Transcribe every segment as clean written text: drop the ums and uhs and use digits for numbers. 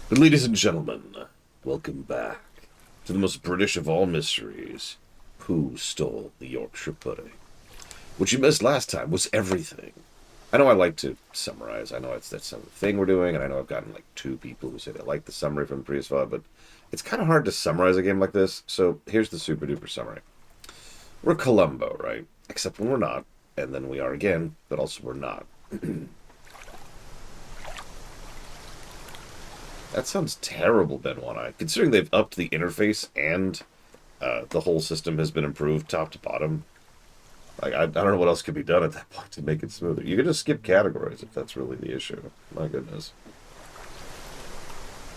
But ladies and gentlemen, welcome back to the most British of all mysteries. Who stole the Yorkshire pudding? What you missed last time was everything. I know I like to summarize. I know that's some thing we're doing, and I know I've gotten like two people who say they like the summary from the previous VOD, but it's kind of hard to summarize a game like this, so here's the super duper summary. We're Columbo, right? Except when we're not, and then we are again, but also we're not. That sounds terrible, Ben One-Eye. Considering they've upped the interface and the whole system has been improved top to bottom. Like, I don't know what else could be done at that point to make it smoother. You could just skip categories if that's really the issue. My goodness.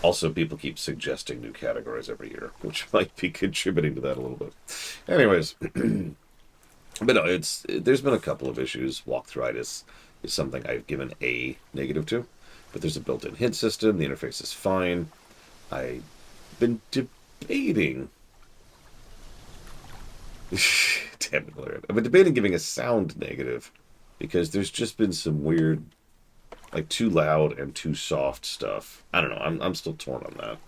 Also, people keep suggesting new categories every year, which might be contributing to that a little bit. Anyways, but no, there's been a couple of issues. Walkthroughitis is something I've given a negative to, but there's a built-in hint system. The interface is fine. I've been debating. Damn it, Larry. I've been debating giving a sound negative because there's just been some weird, like too loud and too soft stuff. I don't know. I'm still torn on that.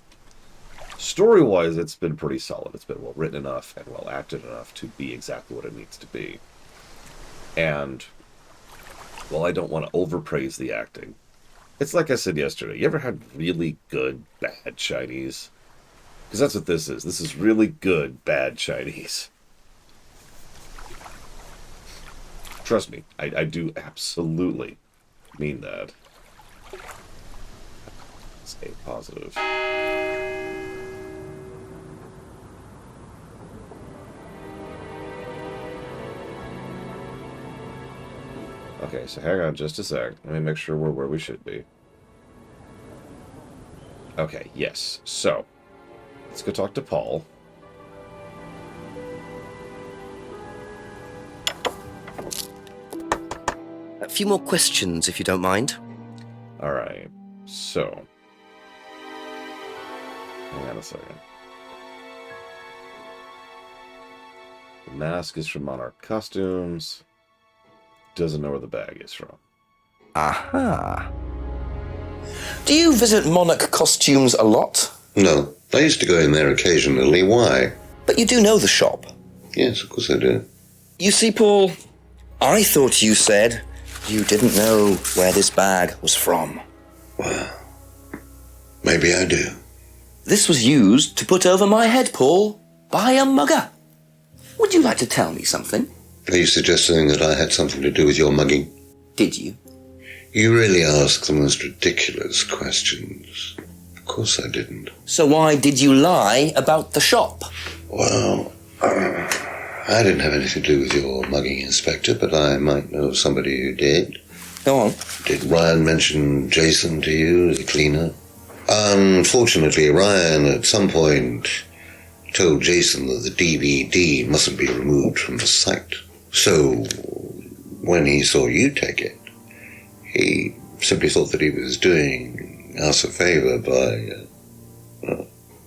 Story-wise, it's been pretty solid. It's been well written enough and well acted enough to be exactly what it needs to be. And while I don't want to overpraise the acting, it's like I said yesterday. You ever had really good bad Chinese? Because that's what this is. This is really good bad Chinese. Trust me, I do absolutely mean that. Stay positive. Okay, so hang on just a sec. Let me make sure we're where we should be. Okay, yes. So, let's go talk to Paul. A few more questions, if you don't mind. Alright, so... Hang on a second. The mask is from Monarch Costumes. Doesn't know where the bag is from. Aha. Do you visit Monarch Costumes a lot? No, I used to go in there occasionally. Why? But you do know the shop. Yes, of course I do. You see, Paul, I thought you said you didn't know where this bag was from. Well, maybe I do. This was used to put over my head, Paul, by a mugger. Would you like to tell me something? Are you suggesting that I had something to do with your mugging? Did you? You really ask the most ridiculous questions. Of course I didn't. So why did you lie about the shop? Well, I didn't have anything to do with your mugging, Inspector, but I might know somebody who did. Go on. Did Ryan mention Jason to you, the cleaner? Unfortunately, Ryan at some point told Jason that the DVD mustn't be removed from the site. So, when he saw you take it, he simply thought that he was doing us a favor by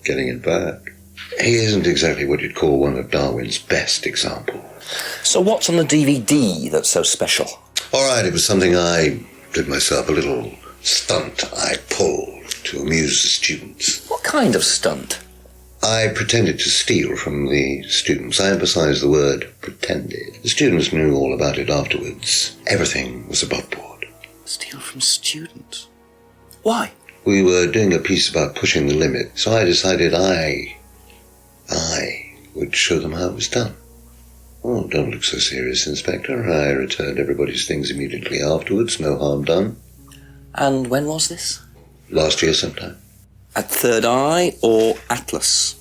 getting it back. He isn't exactly what you'd call one of Darwin's best examples. So what's on the DVD that's so special? All right, it was something I did myself, a little stunt I pulled to amuse the students. What kind of stunt? I pretended to steal from the students. I emphasize the word pretended. The students knew all about it afterwards. Everything was above board. Steal from students? Why? We were doing a piece about pushing the limit, so I decided I would show them how it was done. Oh, don't look so serious, Inspector. I returned everybody's things immediately afterwards. No harm done. And when was this? Last year sometime. At Third Eye or Atlas?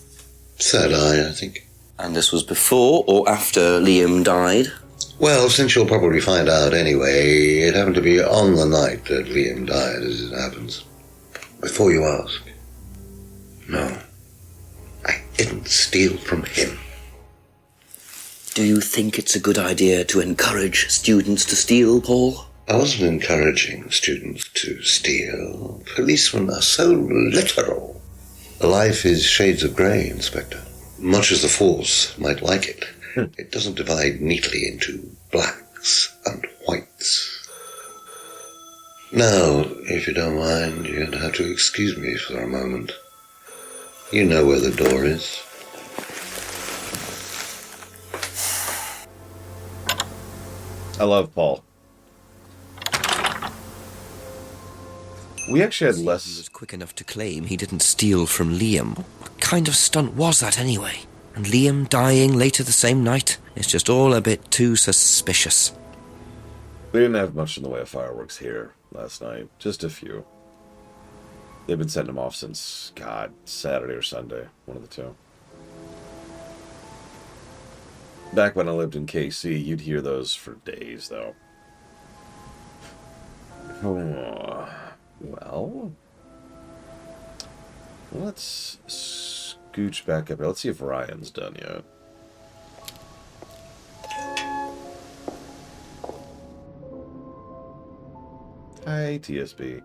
Third Eye, I think. And this was before or after Liam died? Well, since you'll probably find out anyway, it happened to be on the night that Liam died, as it happens. Before you ask, no, I didn't steal from him. Do you think it's a good idea to encourage students to steal, Paul? I wasn't encouraging students to steal. Policemen are so literal. Life is shades of grey, Inspector. Much as the Force might like it, it doesn't divide neatly into blacks and whites. Now, if you don't mind, you're going to have to excuse me for a moment. You know where the door is. I love Paul. We actually had He less... was quick enough to claim he didn't steal from Liam. What kind of stunt was that anyway? And Liam dying later the same night? It's just all a bit too suspicious. We didn't have much in the way of fireworks here last night. Just a few. They've been setting them off since, God, Saturday or Sunday. One of the two. Back when I lived in KC, you'd hear those for days, though. Well, let's scooch back up. Let's see if Ryan's done yet. Hi, TSB.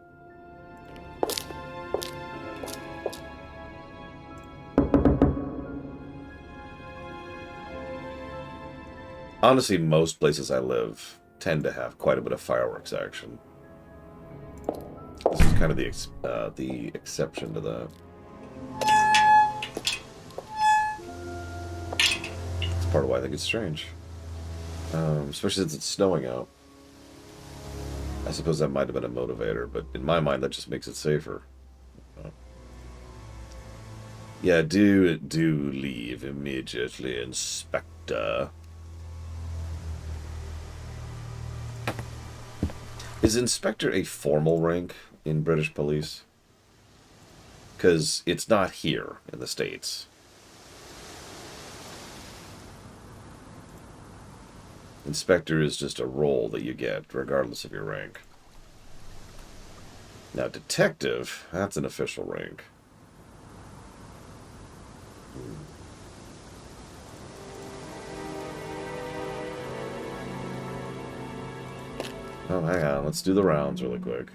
Honestly, most places I live tend to have quite a bit of fireworks action. This is kind of the exception to that. It's part of why I think it's strange. Especially since it's snowing out. I suppose that might have been a motivator, but in my mind that just makes it safer. Yeah, do leave immediately, Inspector. Is Inspector a formal rank in British police? Because it's not here in the States. Inspector is just a role that you get, regardless of your rank. Now, Detective, that's an official rank. Oh, hang on. Let's do the rounds really quick.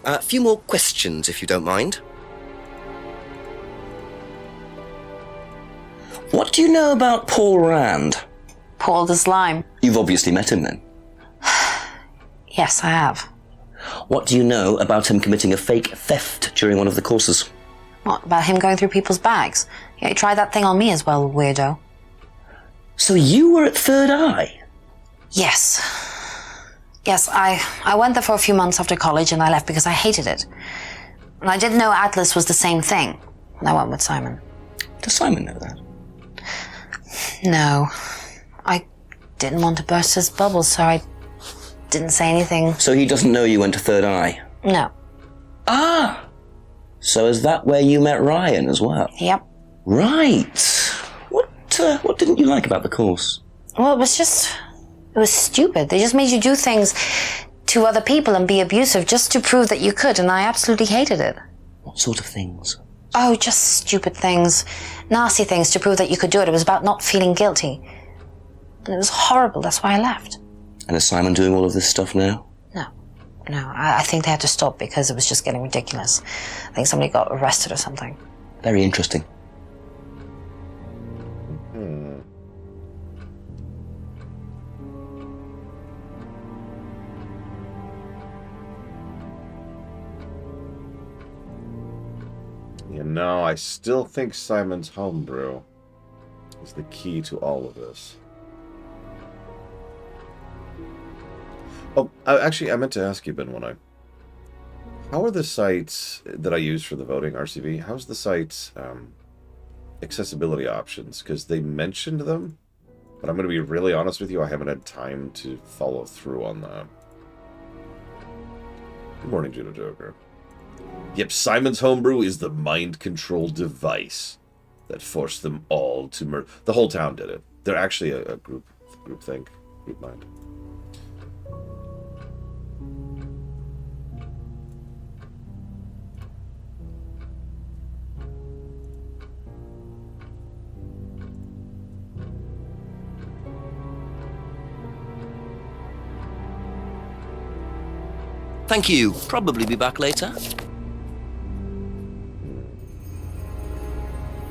A few more questions, if you don't mind. What do you know about Paul Rand? Paul the Slime. You've obviously met him then. Yes, I have. What do you know about him committing a fake theft during one of the courses? What, about him going through people's bags? Yeah, he tried that thing on me as well, weirdo. So you were at Third Eye? Yes. Yes, I went there for a few months after college and I left because I hated it. And I didn't know Atlas was the same thing. And I went with Simon. Does Simon know that? No. I didn't want to burst his bubble, so I didn't say anything. So he doesn't know you went to Third Eye? No. Ah! So is that where you met Ryan as well? Yep. Right. What didn't you like about the course? Well, it was stupid. They just made you do things to other people and be abusive just to prove that you could, and I absolutely hated it. What sort of things? Oh, just stupid things. Nasty things to prove that you could do it. It was about not feeling guilty. And it was horrible. That's why I left. And is Simon doing all of this stuff now? No, I think they had to stop because it was just getting ridiculous. I think somebody got arrested or something. Very interesting. You know, I still think Simon's homebrew is the key to all of this. Oh, actually, I meant to ask you, Ben, how are the sites that I use for the voting, RCV, how's the site's accessibility options? Because they mentioned them, but I'm going to be really honest with you, I haven't had time to follow through on that. Good morning, Judo Joker. Yep, Simon's homebrew is the mind control device that forced them all to murder. The whole town did it. They're actually a group think, group mind. Thank you. Probably be back later.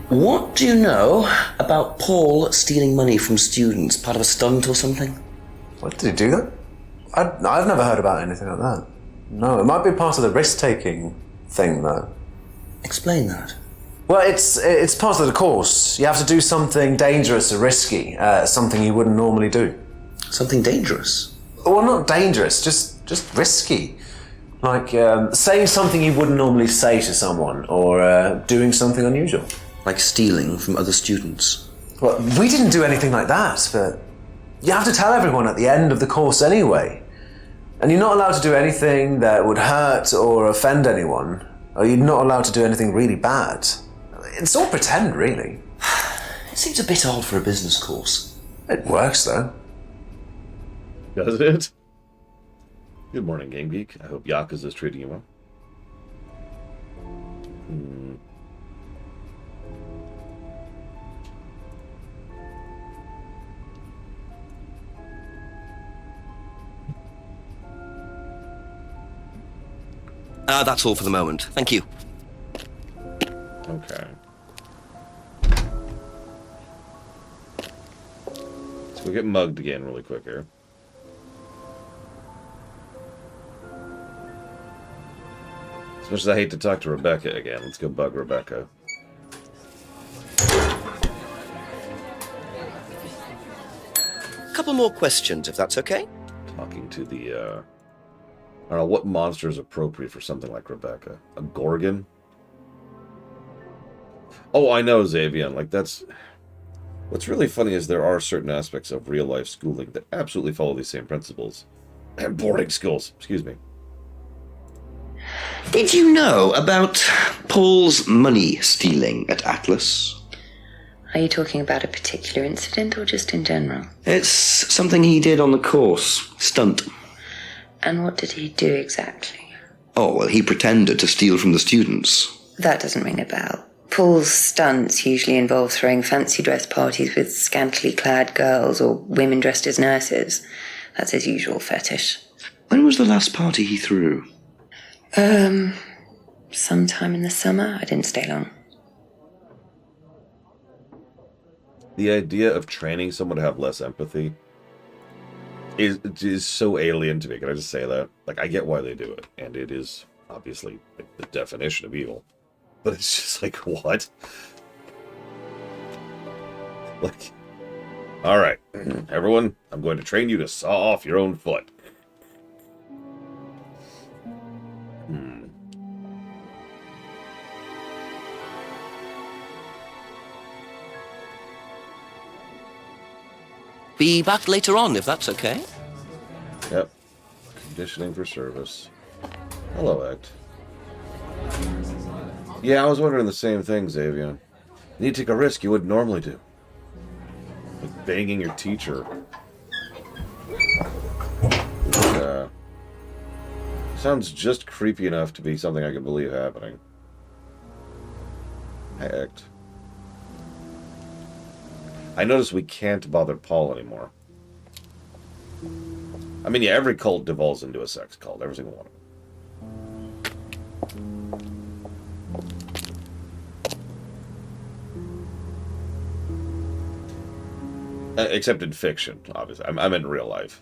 What do you know about Paul stealing money from students? Part of a stunt or something? What, did he do that? I've never heard about anything like that. No, it might be part of the risk-taking thing, though. Explain that. Well, it's part of the course. You have to do something dangerous or risky, something you wouldn't normally do. Something dangerous? Well, not dangerous, just risky. Like saying something you wouldn't normally say to someone, or doing something unusual. Like stealing from other students? Well, we didn't do anything like that, but you have to tell everyone at the end of the course anyway. And you're not allowed to do anything that would hurt or offend anyone, or you're not allowed to do anything really bad. It's all pretend, really. It seems a bit odd for a business course. It works, though. Does it? Good morning, Game Geek. I hope Yakuza's treating you well. That's all for the moment. Thank you. Okay. Let's go get mugged again really quick here. As much as I hate to talk to Rebecca again, let's go bug Rebecca. Couple more questions, if that's okay. Talking to the, I don't know, what monster is appropriate for something like Rebecca? A Gorgon? Oh, I know, Xavian. Like, that's... What's really funny is there are certain aspects of real-life schooling that absolutely follow these same principles. And boarding schools, excuse me. Did you know about Paul's money stealing at Atlas? Are you talking about a particular incident or just in general? It's something he did on the course. Stunt. And what did he do exactly? Oh, well, he pretended to steal from the students. That doesn't ring a bell. Paul's stunts usually involve throwing fancy dress parties with scantily clad girls or women dressed as nurses. That's his usual fetish. When was the last party he threw? Sometime in the summer. I didn't stay long. The idea of training someone to have less empathy is so alien to me. Can I just say that? Like, I get why they do it, and it is obviously like, the definition of evil. But it's just like, what? Like, all right, everyone, I'm going to train you to saw off your own foot. Be back later on, if that's okay. Yep. Conditioning for service. Hello, Act. Yeah, I was wondering the same thing, Xavier. You need to take a risk you wouldn't normally do. Like banging your teacher. It, sounds just creepy enough to be something I can believe happening. Hi, Act. I notice we can't bother Paul anymore. I mean, yeah, every cult devolves into a sex cult. Every single one of them. Except in fiction, obviously. I meant in real life.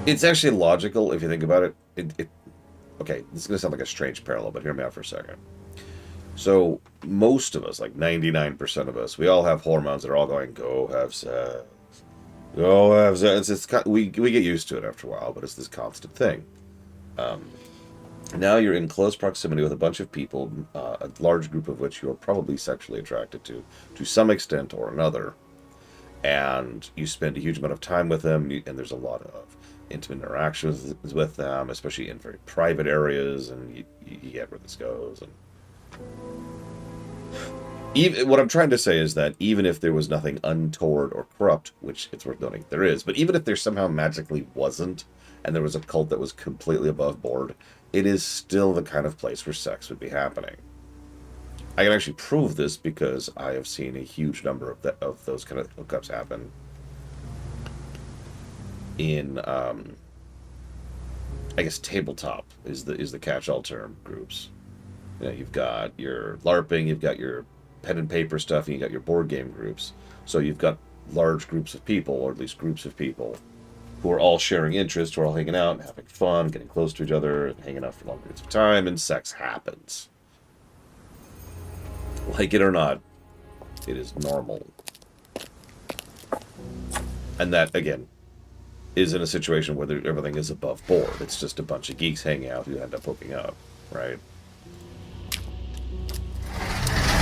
It's actually logical if you think about it. Okay, this is going to sound like a strange parallel, but hear me out for a second. So, most of us, like 99% of us, we all have hormones that are all going, go have sex. Go have sex. We get used to it after a while, but it's this constant thing. Now you're in close proximity with a bunch of people, a large group of which you are probably sexually attracted to some extent or another. And you spend a huge amount of time with them, and there's a lot of intimate interactions with them, especially in very private areas, and you get where this goes. And even, what I'm trying to say is that even if there was nothing untoward or corrupt, which it's worth noting there is, but even if there somehow magically wasn't, and there was a cult that was completely above board, it is still the kind of place where sex would be happening. I can actually prove this because I have seen a huge number of those kind of hookups happen in, I guess tabletop is the catch-all term groups. You know, you've got your LARPing, you've got your pen and paper stuff, and you got your board game groups. So you've got large groups of people, or at least groups of people, who are all sharing interests, who are all hanging out and having fun, getting close to each other, and hanging out for long periods of time, and sex happens. Like it or not, it is normal. And that, again, is in a situation where everything is above board. It's just a bunch of geeks hanging out who end up hooking up, right?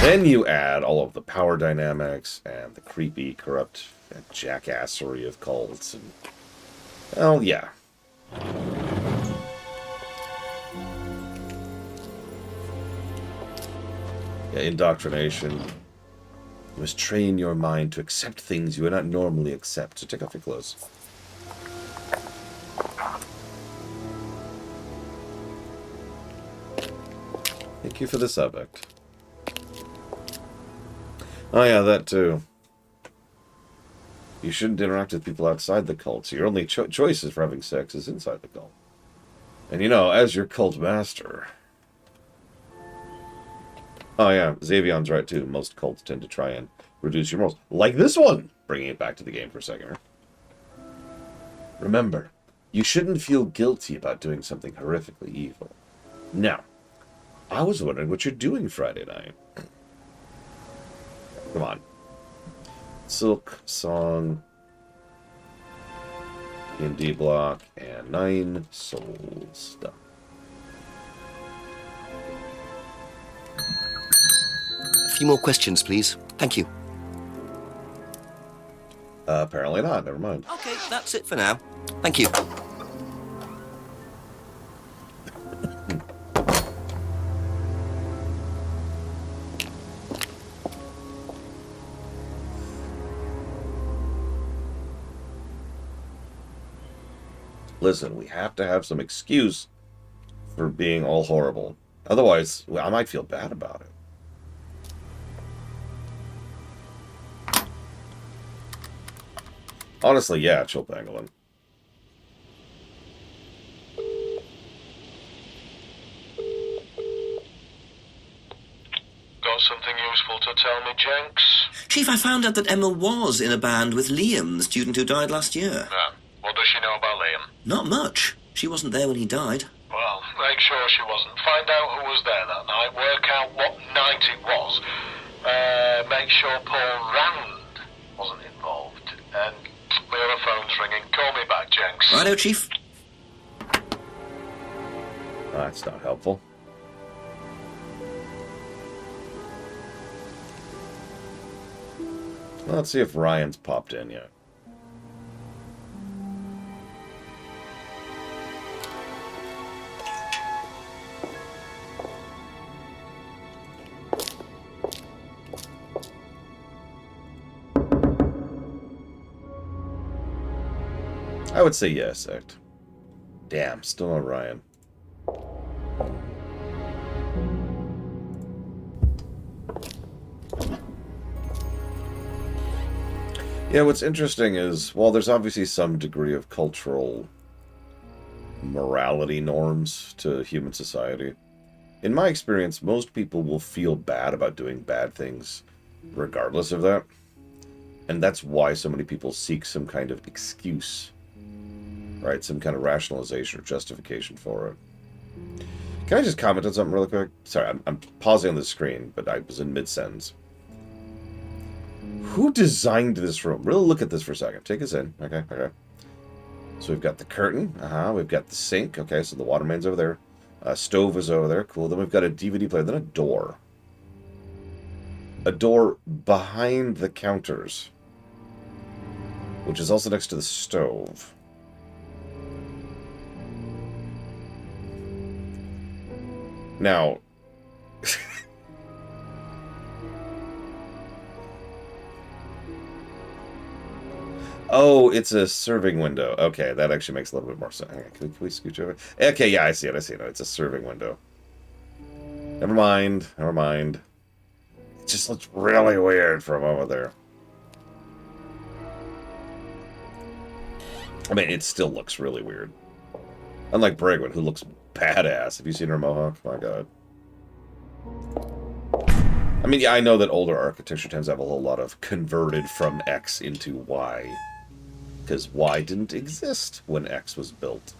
Then you add all of the power dynamics and the creepy, corrupt jackassery of cults. And, well, yeah. Yeah, indoctrination. You must train your mind to accept things you would not normally accept. So take off your clothes. Thank you for the subject. Oh yeah, that too. You shouldn't interact with people outside the cult, so your only choices for having sex is inside the cult. And you know, as your cult master... Oh yeah, Xavion's right too. Most cults tend to try and reduce your morals. Like this one! Bringing it back to the game for a second. Remember, you shouldn't feel guilty about doing something horrifically evil. Now, I was wondering what you're doing Friday night. Come on. Silk, Song, D&D block, and 9 soul stuff. A few more questions, please. Thank you. Apparently not. Never mind. Okay, that's it for now. Thank you. Listen, we have to have some excuse for being all horrible. Otherwise, I might feel bad about it. Honestly, yeah, chill Pangolin. Got something useful to tell me, Jenks? Chief, I found out that Emma was in a band with Liam, the student who died last year. Yeah. What does she know about Liam? Not much. She wasn't there when he died. Well, make sure she wasn't. Find out who was there that night. Work out what night it was. Make sure Paul Rand wasn't involved. And my other phone's ringing. Call me back, Jenks. Righto, Chief. That's not helpful. Well, let's see if Ryan's popped in yet. I would say yes, Act. Damn, still no Ryan. Yeah, what's interesting is, while there's obviously some degree of cultural morality norms to human society, in my experience, most people will feel bad about doing bad things regardless of that. And that's why so many people seek some kind of excuse, right? Some kind of rationalization or justification for it. Can I just comment on something really quick? Sorry, I'm pausing on the screen, but I was in mid-sentence. Who designed this room? Really look at this for a second. Take us in. Okay. So we've got the curtain. We've got the sink. Okay, so the water main's over there. Stove is over there. Cool. Then we've got a DVD player. Then a door. A door behind the counters, which is also next to the stove. Now, oh, it's a serving window. Okay, that actually makes a little bit more sense. Okay, can we scooch over? Okay, yeah, I see it. It's a serving window. Never mind. It just looks really weird for a moment there. I mean, it still looks really weird. Unlike Bragwin, who looks badass. Have you seen her mohawk? My God. I mean, yeah, I know that older architecture tends to have a whole lot of converted from X into Y. Because Y didn't exist when X was built.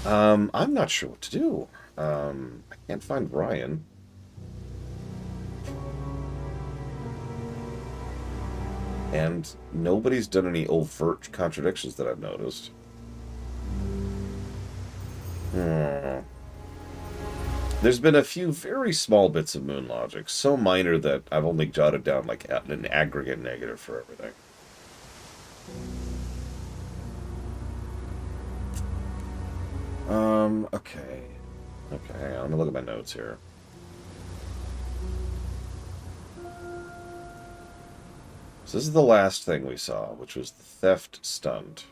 I'm not sure what to do. I can't find Ryan. And nobody's done any overt contradictions that I've noticed. There's been a few very small bits of moon logic, so minor that I've only jotted down like an aggregate negative for everything. Okay. Okay, hang on, let me look at my notes here. So this is the last thing we saw, which was the theft stunt.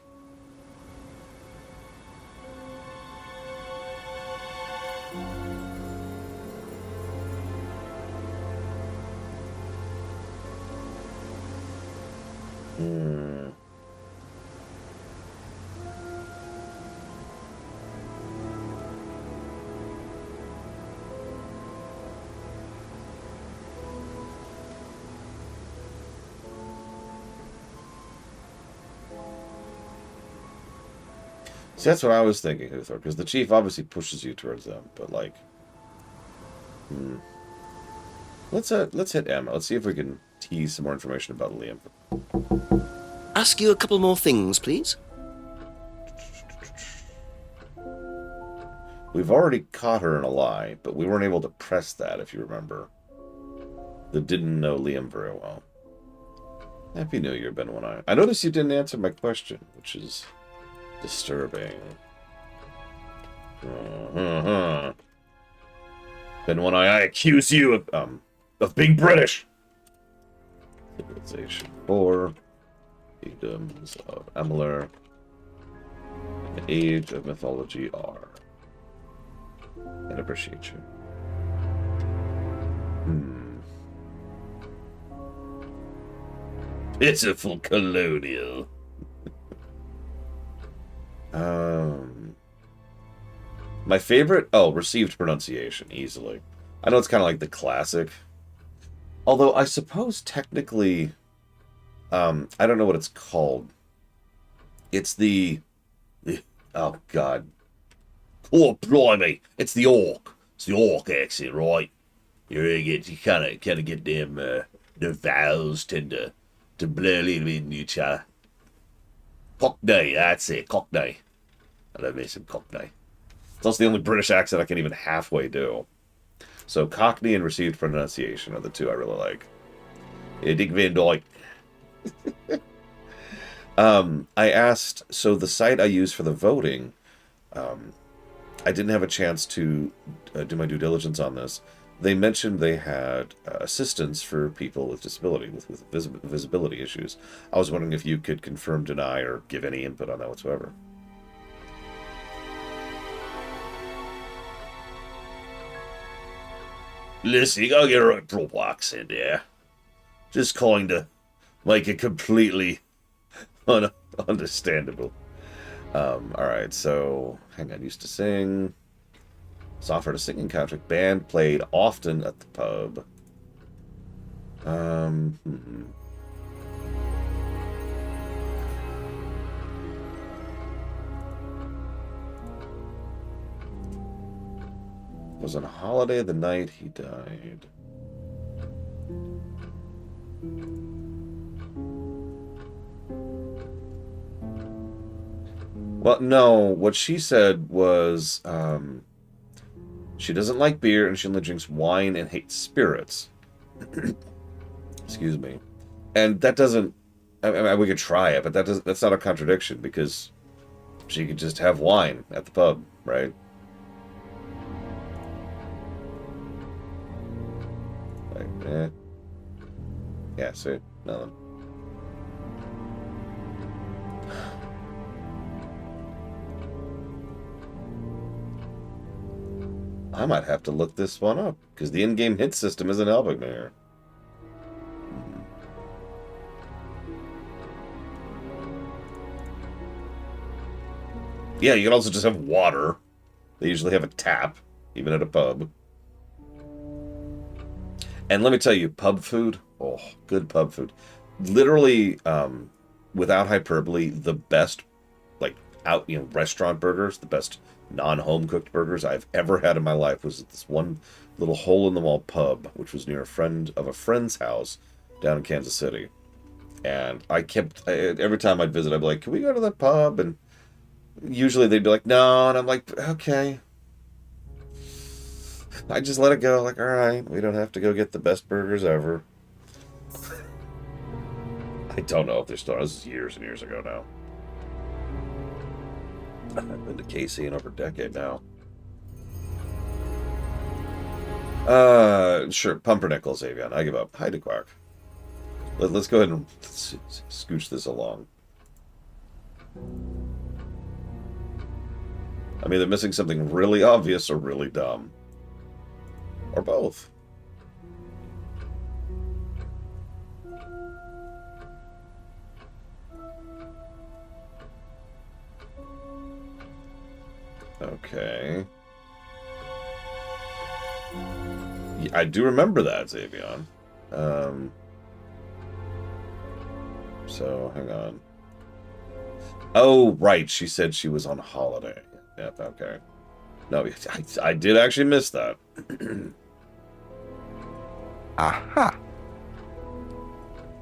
See, that's what I was thinking, Huthor, because the chief obviously pushes you towards them, but like, let's hit Emma. Let's see if we can tease some more information about Liam. Ask you a couple more things, please. We've already caught her in a lie, but we weren't able to press that, if you remember. That didn't know Liam very well. Happy New Year, Ben One-Eye. I noticed you didn't answer my question, which is disturbing. Ben One-Eye, I accuse you of being British. Civilization 4. Kingdoms of Amalur. The Age of Mythology R. And appreciate you. It's a full colonial. My favorite? Oh, received pronunciation, easily. I know it's kind of like the classic. Although, I suppose technically, I don't know what it's called. It's the oh, God. Oh, blimey. It's the orc. It's the orc accent, right? You kind of get them, the vowels tend to blur a little bit in each other. Cockney, that's it, Cockney. I love me some Cockney. It's also the only British accent I can even halfway do. So Cockney and received pronunciation are the two I really like. Yeah, Dick Van Dyke. I asked, so the site I use for the voting, I didn't have a chance to do my due diligence on this. They mentioned they had assistance for people with disability, with visibility issues. I was wondering if you could confirm, deny, or give any input on that whatsoever. Listen, you gotta get a right proper accent there. Just kind of make it completely understandable. Alright, so, hang on, used to sing. Was offered a singing contract. Band played often at the pub. Was on a holiday the night he died. Well, no, what she said was, she doesn't like beer and she only drinks wine and hates spirits. Excuse me. And that doesn't, I mean, we could try it, but that's not a contradiction because she could just have wine at the pub, right? Like, yeah, see? Nothing. I might have to look this one up, because the in-game hit system isn't helping me here. Yeah, you can also just have water. They usually have a tap, even at a pub. And let me tell you, pub food, oh, good pub food. Literally, without hyperbole, the best, like, restaurant burgers, the best non-home cooked burgers I've ever had in my life was at this one little hole-in-the-wall pub, which was near a friend's house down in Kansas City. And every time I'd visit, I'd be like, can we go to the pub? And usually they'd be like, no, and I'm like, okay. I just let it go, like, all right, we don't have to go get the best burgers ever. I don't know if they're still. This is years and years ago now. I've been to KC in over a decade now. Sure, pumpernickel, Xavion. I give up. Hi, DeQuack. Let's go ahead and scooch this along. I'm either missing something really obvious or really dumb. Or both. Okay. Yeah, I do remember that, Xavion. So, hang on. Oh, right. She said she was on holiday. Yep, okay. No, I did actually miss that. Aha.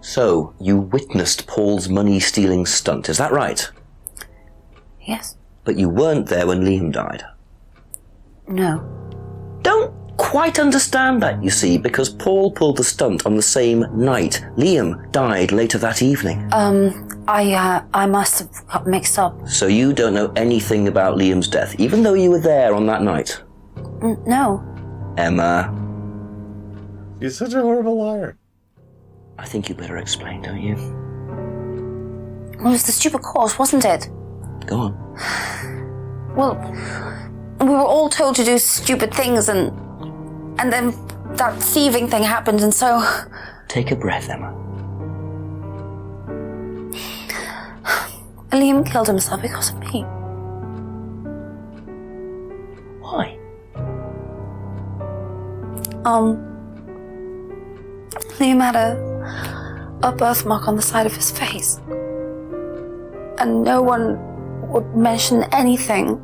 So, you witnessed Paul's money-stealing stunt, is that right? Yes. But you weren't there when Liam died. No. Don't quite understand that, you see, because Paul pulled the stunt on the same night. Liam died later that evening. I must have got mixed up. So you don't know anything about Liam's death, even though you were there on that night? No. Emma. You're such a horrible liar. I think you better explain, don't you? Well, it was the stupid course, wasn't it? Go on. Well, we were all told to do stupid things, and then that thieving thing happened, and so... Take a breath, Emma. Liam killed himself because of me. Why? Liam had a birthmark on the side of his face. And no one would mention anything,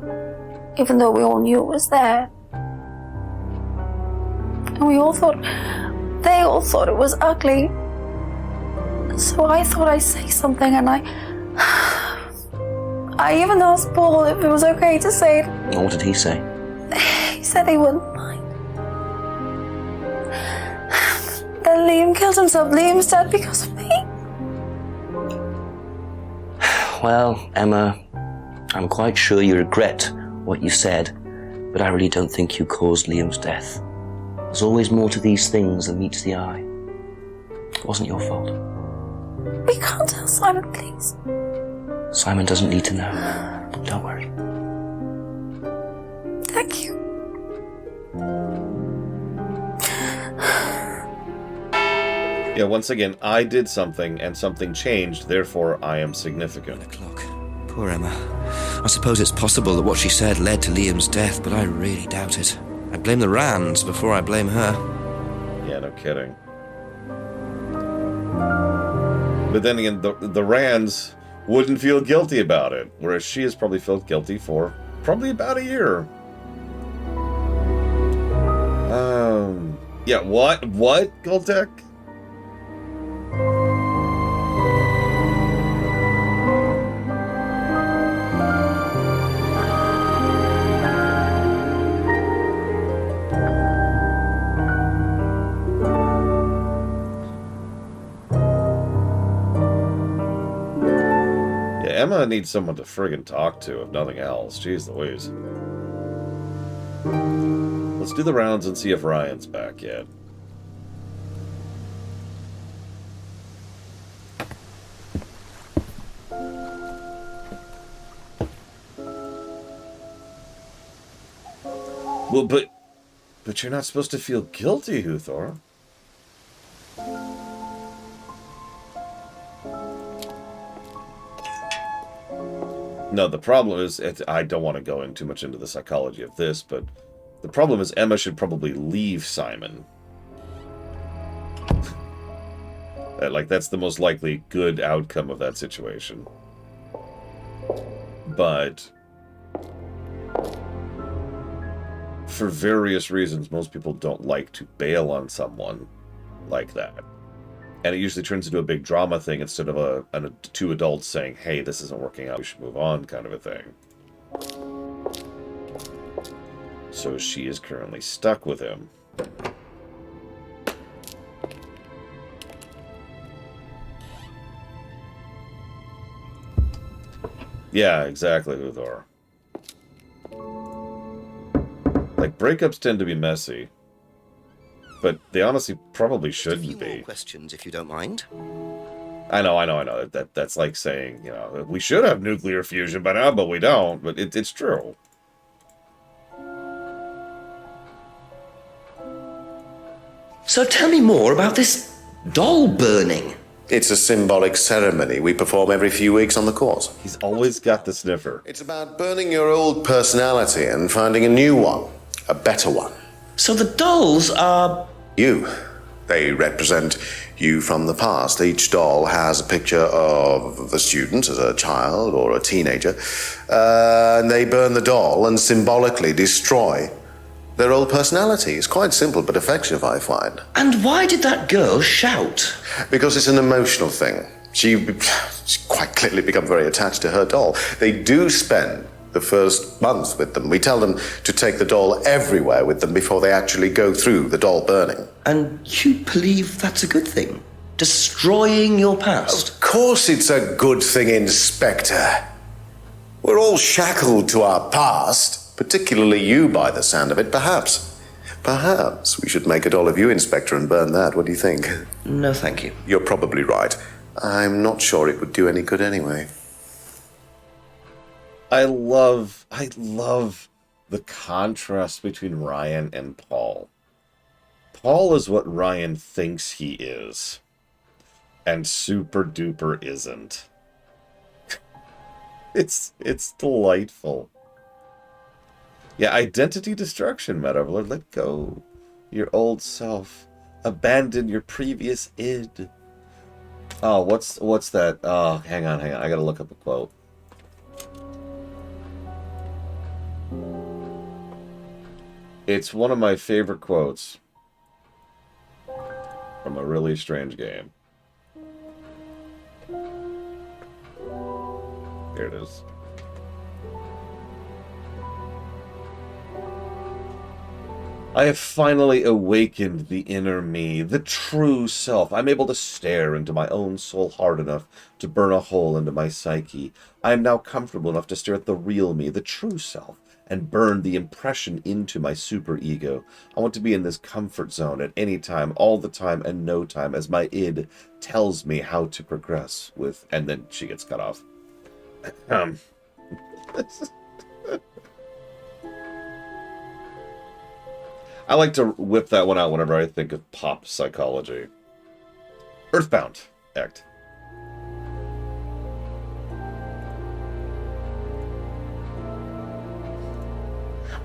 even though we all knew it was there. And they all thought it was ugly. So I thought I'd say something, and I even asked Paul if it was okay to say it. What did he say? He said he wouldn't mind. Then Liam killed himself. Liam's dead because of me. Well, Emma, I'm quite sure you regret what you said, but I really don't think you caused Liam's death. There's always more to these things than meets the eye. It wasn't your fault. We can't tell Simon, please. Simon doesn't need to know. Don't worry. Thank you. Yeah, once again, I did something, and something changed, therefore I am significant. O'clock. Poor Emma. I suppose it's possible that what she said led to Liam's death, but I really doubt it. I blame the Rands before I blame her. Yeah, no kidding. But then again, the Rands wouldn't feel guilty about it, whereas she has probably felt guilty for probably about a year. Yeah, what, Goltec? Emma needs someone to friggin' talk to, if nothing else. Jeez Louise. Let's do the rounds and see if Ryan's back yet. Well, but you're not supposed to feel guilty, Huthor. No, the problem is, I don't want to go in too much into the psychology of this, but the problem is Emma should probably leave Simon. Like, that's the most likely good outcome of that situation. But for various reasons, most people don't like to bail on someone like that. And it usually turns into a big drama thing instead of two adults saying, hey, this isn't working out, we should move on, kind of a thing. So she is currently stuck with him. Yeah, exactly, Luthor. Like, breakups tend to be messy. But they honestly probably shouldn't Just a few be. more questions, if you don't mind. I know. That's like saying, you know, we should have nuclear fusion by now, but we don't. But it's true. So tell me more about this doll burning. It's a symbolic ceremony we perform every few weeks on the course. He's always got the sniffer. It's about burning your old personality and finding a new one, a better one. So the dolls are... You. They represent you from the past. Each doll has a picture of the student as a child or a teenager, and they burn the doll and symbolically destroy their old personality. It's quite simple but effective, I find. And why did that girl shout? Because it's an emotional thing. She's quite clearly become very attached to her doll. They do spend the first month with them. We tell them to take the doll everywhere with them before they actually go through the doll burning. And you believe that's a good thing? Destroying your past? Of course it's a good thing, Inspector. We're all shackled to our past, particularly you by the sound of it. Perhaps we should make a doll of you, Inspector, and burn that. What do you think? No, thank you. You're probably right. I'm not sure it would do any good anyway. I love the contrast between Ryan and Paul. Paul is what Ryan thinks he is, and super duper isn't. It's delightful. Yeah, identity destruction, Meadowlord. Let go. Your old self. Abandon your previous id. Oh, what's that? Oh, hang on. I gotta look up a quote. It's one of my favorite quotes from a really strange game. Here it is. I have finally awakened the inner me, the true self. I'm able to stare into my own soul hard enough to burn a hole into my psyche. I am now comfortable enough to stare at the real me, the true self, and burn the impression into my superego. I want to be in this comfort zone at any time, all the time, and no time, as my id tells me how to progress with... And then she gets cut off. I like to whip that one out whenever I think of pop psychology. Earthbound Act.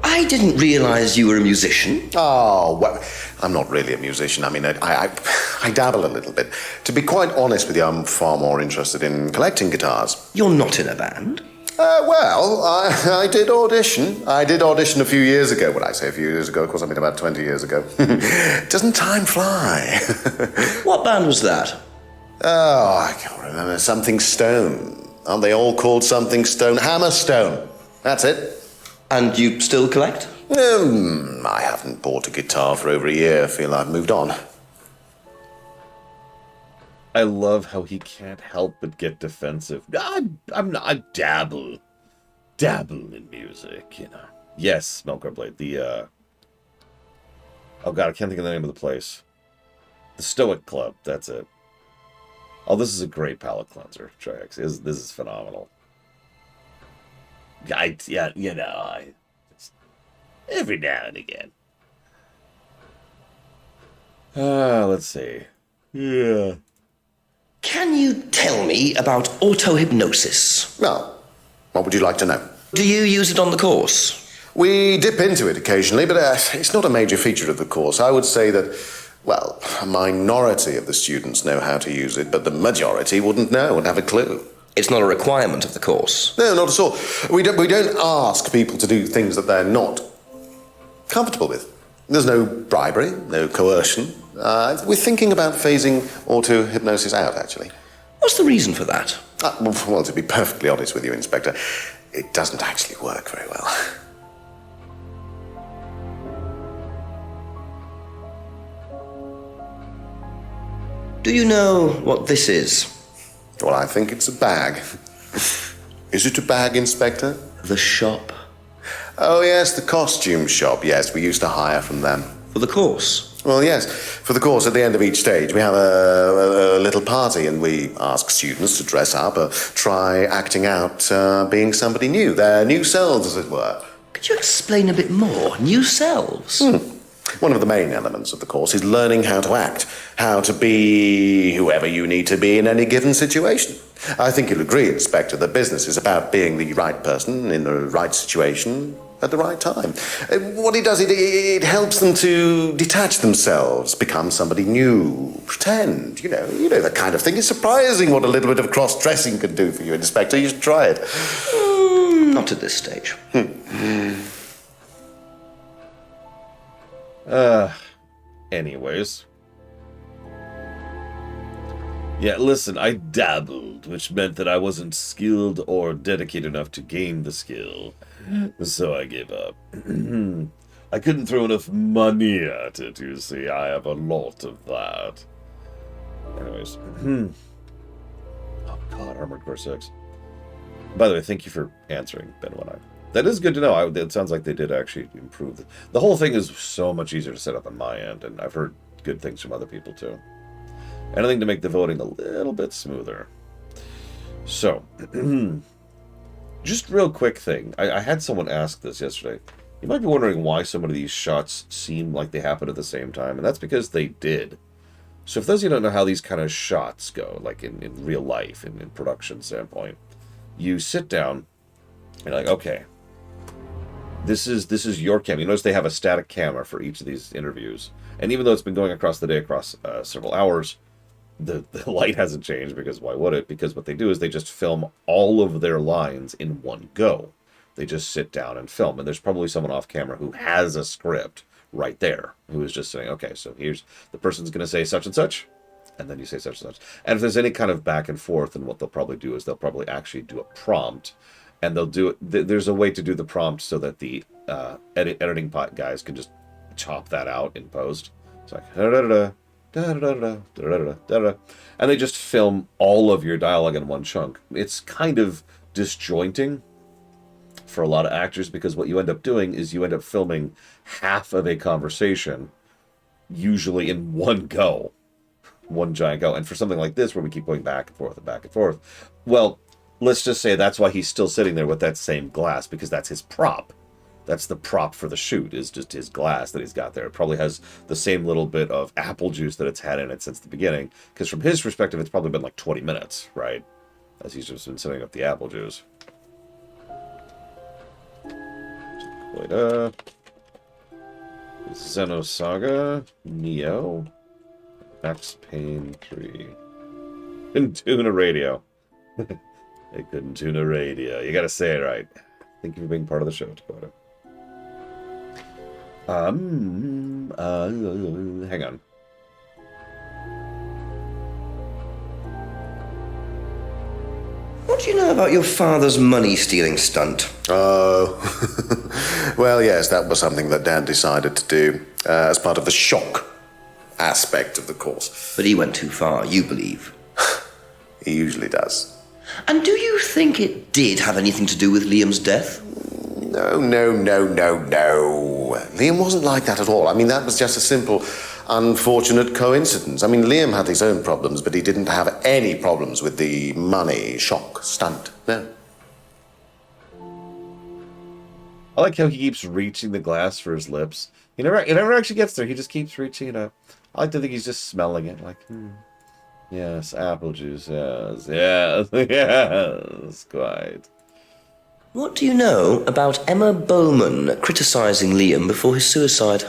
I didn't realize you were a musician. Oh, well, I'm not really a musician. I mean, I dabble a little bit. To be quite honest with you, I'm far more interested in collecting guitars. You're not in a band? Well, I did audition. I did audition a few years ago. When I say a few years ago, of course, I mean about 20 years ago. Doesn't time fly? What band was that? Oh, I can't remember. Something Stone. Aren't they all called Something Stone? Hammerstone. That's it. And you still collect? I haven't bought a guitar for over a year. I feel I've moved on. I love how he can't help but get defensive. I dabble in music, you know. Yes, Melkor Blade. The oh god, I can't think of the name of the place. The Stoic Club. That's it. Oh, this is a great palate cleanser. Trix. This is phenomenal. Yeah, you know, every now and again. Let's see. Yeah. Can you tell me about auto-hypnosis? Well, what would you like to know? Do you use it on the course? We dip into it occasionally, but it's not a major feature of the course. I would say that Well, a minority of the students know how to use it, but the majority wouldn't know and have a clue. It's not a requirement of the course. No, not at all. We don't ask people to do things that they're not comfortable with. There's no bribery, no coercion. We're thinking about phasing auto-hypnosis out, actually. What's the reason for that? Well, to be perfectly honest with you, Inspector, it doesn't actually work very well. Do you know what this is? Well, I think it's a bag. Is it a bag, Inspector? The shop. Oh, yes, the costume shop. Yes, we used to hire from them. For the course? Well, yes. For the course, at the end of each stage, we have a little party and we ask students to dress up or try acting out being somebody new, their new selves, as it were. Could you explain a bit more? New selves? One of the main elements of the course is learning how to act, how to be whoever you need to be in any given situation. I think you'll agree, Inspector, that business is about being the right person in the right situation at the right time. What it does, it helps them to detach themselves, become somebody new, pretend, you know, that kind of thing. It's surprising what a little bit of cross-dressing can do for you, Inspector. You should try it. Not at this stage. Anyways. Yeah, listen, I dabbled, which meant that I wasn't skilled or dedicated enough to gain the skill. So I gave up. I couldn't throw enough money at it, you see. I have a lot of that. Anyways. Oh god, Armored Core 6. By the way, thank you for answering, Ben One Eye. That is good to know. It sounds like they did actually improve. The whole thing is so much easier to set up on my end, and I've heard good things from other people too. Anything to make the voting a little bit smoother. So, just real quick thing. I had someone ask this yesterday. You might be wondering why some of these shots seem like they happen at the same time, and that's because they did. So if those of you don't know how these kind of shots go, like in real life, in production standpoint, you sit down, you're like, okay, this is your camera. You notice they have a static camera for each of these interviews. And even though it's been going across the day, across several hours, the light hasn't changed, because why would it? Because what they do is they just film all of their lines in one go. They just sit down and film. And there's probably someone off camera who has a script right there, who is just saying, okay, so here's the person's going to say such and such, and then you say such and such. And if there's any kind of back and forth, then what they'll probably do is they'll probably actually do a prompt. And they'll do it. There's a way to do the prompt so that the editing guys can just chop that out in post. It's like da-da-da-da, da-da-da-da, da-da-da-da, and they just film all of your dialogue in one chunk. It's kind of disjointing for a lot of actors, because what you end up doing is you end up filming half of a conversation, usually in one go, one giant go. And for something like this, where we keep going back and forth, well, let's just say that's why he's still sitting there with that same glass, because that's his prop. That's the prop for the shoot, is just his glass that he's got there. It probably has the same little bit of apple juice that it's had in it since the beginning, because from his perspective, it's probably been like 20 minutes, right? As he's just been setting up the apple juice. Xenosaga, Neo, Max Payne 3. Couldn't tune a radio. They couldn't tune a radio. You gotta say it right. Thank you for being part of the show, Dakota. Hang on. What do you know about your father's money-stealing stunt? Oh, well, yes, that was something that Dad decided to do as part of the shock aspect of the course. But he went too far, you believe. He usually does. And do you think it did have anything to do with Liam's death? No. Liam wasn't like that at all. I mean, that was just a simple, unfortunate coincidence. I mean, Liam had his own problems, but he didn't have any problems with the money shock stunt. No. I like how he keeps reaching the glass for his lips. He never actually gets there. He just keeps reaching it up. I like to think he's just smelling it, like, yes, apple juice, yes, quite. What do you know about Emma Bowman criticising Liam before his suicide?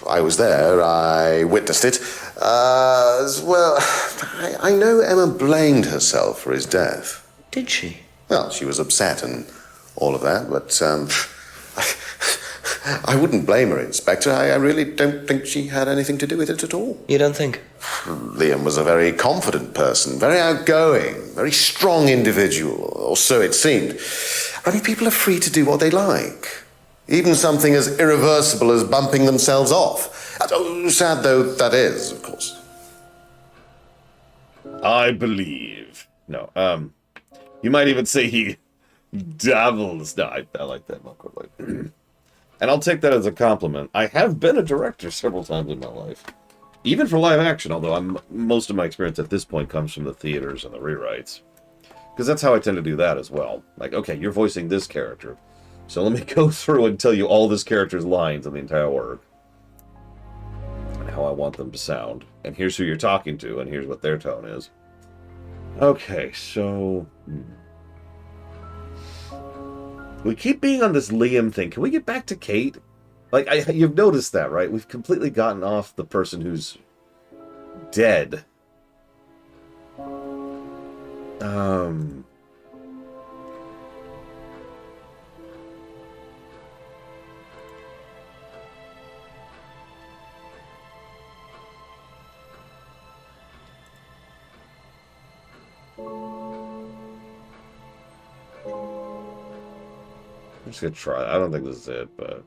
I was there, I witnessed it. Well, I know Emma blamed herself for his death. Did she? Well, she was upset and all of that, but I wouldn't blame her, Inspector. I really don't think she had anything to do with it at all. You don't think? Liam was a very confident person, very outgoing, very strong individual, or so it seemed. I mean, people are free to do what they like. Even something as irreversible as bumping themselves off. Sad though that is, of course. I believe. No, you might even say he dabbles. No, I like that more quickly. And I'll take that as a compliment. I have been a director several times in my life. Even for live action, although most of my experience at this point comes from the theaters and the rewrites. Because that's how I tend to do that as well. Like, okay, you're voicing this character. So let me go through and tell you all this character's lines in the entire work. And how I want them to sound. And here's who you're talking to, and here's what their tone is. Okay, so... We keep being on this Liam thing. Can we get back to Kate? Like, you've noticed that, right? We've completely gotten off the person who's dead. I'm just gonna try. I don't think this is it, but...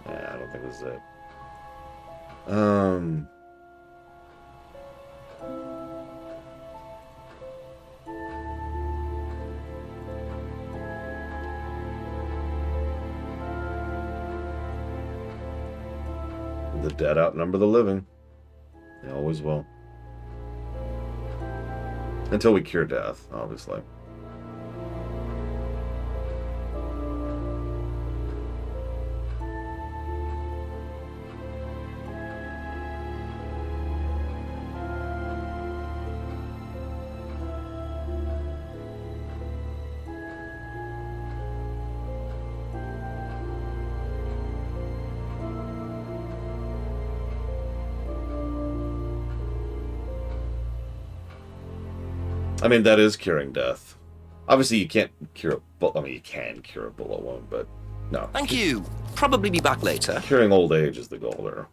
Yeah, I don't think this is it. The dead outnumber the living. They always will. Until we cure death, obviously. I mean, that is curing death. Obviously, you can't cure a bullet. I mean, you can cure a bullet wound, but no. Thank you. Probably be back later. Curing old age is the goal there.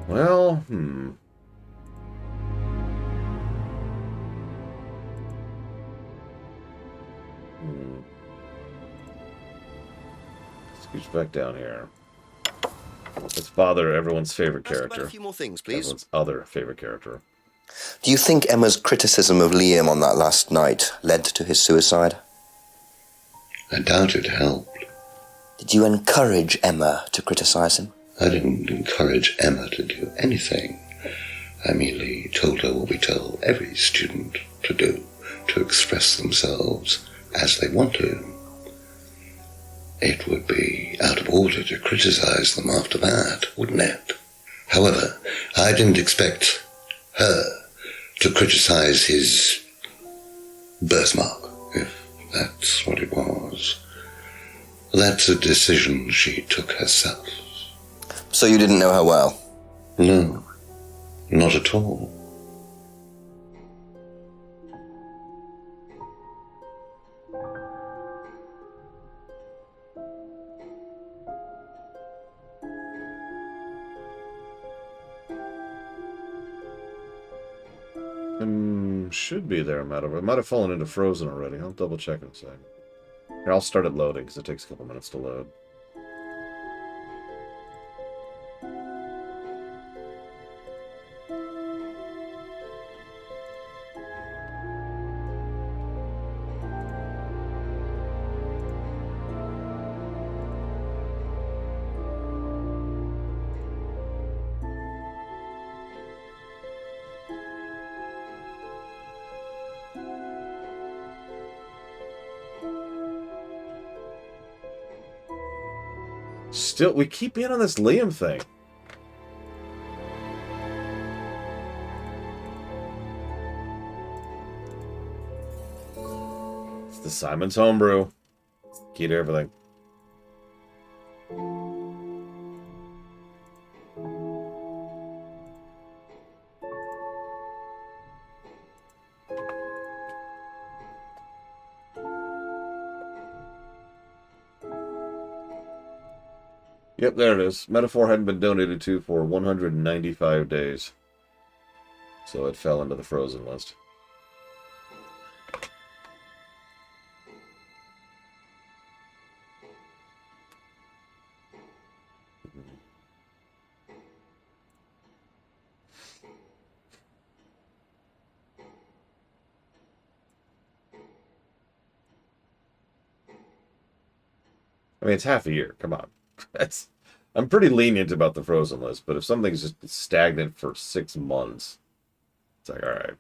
Well, Scooch back down here. Let's bother everyone's favorite character. A few more things, please. Everyone's other favorite character. Do you think Emma's criticism of Liam on that last night led to his suicide? I doubt it helped. Did you encourage Emma to criticize him? I didn't encourage Emma to do anything. I merely told her what we tell every student to do, to express themselves as they want to. It would be out of order to criticize them after that, wouldn't it? However, I didn't expect her to criticize his birthmark, if that's what it was. That's a decision she took herself. So you didn't know her well? No, not at all. Should be there, it might have fallen into frozen already. I'll double check in a second. Here, I'll start it loading because it takes a couple minutes to load. Still, we keep being on this Liam thing. the Simon's homebrew. Key to everything. Yep, there it is. Metaphor hadn't been donated to for 195 days. So it fell into the frozen list. I mean, it's half a year. Come on. I'm pretty lenient about the frozen list, but if something's just stagnant for 6 months, it's like, all right.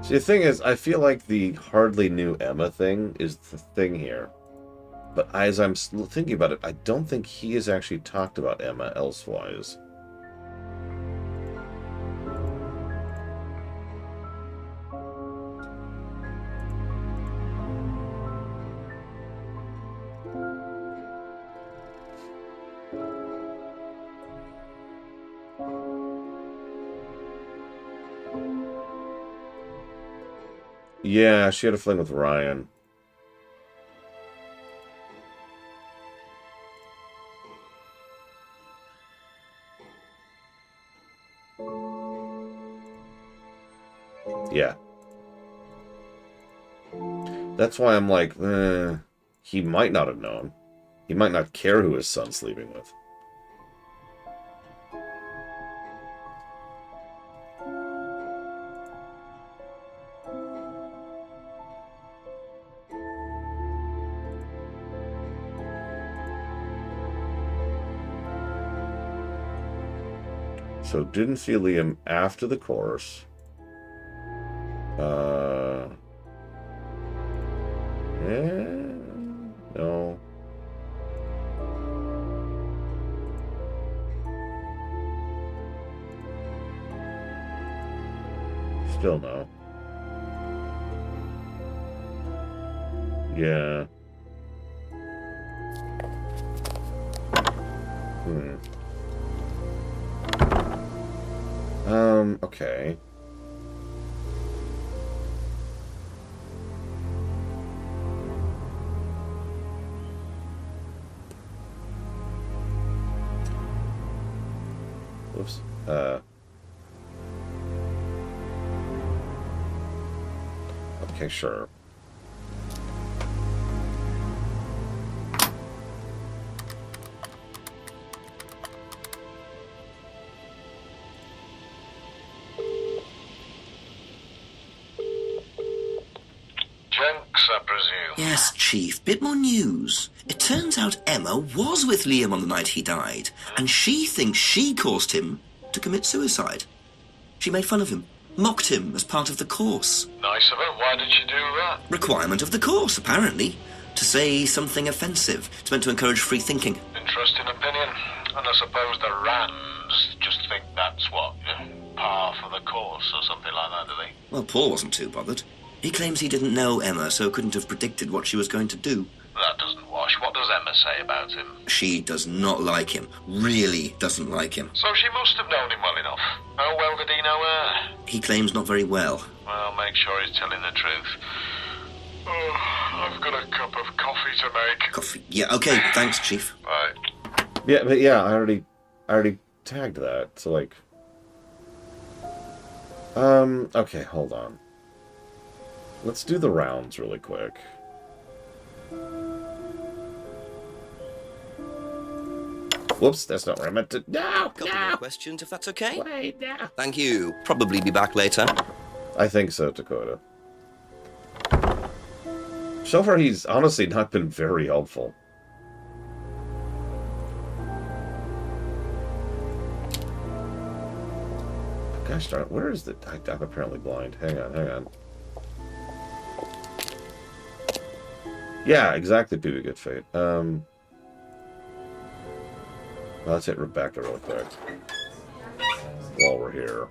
See, the thing is, I feel like the hardly knew Emma thing is the thing here. But as I'm thinking about it, I don't think he has actually talked about Emma elsewise. Yeah, she had a fling with Ryan. Yeah. That's why I'm like, he might not have known. He might not care who his son's sleeping with. So didn't see Liam after the course. Yeah, no. Still no. Yeah. Okay. Oops. Okay, sure. Yes, Chief. Bit more news. It turns out Emma was with Liam on the night he died, and she thinks she caused him to commit suicide. She made fun of him, mocked him as part of the course. Nice of her. Why did she do that? Requirement of the course, apparently. To say something offensive. It's meant to encourage free thinking. Interesting opinion. And I suppose the Rams just think that's what, par for the course or something like that, do they? Well, Paul wasn't too bothered. He claims he didn't know Emma, so couldn't have predicted what she was going to do. That doesn't wash. What does Emma say about him? She does not like him. Really doesn't like him. So she must have known him well enough. How well did he know her? He claims not very well. Well, make sure he's telling the truth. Oh, I've got a cup of coffee to make. Coffee? Yeah, okay, thanks, Chief. Right. Yeah, but yeah, I already tagged that. So like, okay, hold on. Let's do the rounds really quick. Whoops, that's not where I meant to. No, Couple more questions, if that's okay. Wait, no. Thank you. Probably be back later. I think so, Dakota. So far, he's honestly not been very helpful. Gosh darn it, where is the... I'm apparently blind. Hang on. Yeah, exactly, PB Good Fate. Well, let's hit Rebecca real quick. While we're here.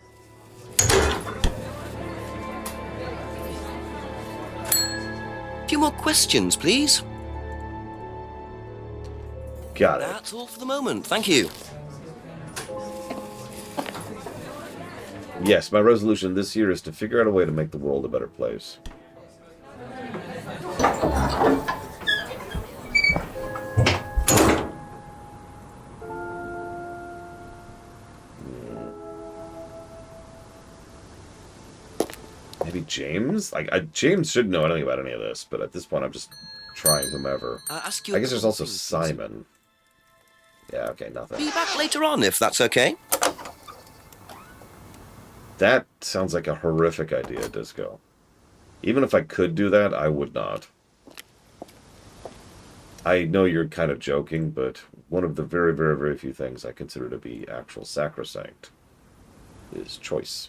A few more questions, please. Got it. That's all for the moment. Thank you. Yes, my resolution this year is to figure out a way to make the world a better place. Maybe James? James should know anything about any of this, but at this point I'm just trying whomever. I guess there's also Simon. Yeah, okay, nothing. Be back later on, if that's okay. That sounds like a horrific idea, Disco. Even if I could do that, I would not. I know you're kind of joking, but one of the very, very, very few things I consider to be actual sacrosanct is choice.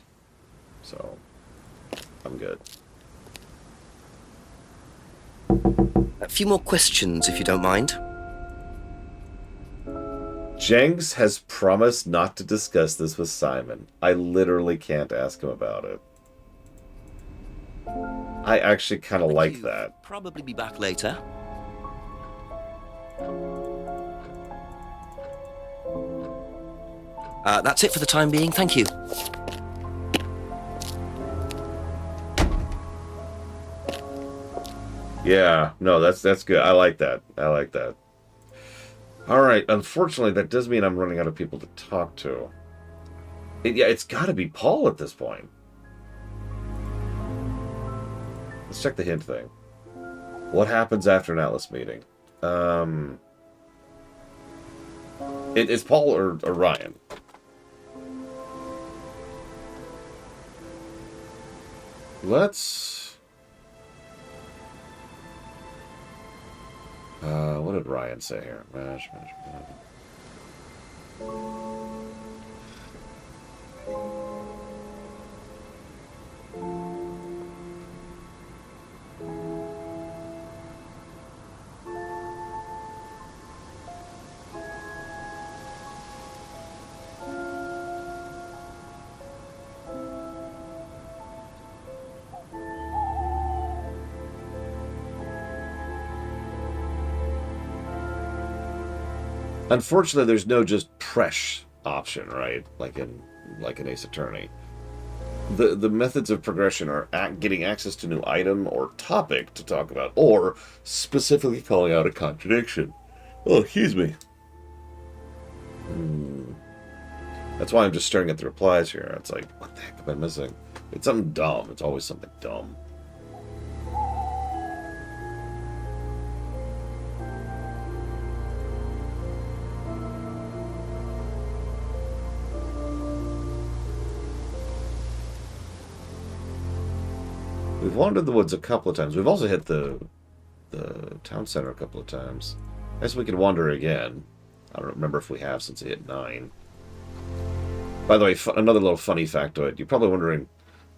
So, I'm good. A few more questions, if you don't mind. Jenks has promised not to discuss this with Simon. I literally can't ask him about it. I actually kind of like that. Probably be back later. That's it for the time being. Thank you. Yeah, no, that's good. I like that. Alright, unfortunately, that does mean I'm running out of people to talk to. It's got to be Paul at this point. Let's check the hint thing. What happens after an Atlas meeting? It's Paul or Ryan. Let's... what did Ryan say here? Mash. Unfortunately, there's no just press option, right? Like in Ace Attorney. The methods of progression are getting access to new item or topic to talk about, or specifically calling out a contradiction. Oh, excuse me. That's why I'm just staring at the replies here. It's like, what the heck am I missing? It's something dumb. It's always something dumb. We've wandered the woods a couple of times. We've also hit the town center a couple of times. I guess we could wander again. I don't remember if we have since I hit 9. By the way, another little funny factoid. You're probably wondering,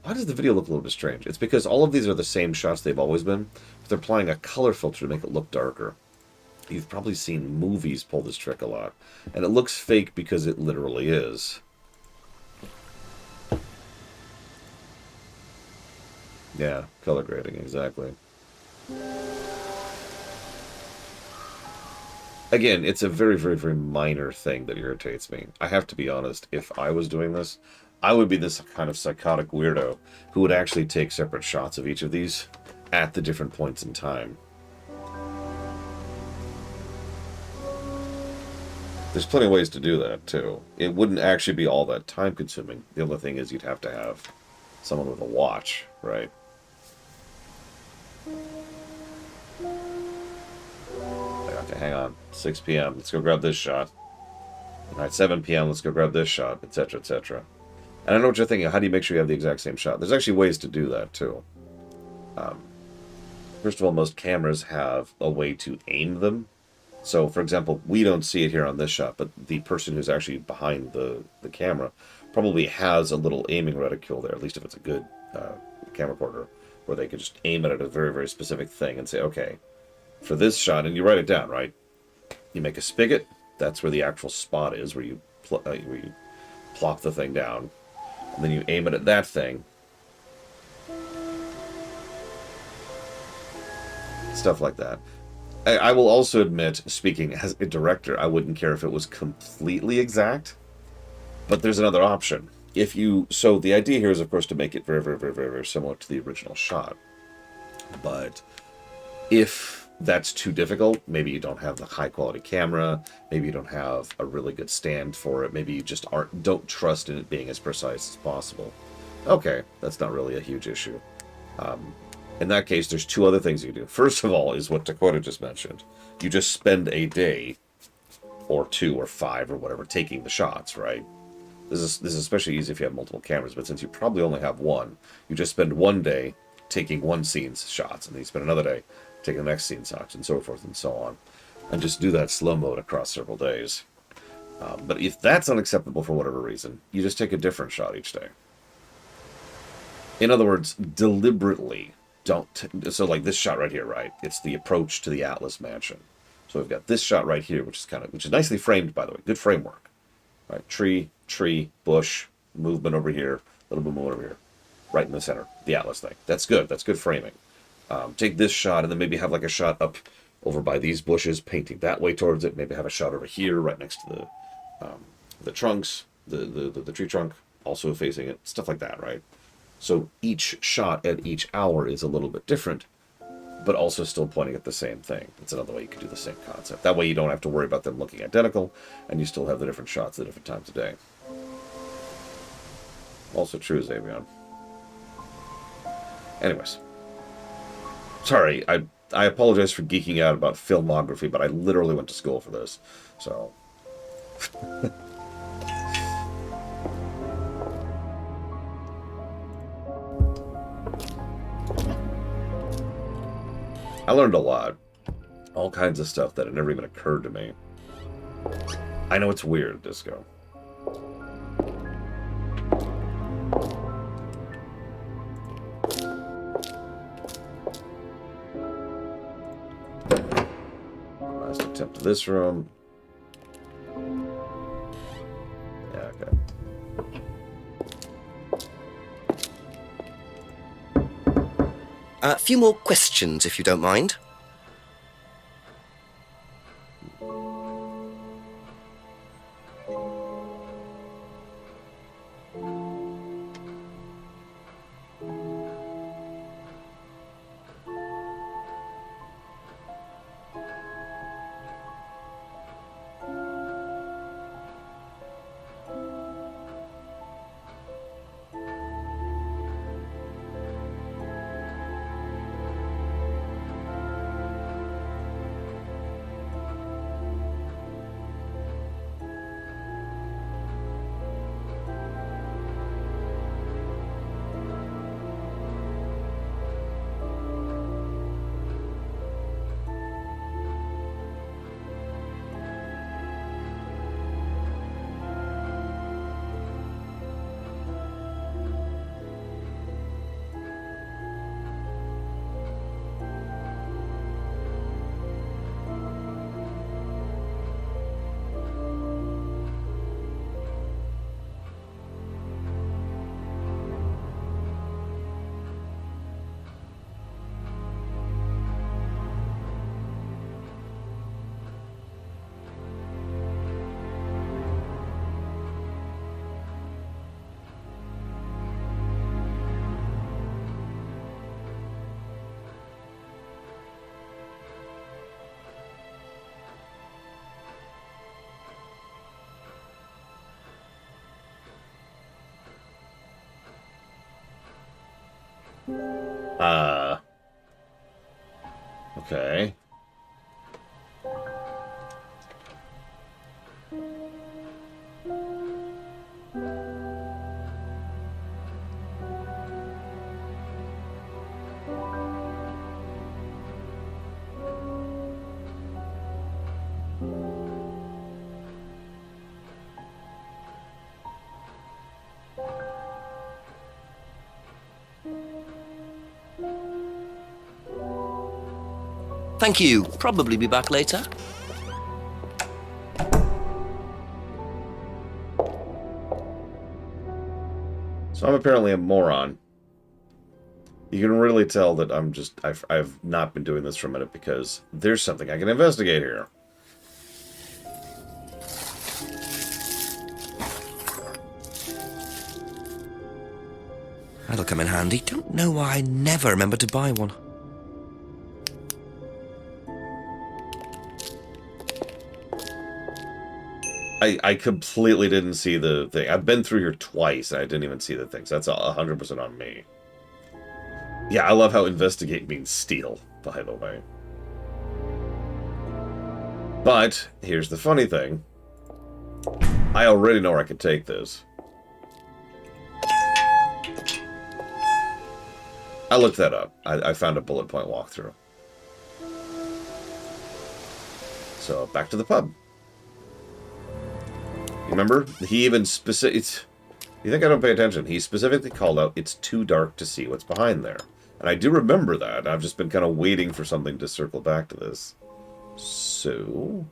why does the video look a little bit strange? It's because all of these are the same shots they've always been, but they're applying a color filter to make it look darker. You've probably seen movies pull this trick a lot. And it looks fake because it literally is. Yeah, color grading, exactly. Again, it's a very, very, very minor thing that irritates me. I have to be honest, if I was doing this, I would be this kind of psychotic weirdo who would actually take separate shots of each of these at the different points in time. There's plenty of ways to do that, too. It wouldn't actually be all that time-consuming. The only thing is you'd have to have someone with a watch, right? Okay, hang on. 6 p.m. Let's go grab this shot. Alright, 7 p.m. Let's go grab this shot, etc., etc. And I know what you're thinking. How do you make sure you have the exact same shot? There's actually ways to do that, too. First of all, most cameras have a way to aim them. So, for example, we don't see it here on this shot, but the person who's actually behind the camera probably has a little aiming reticule there, at least if it's a good camcorder, where they could just aim it at a very, very specific thing and say, okay, for this shot, and you write it down, right? You make a spigot, that's where the actual spot is, where you plop the thing down, and then you aim it at that thing. Stuff like that. I will also admit, speaking as a director, I wouldn't care if it was completely exact, but there's another option. So the idea here is, of course, to make it very, very, very, very, very similar to the original shot. But if that's too difficult, maybe you don't have the high quality camera, maybe you don't have a really good stand for it, maybe you just don't trust in it being as precise as possible. Okay, that's not really a huge issue. In that case, there's two other things you do. First of all is what Dakota just mentioned. You just spend a day or 2 or 5 or whatever taking the shots, right? This is especially easy if you have multiple cameras, but since you probably only have one, you just spend one day taking one scene's shots, and then you spend another day taking the next scene's shots, and so forth and so on. And just do that slow mode across several days. But if that's unacceptable for whatever reason, you just take a different shot each day. In other words, deliberately so like this shot right here, right? It's the approach to the Atlas mansion. So we've got this shot right here, which is nicely framed, by the way. Good framework. Right? Tree, bush, movement over here, a little bit more over here. Right in the center. The Atlas thing. That's good. That's good framing. Take this shot and then maybe have like a shot up over by these bushes, painting that way towards it. Maybe have a shot over here, right next to the trunks, the tree trunk, also facing it. Stuff like that, right? So each shot at each hour is a little bit different, but also still pointing at the same thing. It's another way you can do the same concept. That way you don't have to worry about them looking identical, and you still have the different shots at different times of day. Also true, Xavion. Anyways. Sorry, I apologize for geeking out about filmography, but I literally went to school for this. So... I learned a lot. All kinds of stuff that had never even occurred to me. I know it's weird, Disco. Last attempt to this room. Yeah, okay. A few more questions, if you don't mind. Okay. Thank you. Probably be back later. So I'm apparently a moron. You can really tell that I've not been doing this for a minute because there's something I can investigate here. That'll come in handy. Don't know why I never remember to buy one. I completely didn't see the thing. I've been through here twice and I didn't even see the things. That's 100% on me. Yeah, I love how investigate means steal, by the way. But here's the funny thing. I already know where I can take this. I looked that up. I found a bullet point walkthrough. So, back to the pub. You remember? He even you think I don't pay attention? He specifically called out, it's too dark to see what's behind there. And I do remember that. I've just been kind of waiting for something to circle back to this. So...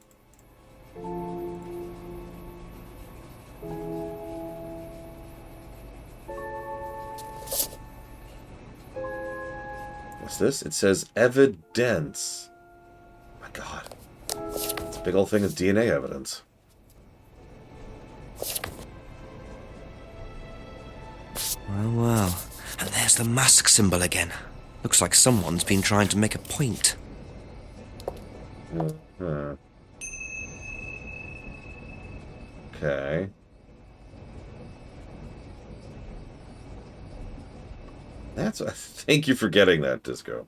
what's this? It says evidence. Oh my god. It's a big old thing of DNA evidence. Well. And there's the mask symbol again. Looks like someone's been trying to make a point. Okay. Thank you for getting that, Disco.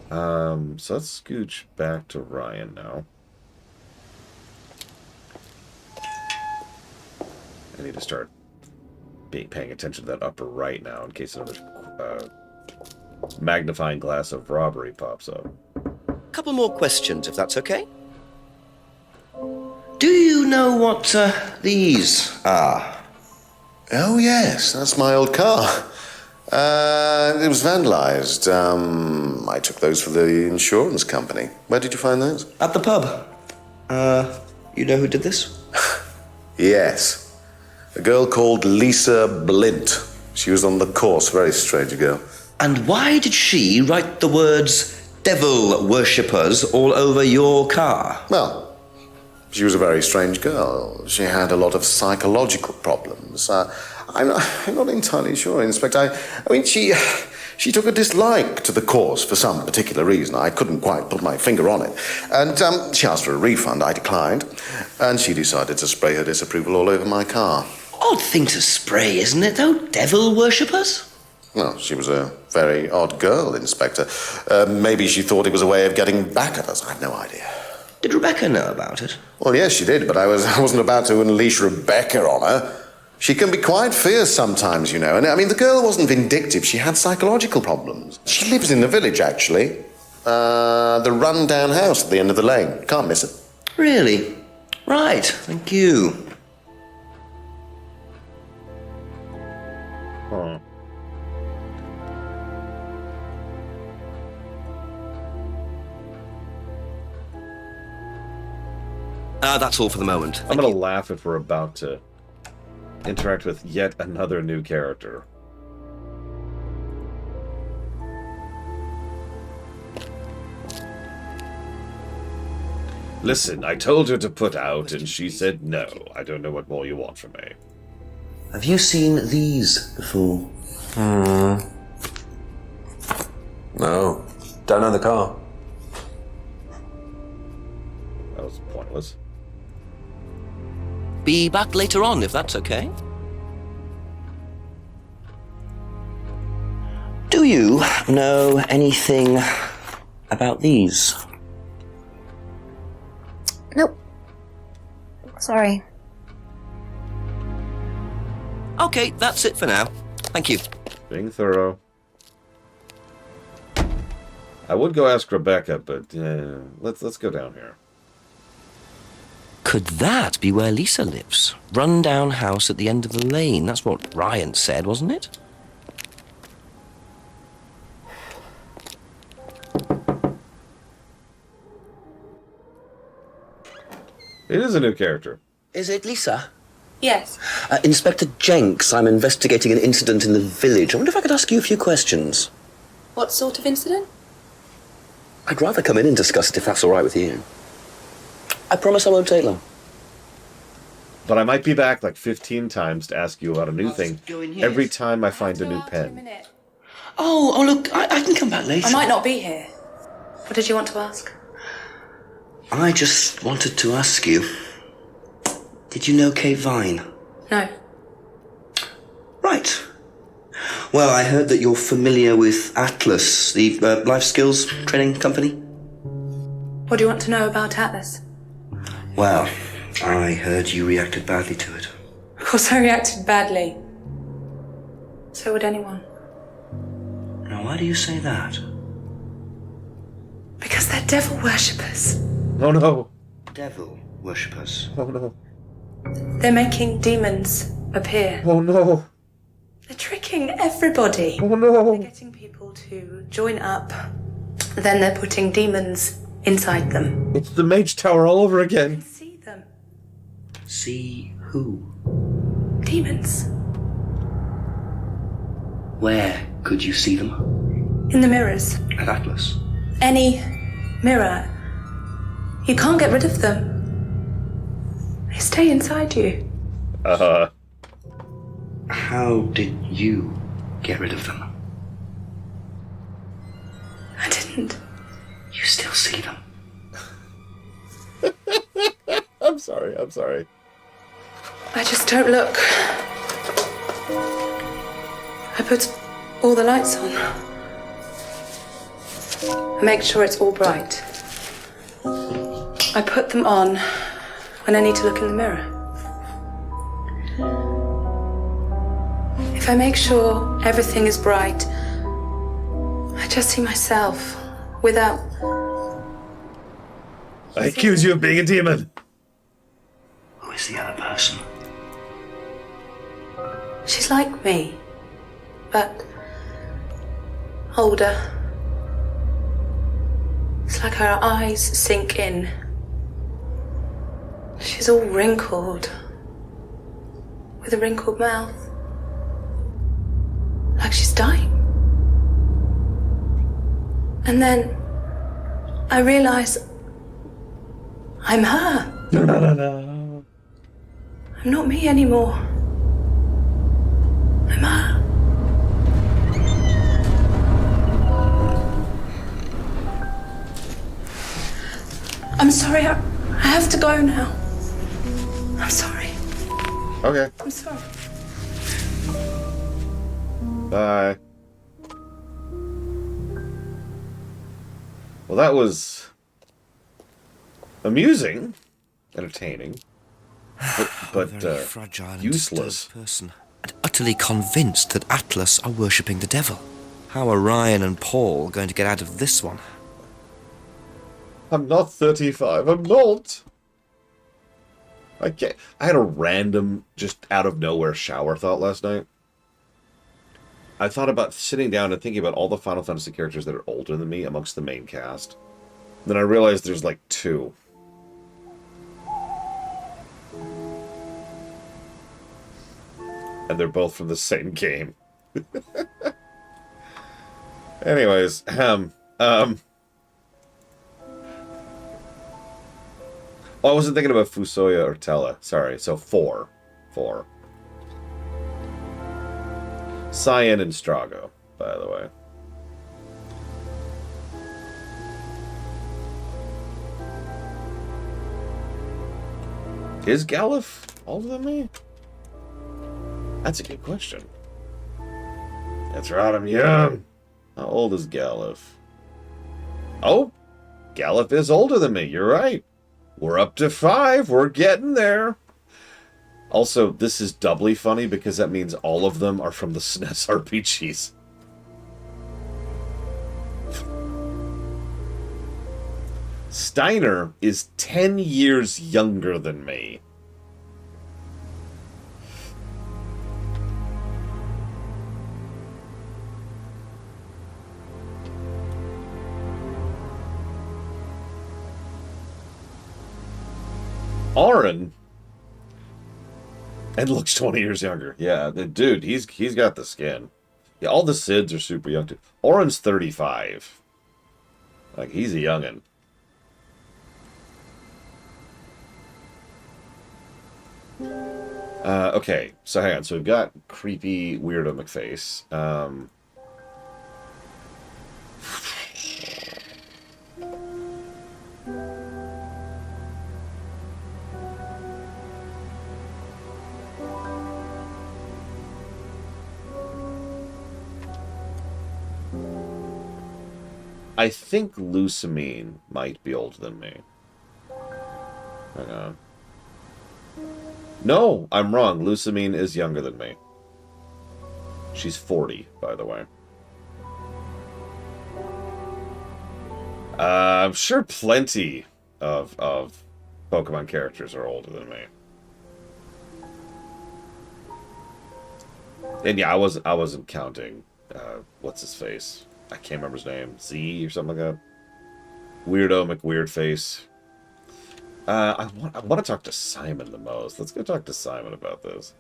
So let's scooch back to Ryan now. I need to start paying attention to that upper right now in case another magnifying glass of robbery pops up. Couple more questions, if that's okay. Do you know what these are? Oh, yes, that's my old car. It was vandalized. I took those for the insurance company. Where did you find those? At the pub. You know who did this? Yes. A girl called Lisa Blint. She was on the course, very strange girl. And why did she write the words devil worshippers all over your car? Well, she was a very strange girl. She had a lot of psychological problems. I'm not entirely sure, Inspector. I mean, she took a dislike to the course for some particular reason. I couldn't quite put my finger on it. And she asked for a refund. I declined. And she decided to spray her disapproval all over my car. Odd thing to spray, isn't it, though? Devil worshippers? Well, she was a very odd girl, Inspector. Maybe she thought it was a way of getting back at us. I have no idea. Did Rebecca know about it? Well, yes, she did, but I wasn't about to unleash Rebecca on her. She can be quite fierce sometimes, you know. And I mean, the girl wasn't vindictive. She had psychological problems. She lives in the village, actually. The run-down house at the end of the lane. Can't miss it. Really? Right, thank you. Huh. That's all for the moment. I'm gonna laugh if we're about to interact with yet another new character. Listen, I told her to put out, and she said no. I don't know what more you want from me. Have you seen these before? No. Don't know the car. That was pointless. Be back later on, if that's okay. Do you know anything about these? Nope. Sorry. Okay, that's it for now. Thank you. Being thorough. I would go ask Rebecca, but let's go down here. Could that be where Lisa lives? Run-down house at the end of the lane. That's what Ryan said, wasn't it? It is a new character. Is it Lisa? Yes. Inspector Jenks, I'm investigating an incident in the village. I wonder if I could ask you a few questions. What sort of incident? I'd rather come in and discuss it if that's all right with you. I promise I won't take long. But I might be back like 15 times to ask you about a new thing every time I find a new pen. Oh, look, I can come back later. I might not be here. What did you want to ask? I just wanted to ask you, did you know Kate Vine? No. Right. Well, I heard that you're familiar with Atlas, the life skills training company. What do you want to know about Atlas? Well, I heard you reacted badly to it. Of course I reacted badly. So would anyone. Now, why do you say that? Because they're devil worshippers. Oh no. Devil worshippers. Oh no. They're making demons appear. Oh no. They're tricking everybody. Oh no. They're getting people to join up. Then they're putting demons inside them. It's the Mage Tower all over You again. can see them. See who? Demons. Where could you see them? In the mirrors. At Atlas. Any mirror. You can't get rid of them. They stay inside you. How did you get rid of them? I didn't. You still see them? I'm sorry. I just don't look. I put all the lights on. I make sure it's all bright. I put them on when I need to look in the mirror. If I make sure everything is bright, I just see myself without... I accuse you of being a demon. Who is the other person? She's like me, but older. It's like her eyes sink in. She's all wrinkled, with a wrinkled mouth. Like she's dying. And then I realize I'm her. No. I'm not me anymore. I'm her. I'm sorry, I have to go now. I'm sorry. Okay. I'm sorry. Bye. Well, that was amusing, entertaining, but Very fragile and useless. disturbed person, and utterly convinced that Atlas are worshipping the devil. How are Ryan and Paul going to get out of this one? I'm not 35. I'm not. I can't. I had a random, just out of nowhere shower thought last night. I thought about sitting down and thinking about all the Final Fantasy characters that are older than me amongst the main cast. Then I realized there's like 2. And they're both from the same game. Anyways, Oh, I wasn't thinking about Fusoya or Tella. Sorry, so 4. Cyan and Strago, by the way. Is Galuf older than me? That's a good question. That's right, I'm young. How old is Galuf? Oh, Galuf is older than me, you're right. We're up to 5, we're getting there. Also, this is doubly funny because that means all of them are from the SNES RPGs. Steiner is 10 years younger than me. Aaron. And looks 20 years younger. Yeah, the dude, he's got the skin. Yeah, all the Sids are super young too. Aaron's 35. Like, he's a youngin'. Okay, so hang on. So we've got creepy weirdo McFace. I think Lusamine might be older than me. Hang on. No, I'm wrong. Lusamine is younger than me. She's 40, by the way. I'm sure plenty of Pokemon characters are older than me. And yeah, I wasn't counting. What's his face? I can't remember his name. Z or something like that. Weirdo McWeirdface. I want to talk to Simon the most. Let's go talk to Simon about this.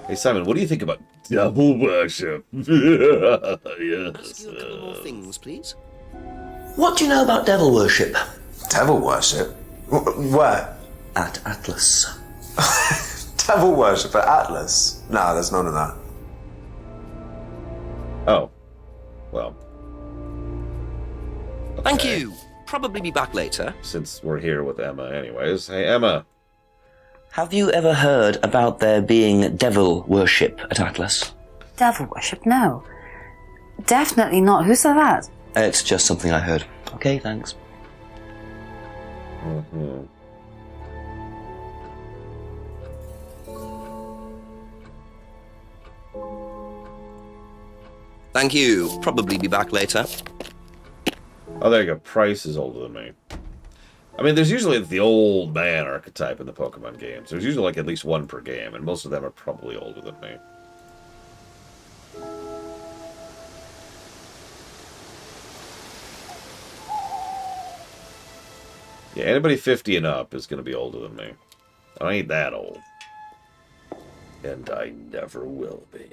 Hey Simon, what do you think about devil worship? Yes. Ask you a couple more things, please. What do you know about devil worship? Devil worship? Where? At Atlas. Devil worship at Atlas? No, there's none of that. Oh. Well. Thank Okay. you. Probably be back later. Since we're here with Emma anyways. Hey Emma. Have you ever heard about there being devil worship at Atlas? Devil worship? No. Definitely not. Who said that? It's just something I heard. Okay, thanks. Mm-hmm. Thank you. Probably be back later. Oh, there you go. Price is older than me. I mean, there's usually the old man archetype in the Pokemon games. There's usually like at least one per game, and most of them are probably older than me. Yeah, anybody 50 and up is going to be older than me. I ain't that old. And I never will be.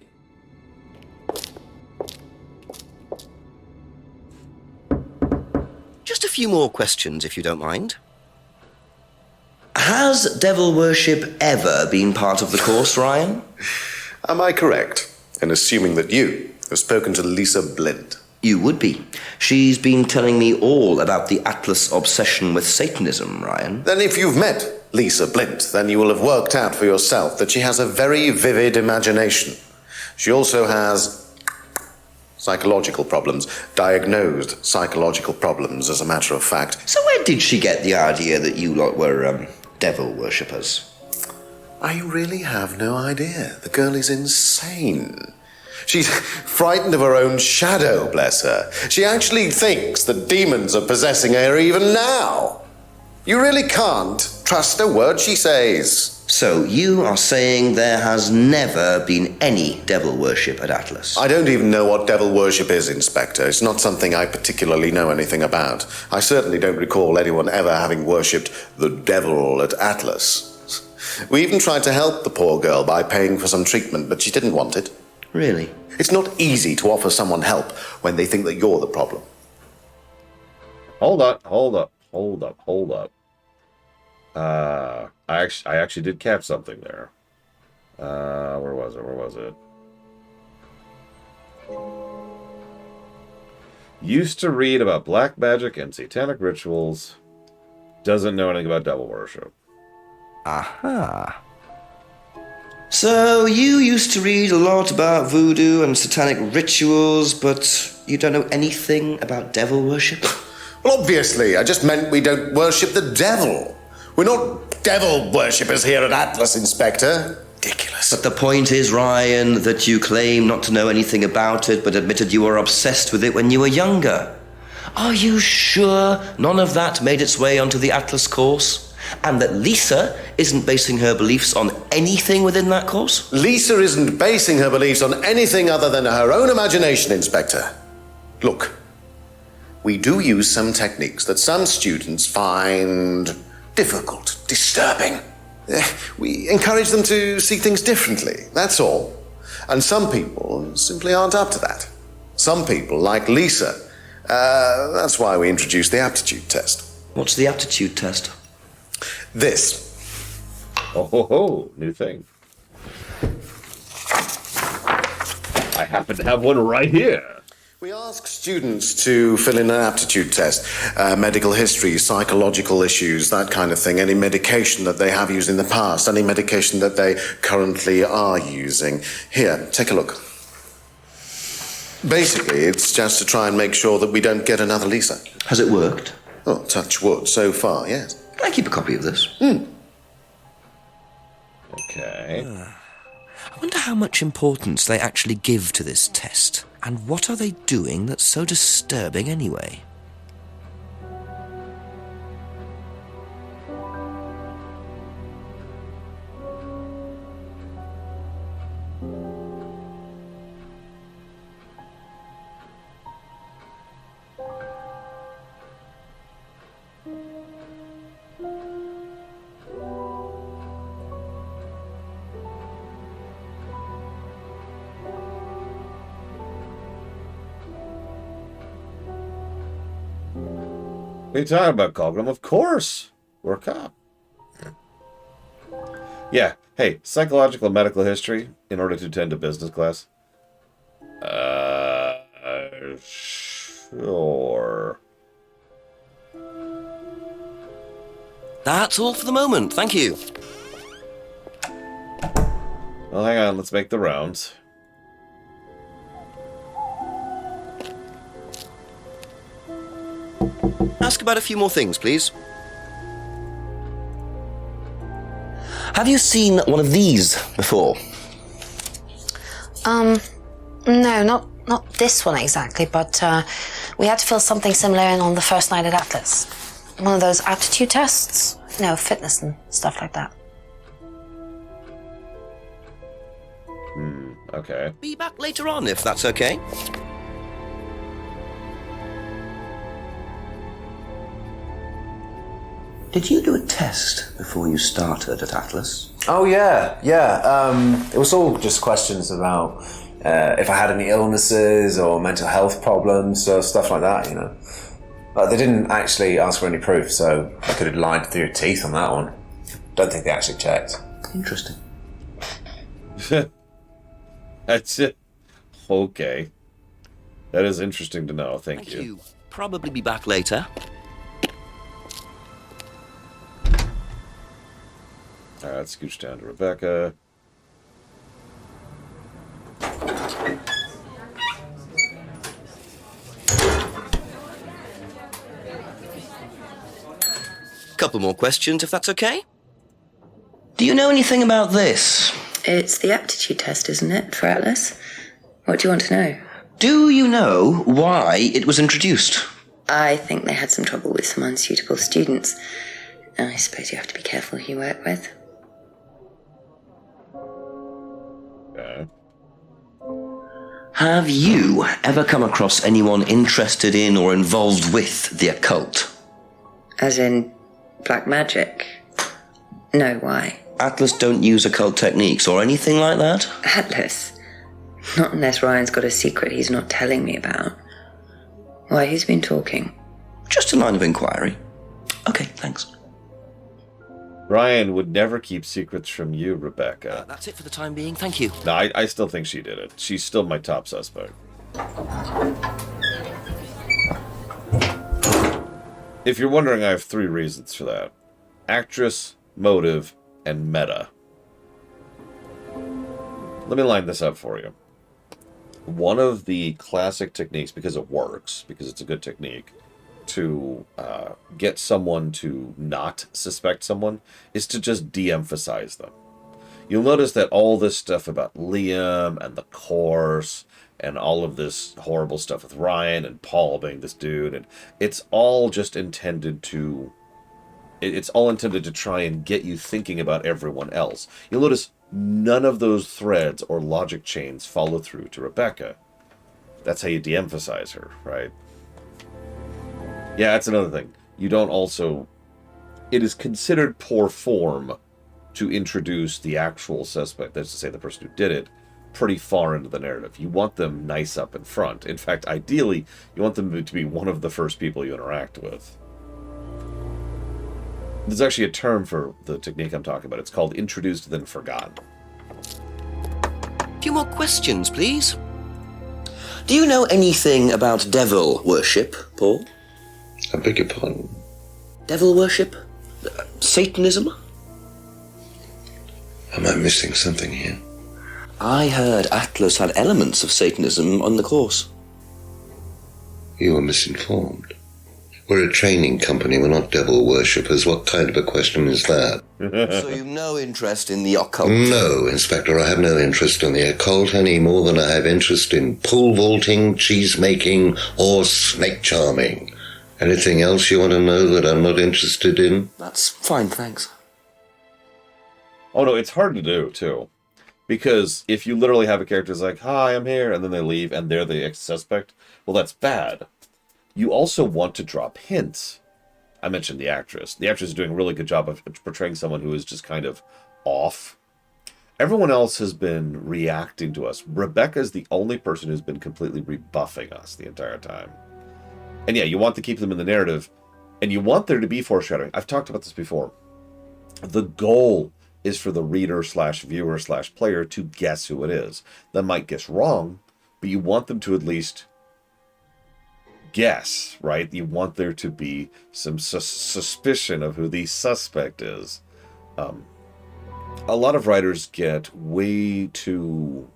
Just a few more questions, if you don't mind. Has devil worship ever been part of the course, Ryan? Am I correct in assuming that you have spoken to Lisa Blind? You would be. She's been telling me all about the Atlas obsession with Satanism, Ryan. Then if you've met Lisa Blind, then you will have worked out for yourself that she has a very vivid imagination. She also has psychological problems, diagnosed psychological problems, as a matter of fact. So where did she get the idea that you lot were, devil worshippers? I really have no idea. The girl is insane. She's frightened of her own shadow, bless her. She actually thinks that demons are possessing her even now. You really can't trust a word she says. So you are saying there has never been any devil worship at Atlas? I don't even know what devil worship is, Inspector. It's not something I particularly know anything about. I certainly don't recall anyone ever having worshipped the devil at Atlas. We even tried to help the poor girl by paying for some treatment, but she didn't want it. Really? It's not easy to offer someone help when they think that you're the problem. Hold up. I actually did catch something there. Where was it? Used to read about black magic and satanic rituals. Doesn't know anything about devil worship. Aha. So you used to read a lot about voodoo and satanic rituals, but you don't know anything about devil worship? Well, obviously, I just meant we don't worship the devil. We're not devil worshippers here at Atlas, Inspector. Ridiculous. But the point is, Ryan, that you claim not to know anything about it, but admitted you were obsessed with it when you were younger. Are you sure none of that made its way onto the Atlas course? And that Lisa isn't basing her beliefs on anything within that course? Lisa isn't basing her beliefs on anything other than her own imagination, Inspector. Look, we do use some techniques that some students find difficult, disturbing. We encourage them to see things differently, that's all. And some people simply aren't up to that. Some people, like Lisa, that's why we introduced the aptitude test. What's the aptitude test? This. Oh, ho, ho, new thing. I happen to have one right here. We ask students to fill in an aptitude test, medical history, psychological issues, that kind of thing, any medication that they have used in the past, any medication that they currently are using. Here, take a look. Basically, it's just to try and make sure that we don't get another Lisa. Has it worked? Oh, touch wood, so far, yes. Can I keep a copy of this? Okay. I wonder how much importance they actually give to this test. And what are they doing that's so disturbing anyway? What are you talking about, Colgram? Of course. We're a cop. Yeah. Hey, psychological and medical history in order to attend a business class. Sure. That's all for the moment, thank you. Well, hang on. Let's make the rounds. Ask about a few more things, please. Have you seen one of these before? No, not this one exactly, but we had to fill something similar in on the first night at Atlas. One of those aptitude tests, fitness and stuff like that. Okay. Be back later on, if that's okay. Did you do a test before you started at Atlas? Oh, yeah. It was all just questions about if I had any illnesses or mental health problems or stuff like that, But they didn't actually ask for any proof, so I could have lied through your teeth on that one. Don't think they actually checked. Interesting. That's it. Okay. That is interesting to know. Thank you. Probably be back later. Alright, let's scooch down to Rebecca. Couple more questions, if that's okay. Do you know anything about this? It's the aptitude test, isn't it, for Atlas? What do you want to know? Do you know why it was introduced? I think they had some trouble with some unsuitable students. I suppose you have to be careful who you work with. Okay. Have you ever come across anyone interested in or involved with the occult? As in black magic? No, why? Atlas don't use occult techniques or anything like that? Atlas? Not unless Ryan's got a secret he's not telling me about. Why, who's been talking? Just a line of inquiry. Okay, thanks. Ryan would never keep secrets from you, Rebecca. That's it for the time being, thank you. No, I still think she did it. She's still my top suspect. If you're wondering, I have 3 reasons for that. Actress, motive, and meta. Let me line this up for you. One of the classic techniques, because it works, because it's a good technique, to get someone to not suspect someone, is to just de-emphasize them. You'll notice that all this stuff about Liam and the course and all of this horrible stuff with Ryan and Paul being this dude, and it's all just intended to... It's all intended to try and get you thinking about everyone else. You'll notice none of those threads or logic chains follow through to Rebecca. That's how you de-emphasize her, right? Yeah, that's another thing. You don't also it is considered poor form to introduce the actual suspect, that's to say the person who did it, pretty far into the narrative. You want them nice up in front. In fact, ideally, you want them to be one of the first people you interact with. There's actually a term for the technique I'm talking about. It's called introduced then forgotten. A few more questions, please. Do you know anything about devil worship, Paul? I beg your pardon? Devil worship? Satanism? Am I missing something here? I heard Atlas had elements of Satanism on the course. You were misinformed. We're a training company, we're not devil worshippers. What kind of a question is that? So you've no interest in the occult? No, Inspector, I have no interest in the occult any more than I have interest in pole vaulting, cheese making, or snake charming. Anything else you want to know that I'm not interested in? That's fine, thanks. Oh no, it's hard to do, too. Because if you literally have a character who's like, hi, I'm here, and then they leave, and they're the ex-suspect, well, that's bad. You also want to drop hints. I mentioned the actress. The actress is doing a really good job of portraying someone who is just kind of off. Everyone else has been reacting to us. Rebecca is the only person who's been completely rebuffing us the entire time. And yeah, you want to keep them in the narrative, and you want there to be foreshadowing. I've talked about this before. The goal is for the reader/viewer/player to guess who it is. They might guess wrong, but you want them to at least guess, right? You want there to be some suspicion of who the suspect is. A lot of writers get way too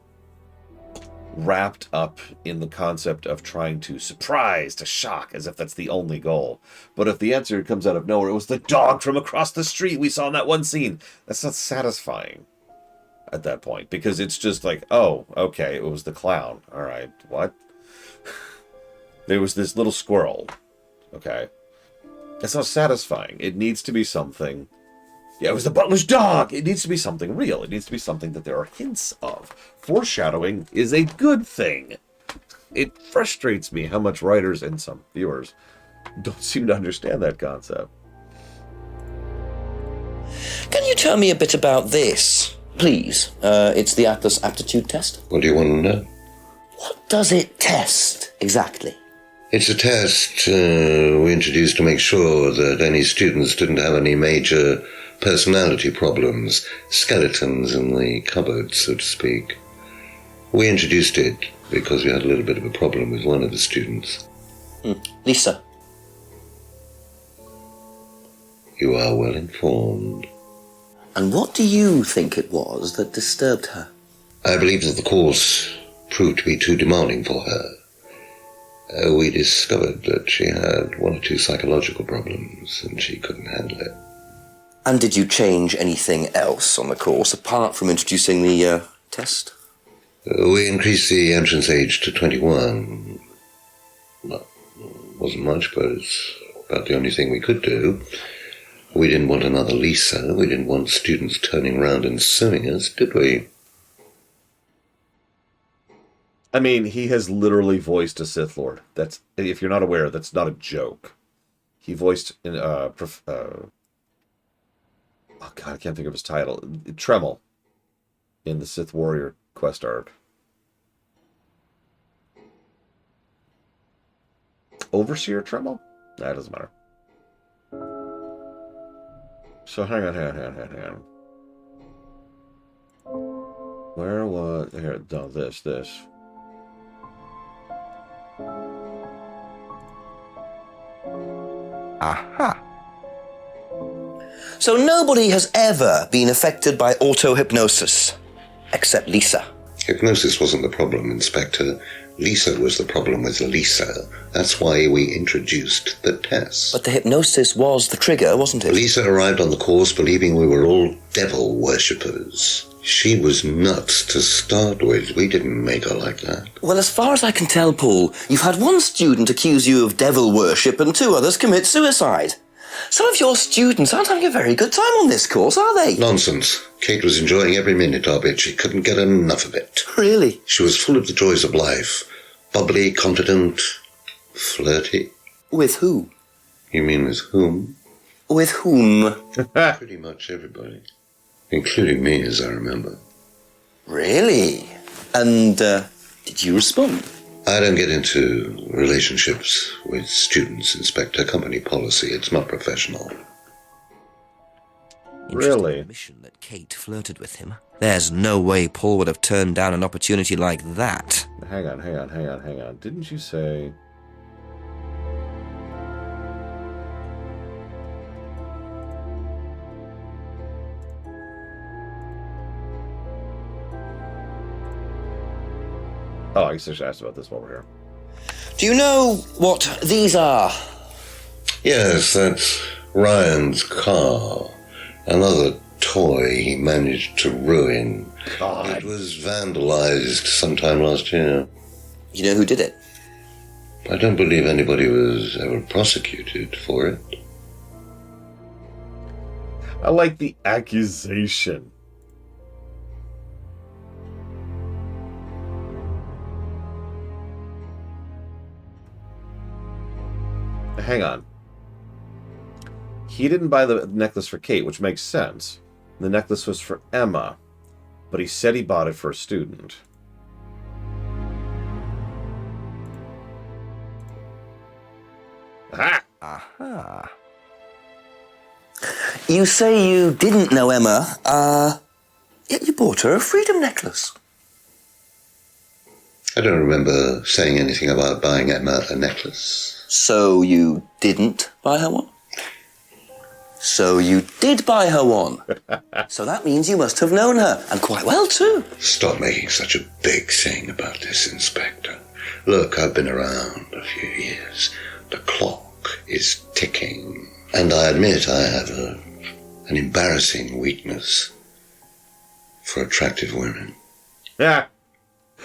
wrapped up in the concept of trying to surprise, to shock, as if that's the only goal. But if the answer comes out of nowhere, it was the dog from across the street we saw in that one scene, that's not satisfying at that point, because it's just like, oh, okay, it was the clown. All right, what? There was this little squirrel. Okay. That's not satisfying. It needs to be something. Yeah, it was the butler's dog. It needs to be something real. It needs to be something that there are hints of. Foreshadowing is a good thing. It frustrates me how much writers and some viewers don't seem to understand that concept. Can you tell me a bit about this, please? It's the Atlas aptitude test. What do you want to know? What does it test, exactly? It's a test we introduced to make sure that any students didn't have any major personality problems, skeletons in the cupboard, so to speak. We introduced it because we had a little bit of a problem with one of the students. Lisa. You are well informed. And what do you think it was that disturbed her? I believe that the course proved to be too demanding for her. We discovered that she had one or two psychological problems and she couldn't handle it. And did you change anything else on the course apart from introducing the test? We increased the entrance age to 21. Well, wasn't much, but it's about the only thing we could do. We didn't want another Lisa. We didn't want students turning around and suing us, did we? I mean, he has literally voiced a Sith Lord. That's, if you're not aware, that's not a joke. He voiced in oh god, I can't think of his title. Tremel in the Sith Warrior quest arc. Overseer Tremel? Nah, it doesn't matter. So hang on. Where was here? No, this. Aha. So nobody has ever been affected by auto-hypnosis, except Lisa. Hypnosis wasn't the problem, Inspector. Lisa was the problem with Lisa. That's why we introduced the test. But the hypnosis was the trigger, wasn't it? Lisa arrived on the course believing we were all devil worshippers. She was nuts to start with. We didn't make her like that. Well, as far as I can tell, Paul, you've had one student accuse you of devil worship and two others commit suicide. Some of your students aren't having a very good time on this course, are they? Nonsense. Kate was enjoying every minute of it. She couldn't get enough of it. Really? She was full of the joys of life. Bubbly, confident, flirty. With who? You mean with whom? With whom? Pretty much everybody. Including me, as I remember. Really? And, did you respond? I don't get into relationships with students, Inspector. Company policy. It's not professional. Really? Admission that Kate flirted with him. There's no way Paul would have turned down an opportunity like that. Hang on. Didn't you say... Oh, I guess I should ask about this while we're here. Do you know what these are? Yes, that's Ryan's car. Another toy he managed to ruin. God. It was vandalized sometime last year. You know who did it? I don't believe anybody was ever prosecuted for it. I like the accusation. Hang on. He didn't buy the necklace for Kate, which makes sense. The necklace was for Emma, but he said he bought it for a student. Aha! Aha. You say you didn't know Emma, yet you bought her a freedom necklace. I don't remember saying anything about buying Emma a necklace. So you didn't buy her one? So you did buy her one. So that means you must have known her, and quite well too. Stop making such a big thing about this, Inspector. Look, I've been around a few years. The clock is ticking. And I admit I have an embarrassing weakness for attractive women. Yeah.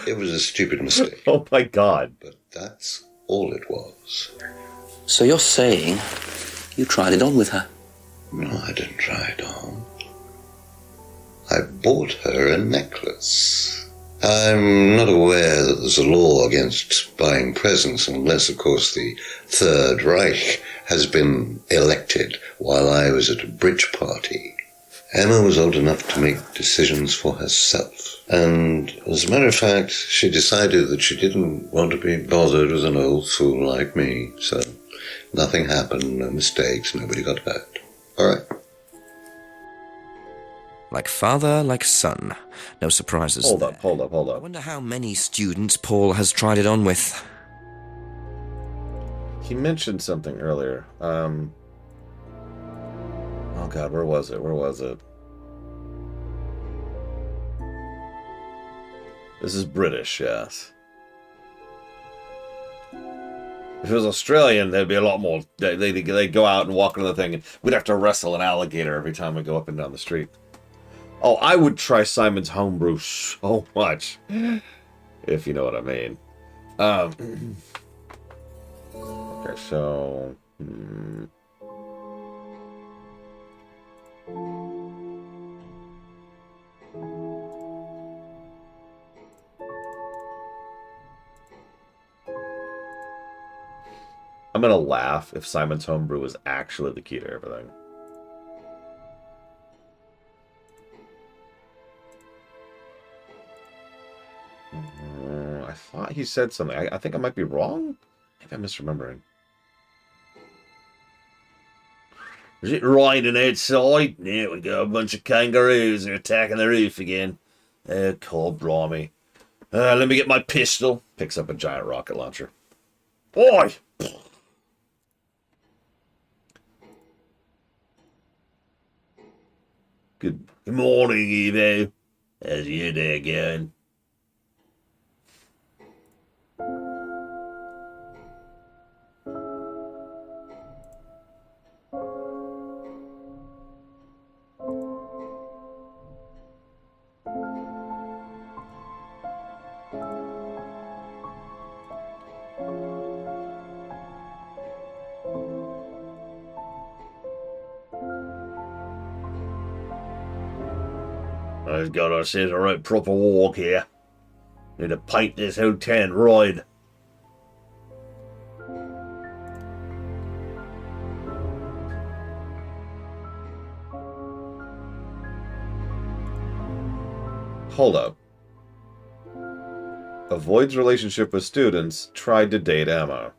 It was a stupid mistake. Oh my God. But that's all it was. So you're saying you tried it on with her? No, I didn't try it on. I bought her a necklace. I'm not aware that there's a law against buying presents unless, of course, the Third Reich has been elected while I was at a bridge party. Emma was old enough to make decisions for herself. And as a matter of fact, she decided that she didn't want to be bothered with an old fool like me. So nothing happened, no mistakes, nobody got hurt. All right. Like father, like son. No surprises Hold there. up. I wonder how many students Paul has tried it on with. He mentioned something earlier. Oh God, where was it? This is British, yes. If it was Australian, there'd be a lot more. They'd go out and walk into the thing, and we'd have to wrestle an alligator every time we go up and down the street. Oh, I would try Simon's homebrew so much, if you know what I mean. Okay, so... I'm gonna laugh if Simon's homebrew is actually the key to everything. I thought he said something. I think I might be wrong. Maybe I'm misremembering. Is it raining outside? There we go. A bunch of kangaroos are attacking the roof again. Oh, cold blimey. Let me get my pistol. Picks up a giant rocket launcher. Boy! Good morning, Evo. How's your day going? I've got ourselves a right proper walk here. Need to paint this whole tent right. Hold up. Avoids relationship with students, tried to date Emma.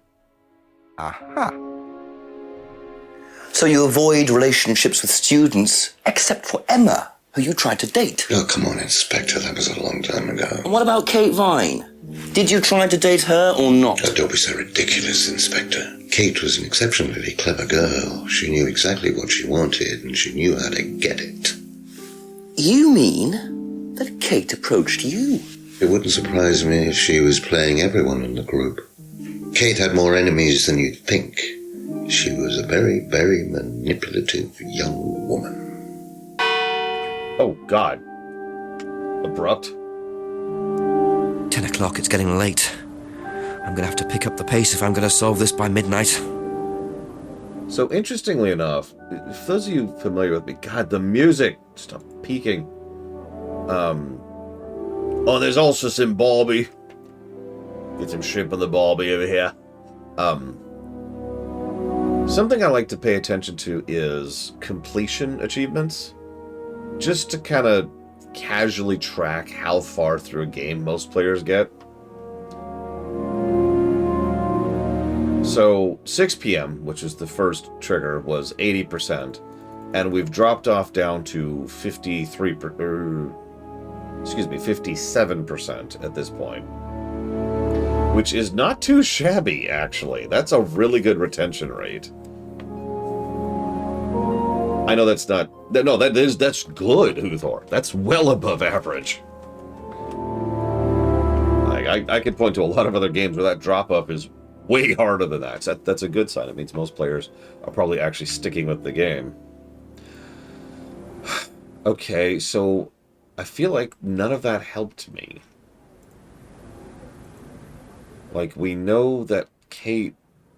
Aha. So you avoid relationships with students, except for Emma, who you tried to date. Oh, come on, Inspector. That was a long time ago. And what about Kate Vine? Did you try to date her or not? Oh, don't be so ridiculous, Inspector. Kate was an exceptionally clever girl. She knew exactly what she wanted, and she knew how to get it. You mean that Kate approached you? It wouldn't surprise me if she was playing everyone in the group. Kate had more enemies than you'd think. She was a very, very manipulative young woman. Oh, God. Abrupt. 10 o'clock, it's getting late. I'm gonna have to pick up the pace if I'm gonna solve this by midnight. So, interestingly enough, for those of you familiar with me, God, the music, stop peaking. Oh, there's also some Barbie. Get some shrimp on the Barbie over here. Something I like to pay attention to is completion achievements. Just to kind of casually track how far through a game most players get. So 6 p.m., which is the first trigger, was 80%, and we've dropped off down to 57% at this point. Which is not too shabby, actually. That's a really good retention rate. I know that's not... No, that's good, Huthor. That's well above average. I could point to a lot of other games where that drop-off is way harder than that. So that's a good sign. It means most players are probably actually sticking with the game. Okay, so I feel like none of that helped me. Like, we know that Kate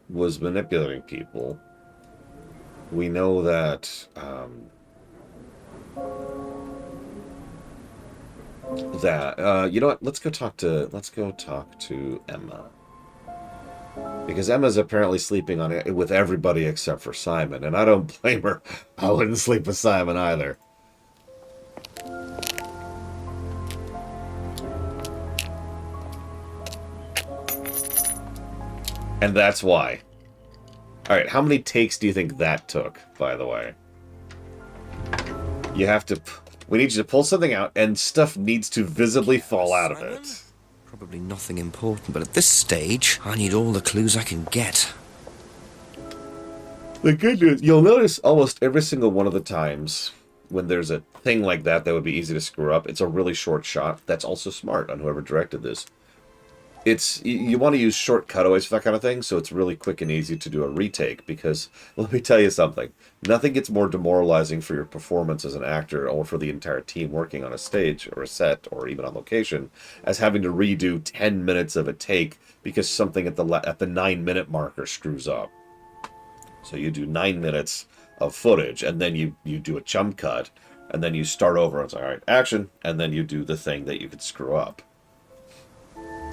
was manipulating people. We know that, you know what? Let's go talk to Emma. Because Emma's apparently sleeping on it with everybody except for Simon, and I don't blame her. I wouldn't sleep with Simon either. And that's why. Alright, how many takes do you think that took, by the way? You have to... We need you to pull something out, and stuff needs to visibly fall out of it. Probably nothing important, but at this stage, I need all the clues I can get. The good news, you'll notice almost every single one of the times when there's a thing like that that would be easy to screw up, it's a really short shot. That's also smart on whoever directed this. You want to use short cutaways for that kind of thing, so it's really quick and easy to do a retake, because, let me tell you something, nothing gets more demoralizing for your performance as an actor, or for the entire team working on a stage, or a set, or even on location, as having to redo 10 minutes of a take, because something at the 9-minute marker screws up. So you do 9 minutes of footage, and then you do a jump cut, and then you start over, and it's like, alright, action, and then you do the thing that you could screw up.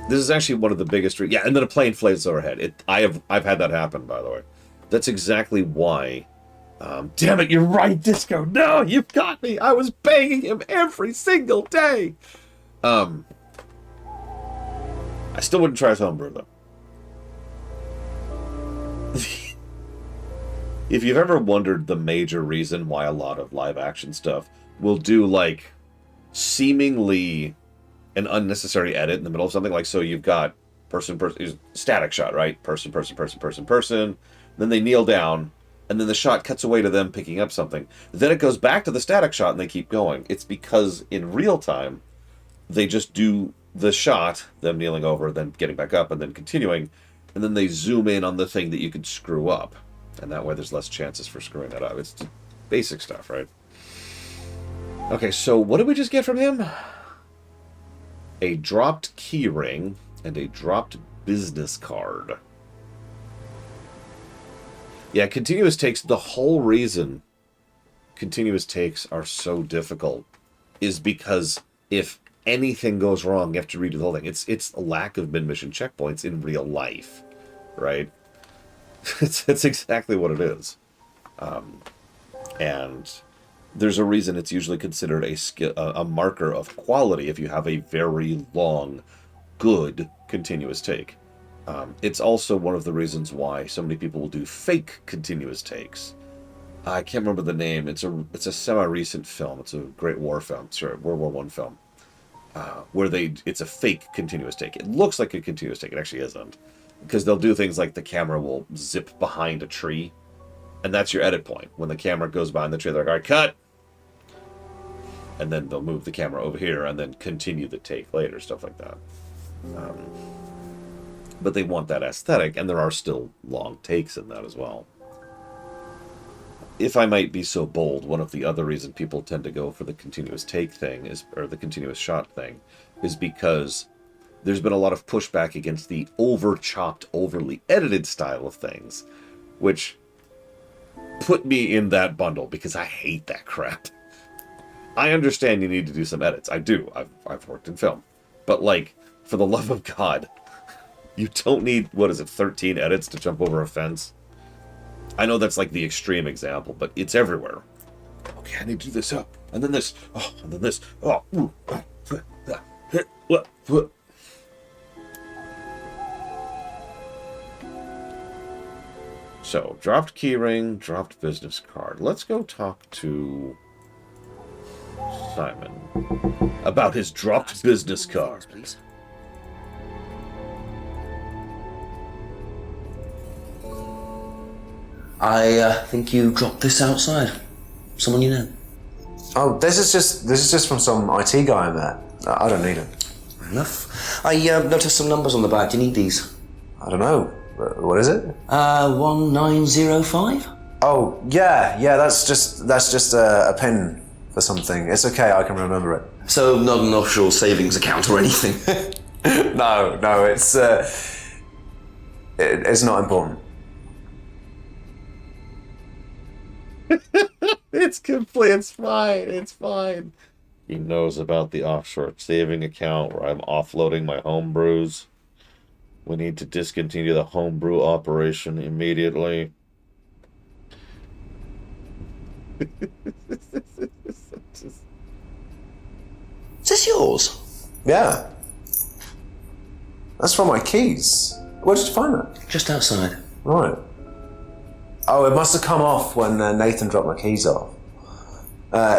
This is actually one of the biggest... Yeah, and then a plane flies overhead. I've had that happen, by the way. That's exactly why... damn it, you're right, Disco! No, you've got me! I was banging him every single day! I still wouldn't try his homebrew, though. If you've ever wondered the major reason why a lot of live-action stuff will do, like, seemingly... an unnecessary edit in the middle of something, like, so you've got static shot, right? Person, then they kneel down, and then the shot cuts away to them picking up something. Then it goes back to the static shot, and they keep going. It's because in real time, they just do the shot, them kneeling over, then getting back up, and then continuing, and then they zoom in on the thing that you could screw up. And that way there's less chances for screwing that up. It's basic stuff, right? Okay, so what did we just get from him? A dropped keyring and a dropped business card. Yeah, continuous takes, the whole reason continuous takes are so difficult is because if anything goes wrong, you have to redo the whole thing. It's a lack of mid-mission checkpoints in real life, right? It's exactly what it is. And there's a reason it's usually considered a marker of quality if you have a very long, good, continuous take. It's also one of the reasons why so many people will do fake continuous takes. I can't remember the name. It's a semi-recent film. It's a Great War film. Sure, World War I film. Where it's a fake continuous take. It looks like a continuous take. It actually isn't. Because they'll do things like the camera will zip behind a tree. And that's your edit point. When the camera goes behind the tree, they're like, all right, cut! And then they'll move the camera over here and then continue the take later, stuff like that. But they want that aesthetic, and there are still long takes in that as well. If I might be so bold, one of the other reasons people tend to go for the continuous take thing, or the continuous shot thing, is because there's been a lot of pushback against the over-chopped, overly edited style of things, which put me in that bundle, because I hate that crap. I understand you need to do some edits. I do. I've worked in film. But, like, for the love of God, you don't need, 13 edits to jump over a fence? I know that's like the extreme example, but it's everywhere. Okay, I need to do this up, and then this, and then this. So, dropped keyring, dropped business card. Let's go talk to Simon about his dropped business card. Please. I think you dropped this outside. Someone you know. Oh, this is just from some IT guy I met. I don't need it. Fair enough. I noticed some numbers on the back. Do you need these? I don't know. What is it? 1905? Oh, yeah, that's just a pin for something. It's okay, I can remember it. So not an offshore savings account or anything? No, it's not important. It's fine. He knows about the offshore saving account where I'm offloading my home brews. We need to discontinue the homebrew operation immediately. Is this yours? Yeah. That's from my keys. Where did you find that? Just outside. Right. Oh, it must have come off when Nathan dropped my keys off.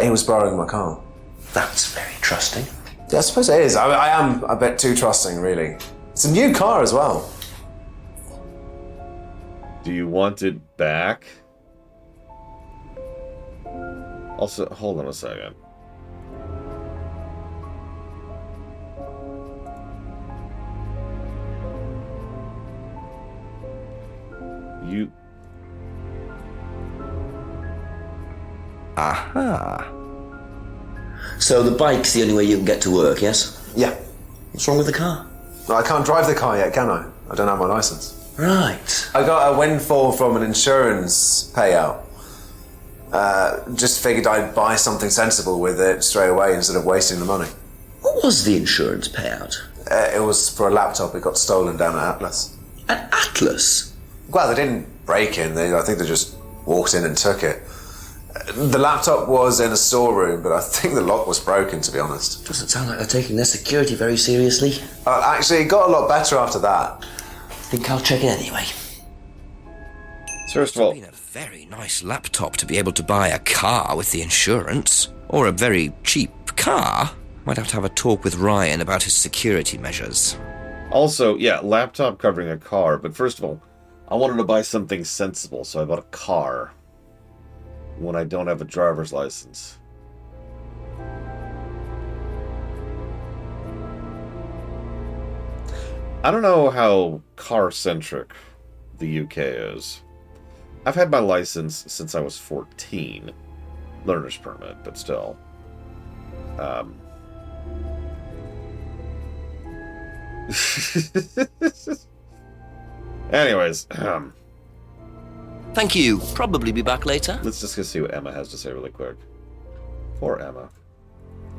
He was borrowing my car. That's very trusting. Yeah, I suppose it is. I am a bit too trusting, really. It's a new car as well. Do you want it back? Also, hold on a second. You... Aha. So the bike's the only way you can get to work, yes? Yeah. What's wrong with the car? No, I can't drive the car yet, can I? I don't have my license. Right. I got a windfall from an insurance payout. Just figured I'd buy something sensible with it straight away instead of wasting the money. What was the insurance payout? It was for a laptop. It got stolen down at Atlas. At Atlas? Well, they didn't break in. I think they just walked in and took it. The laptop was in a storeroom, but I think the lock was broken, to be honest. Doesn't sound like they're taking their security very seriously. Actually, it got a lot better after that. I think I'll check it anyway. First of all, It's been a very nice laptop to be able to buy a car with the insurance. Or a very cheap car. Might have to have a talk with Ryan about his security measures. also, yeah, laptop covering a car, but first of all, I wanted to buy something sensible, so I bought a car when I don't have a driver's license. I don't know how car-centric the UK is. I've had my license since I was 14. Learner's permit, but still. Anyways, Thank you. Probably be back later. let's just go see what Emma has to say really quick. Poor Emma.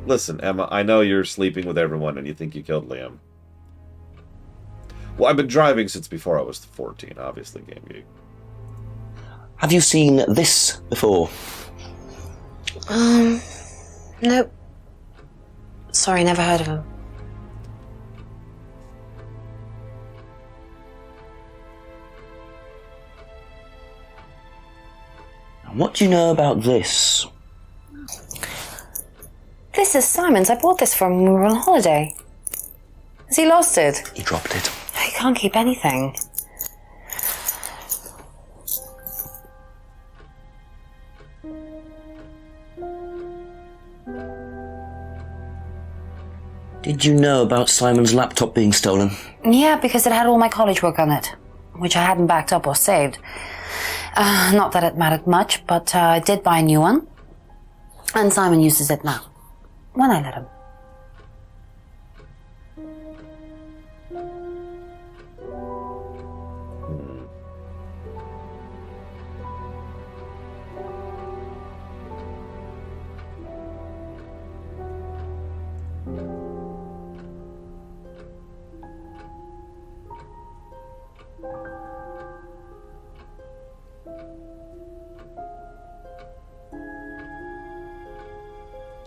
Listen, Emma, I know you're sleeping with everyone and you think you killed Liam. Well, I've been driving since before I was 14, obviously, Game Geek. Have you seen this before? Nope. Sorry, never heard of him. What do you know about this? This is Simon's. I bought this from him when we were on holiday. Has he lost it? He dropped it. He can't keep anything. Did you know about Simon's laptop being stolen? Yeah, because it had all my college work on it, which I hadn't backed up or saved. Not that it mattered much, but I did buy a new one. And Simon uses it now, when I let him.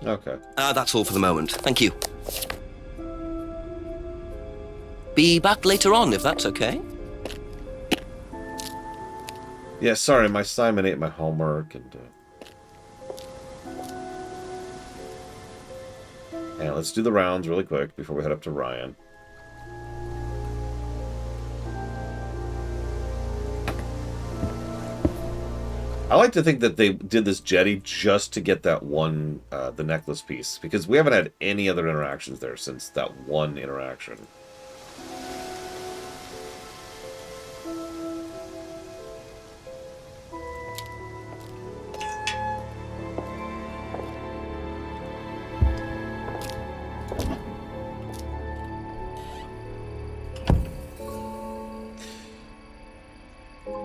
Okay. That's all for the moment. Thank you. Be back later on, if that's okay. Yeah, sorry, my Simon ate my homework, and... Yeah, let's do the rounds really quick before we head up to Ryan. I like to think that they did this jetty just to get that one, the necklace piece, because we haven't had any other interactions there since that one interaction.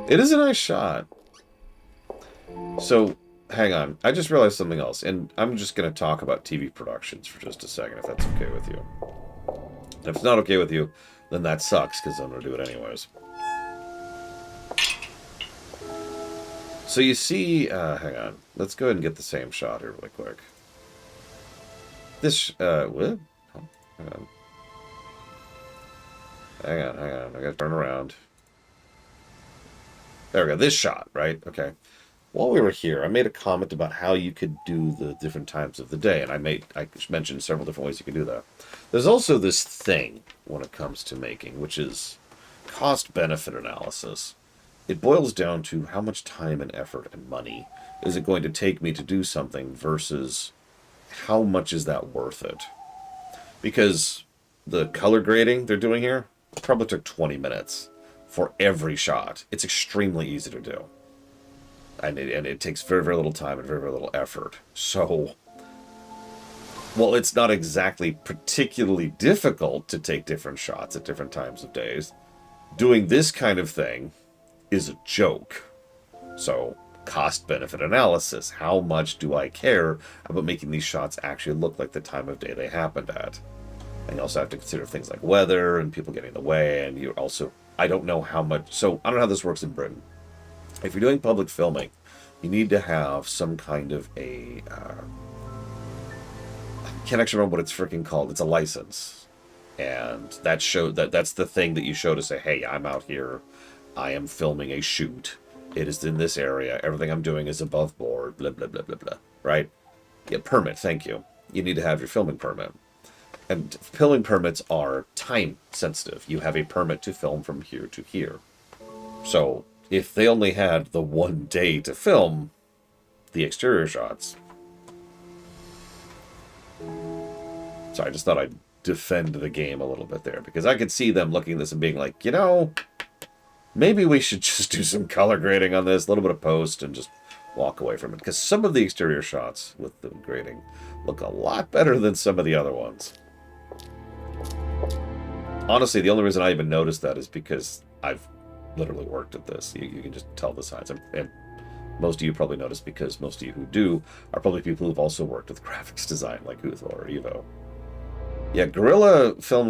It is a nice shot. So, hang on. I just realized something else, and I'm just going to talk about TV productions for just a second, if that's okay with you. And if it's not okay with you, then that sucks, because I'm going to do it anyways. So you see... hang on. Let's go ahead and get the same shot here really quick. This... what? Oh, hang on. Hang on. I got to turn around. There we go. This shot, right? Okay. While we were here, I made a comment about how you could do the different times of the day, and I mentioned several different ways you could do that. There's also this thing when it comes to making, which is cost-benefit analysis. It boils down to how much time and effort and money is it going to take me to do something versus how much is that worth it. Because the color grading they're doing here probably took 20 minutes for every shot. It's extremely easy to do. And it takes very, very little time and very, very little effort. So, well, it's not exactly particularly difficult to take different shots at different times of days. Doing this kind of thing is a joke. So, cost-benefit analysis. How much do I care about making these shots actually look like the time of day they happened at? And you also have to consider things like weather and people getting in the way. And you also, I don't know how much... So, I don't know how this works in Britain. If you're doing public filming, you need to have some kind of a... I can't actually remember what it's freaking called. It's a license. And that's the thing that you show to say, hey, I'm out here. I am filming a shoot. It is in this area. Everything I'm doing is above board. Blah, blah, blah, blah, blah. Right? Yeah, permit. Thank you. You need to have your filming permit. And filming permits are time sensitive. You have a permit to film from here to here. So... if they only had the one day to film the exterior shots. So I just thought I'd defend the game a little bit there, because I could see them looking at this and being like, you know, maybe we should just do some color grading on this, a little bit of post, and just walk away from it. Because some of the exterior shots with the grading look a lot better than some of the other ones. Honestly, the only reason I even noticed that is because I've literally worked at this. You can just tell the signs. And most of you probably notice, because most of you who do are probably people who've also worked with graphics design, like Uthor or Evo. Yeah, guerrilla film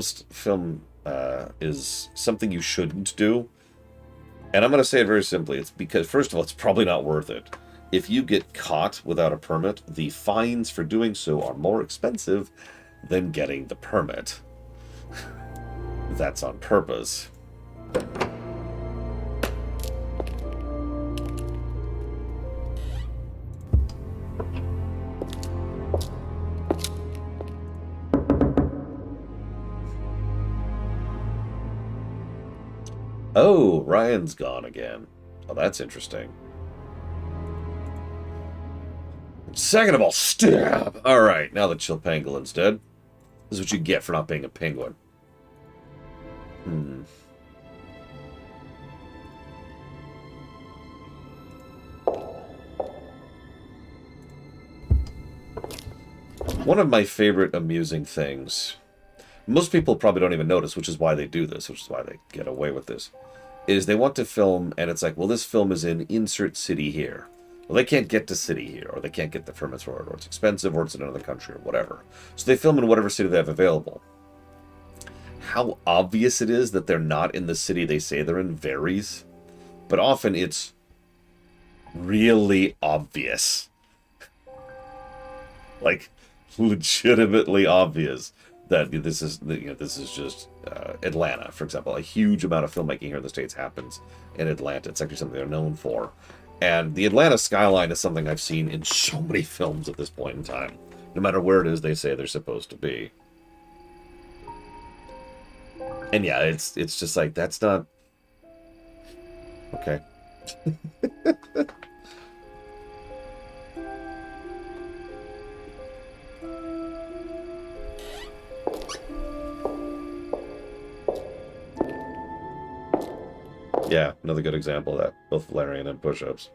is something you shouldn't do. And I'm going to say it very simply. It's because, first of all, it's probably not worth it. if you get caught without a permit, the fines for doing so are more expensive than getting the permit. That's on purpose. Oh, Ryan's gone again. Oh, that's interesting. Second of all, stab! Alright, now that Chill Pangolin's dead. This is what you get for not being a penguin. One of my favorite amusing things, most people probably don't even notice, which is why they do this, which is why they get away with this, is they want to film, and it's like, well, this film is in insert city here. Well, they can't get to city here, or they can't get the permits for it, or it's expensive, or it's in another country, or whatever. So they film in whatever city they have available. How obvious it is that they're not in the city they say they're in varies, but often it's really obvious. Like, legitimately obvious that this is, this is just Atlanta, for example. A huge amount of filmmaking here in the States happens in Atlanta. It's actually something they're known for. And the Atlanta skyline is something I've seen in so many films at this point in time. No matter where it is they say they're supposed to be. And yeah, it's just like, that's not... Okay. Yeah, another good example of that. Both Valerian and push-ups.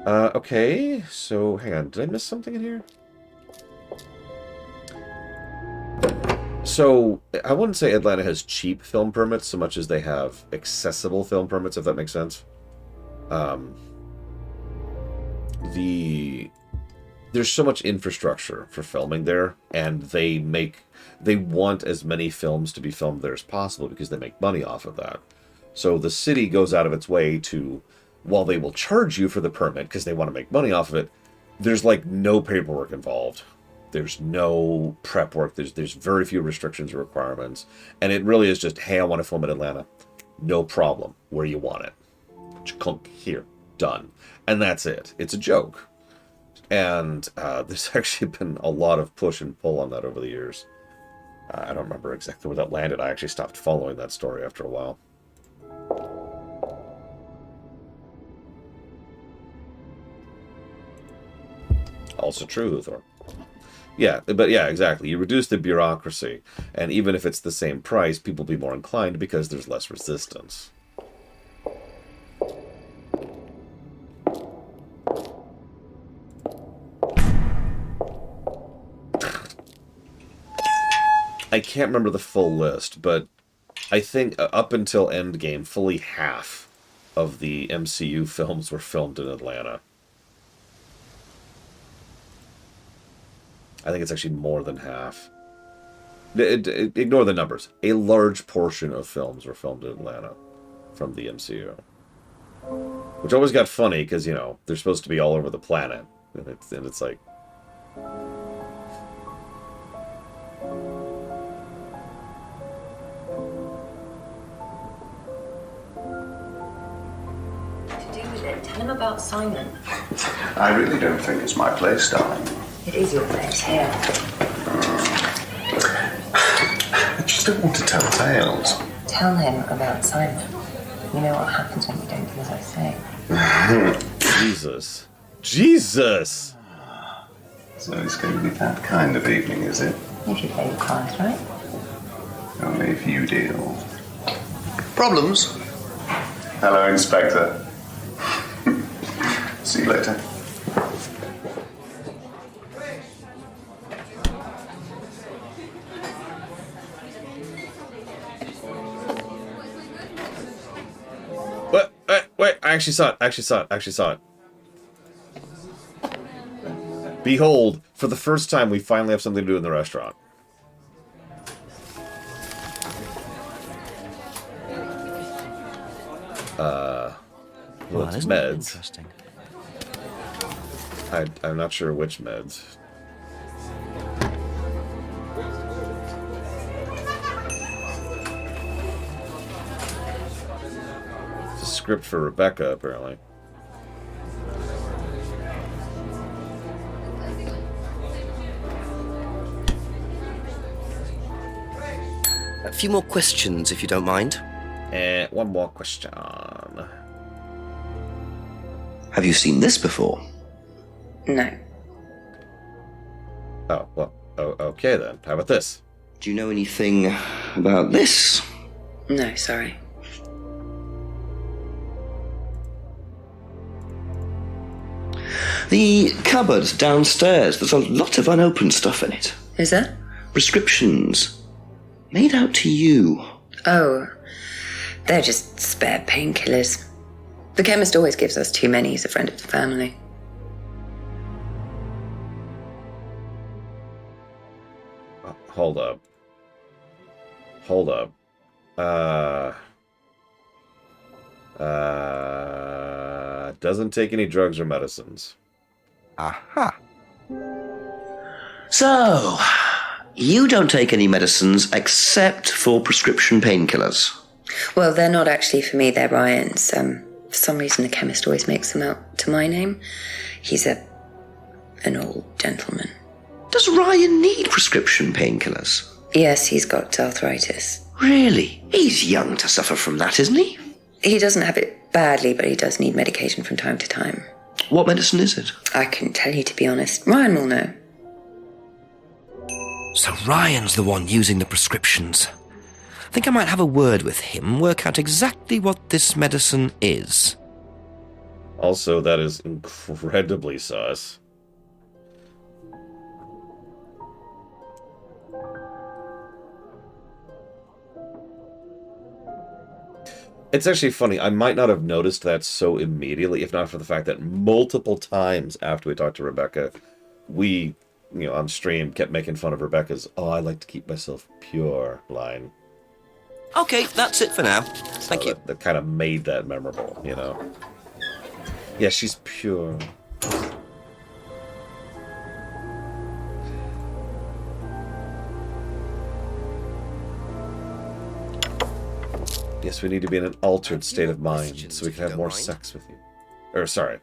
Okay, so hang on. Did I miss something in here? So, I wouldn't say Atlanta has cheap film permits so much as they have accessible film permits, if that makes sense. There's so much infrastructure for filming there, and they want as many films to be filmed there as possible because they make money off of that. So the city goes out of its way to, while they will charge you for the permit because they want to make money off of it, there's like no paperwork involved. There's no prep work. There's very few restrictions or requirements. And it really is just, hey, I want to film in Atlanta. No problem. Where you want it. Come here. Done. And that's it. It's a joke. And there's actually been a lot of push and pull on that over the years. I don't remember exactly where that landed. I actually stopped following that story after a while. Also true, Luthor. Yeah, but yeah, exactly. You reduce the bureaucracy, and even if it's the same price, people will be more inclined because there's less resistance. I can't remember the full list, but I think up until Endgame, fully half of the MCU films were filmed in Atlanta. I think it's actually more than half. Ignore the numbers. A large portion of films were filmed in Atlanta from the MCU. Which always got funny because, they're supposed to be all over the planet. And it's like... To do with it, tell him about Simon. I really don't think it's my place, darling. It is your place, here. I just don't want to tell tales. Tell him about Simon. You know what happens when you don't do as I say. Jesus. Jesus! So it's going to be that kind of evening, is it? If you play your cards right. Only if you deal. Problems? Hello, Inspector. See you later. Wait, I actually saw it. Behold, for the first time, we finally have something to do in the restaurant. Well, it's isn't meds. that interesting? I'm not sure which meds. It's a script for Rebecca, apparently. A few more questions, if you don't mind. One more question. Have you seen this before? No. Oh, well, okay then. How about this? Do you know anything about this? No, sorry. The cupboard downstairs, there's a lot of unopened stuff in it. Is there? Prescriptions. Made out to you. Oh, they're just spare painkillers. The chemist always gives us too many. He's a friend of the family. Hold up. Hold up. Doesn't take any drugs or medicines. Aha. So, you don't take any medicines except for prescription painkillers. Well, they're not actually for me, they're Ryan's. For some reason the chemist always makes them out to my name. He's an old gentleman. Does Ryan need prescription painkillers? Yes, he's got arthritis. Really? He's young to suffer from that, isn't he? He doesn't have it badly, but he does need medication from time to time. What medicine is it? I couldn't tell you, to be honest. Ryan will know. So Ryan's the one using the prescriptions. I think I might have a word with him, work out exactly what this medicine is. Also, that is incredibly sus. It's actually funny. I might not have noticed that so immediately, if not for the fact that multiple times after we talked to Rebecca, we, on stream kept making fun of Rebecca's, "Oh, I like to keep myself pure" line. Okay, that's it for now. Thank you. That kind of made that memorable, Yeah, she's pure. Yes, we need to be in an altered state of mind so we can have more sex with you. Sorry.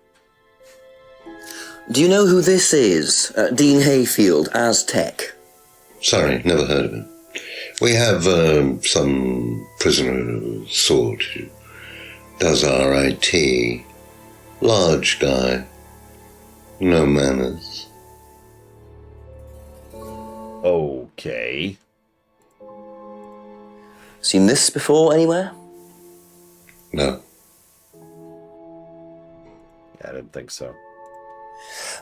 Do you know who this is? Dean Hayfield, Aztec. Sorry, never heard of him. We have some prisoner of sort who does our IT. Large guy. No manners. Okay. Seen this before anywhere? No. Yeah, I didn't think so.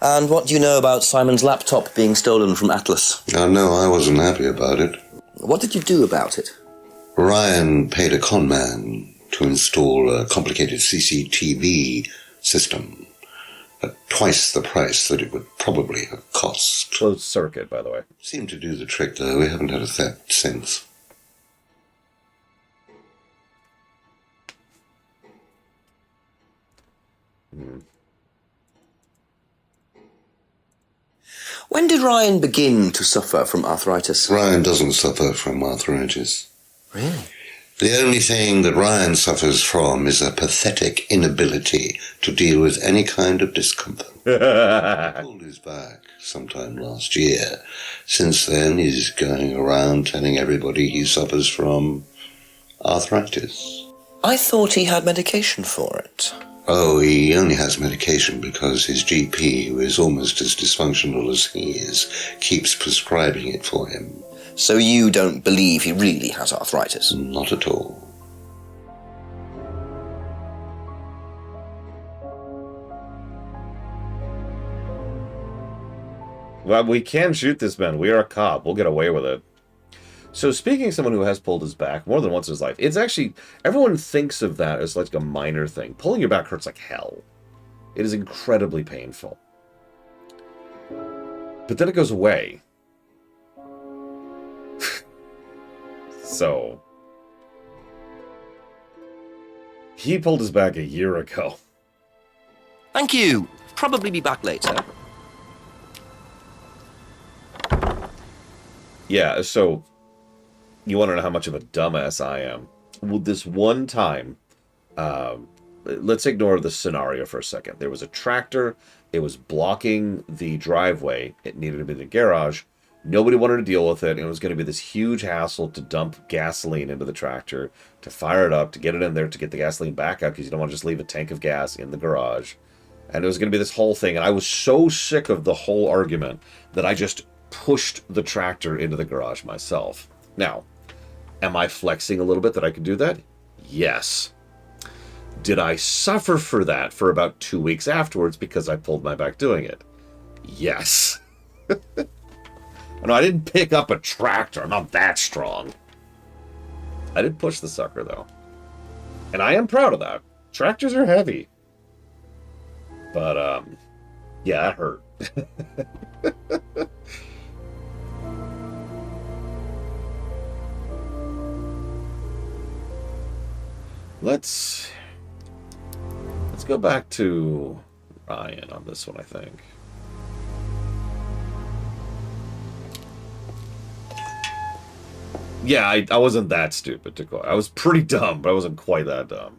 And what do you know about Simon's laptop being stolen from Atlas? No, I wasn't happy about it. What did you do about it? Ryan paid a con man to install a complicated CCTV system at twice the price that it would probably have cost. Closed circuit, by the way. Seemed to do the trick, though. We haven't had a theft since. When did Ryan begin to suffer from arthritis? Ryan doesn't suffer from arthritis. Really? The only thing that Ryan suffers from is a pathetic inability to deal with any kind of discomfort. He pulled his back sometime last year. Since then, he's going around telling everybody he suffers from arthritis. I thought he had medication for it. Oh, he only has medication because his GP, who is almost as dysfunctional as he is, keeps prescribing it for him. So you don't believe he really has arthritis? Not at all. Well, we can shoot this man. We are a cop. We'll get away with it. So speaking of someone who has pulled his back more than once in his life, it's actually, everyone thinks of that as like a minor thing. Pulling your back hurts like hell. It is incredibly painful. But then it goes away. So, he pulled his back a year ago. Thank you. probably be back later. Yeah, so you want to know how much of a dumbass I am. Well, this one time, let's ignore the scenario for a second. There was a tractor. It was blocking the driveway. It needed to be in the garage. Nobody wanted to deal with it. And it was going to be this huge hassle to dump gasoline into the tractor, to fire it up, to get it in there, to get the gasoline back out, because you don't want to just leave a tank of gas in the garage. And it was going to be this whole thing. And I was so sick of the whole argument that I just pushed the tractor into the garage myself. Now, am I flexing a little bit that I could do that? Yes. Did I suffer for that for about 2 weeks afterwards because I pulled my back doing it? Yes. No, I didn't pick up a tractor. I'm not that strong. I did push the sucker, though. And I am proud of that. Tractors are heavy. But, yeah, that hurt. Let's go back to Ryan on this one, I think. Yeah, I wasn't that stupid to go. I was pretty dumb, but I wasn't quite that dumb.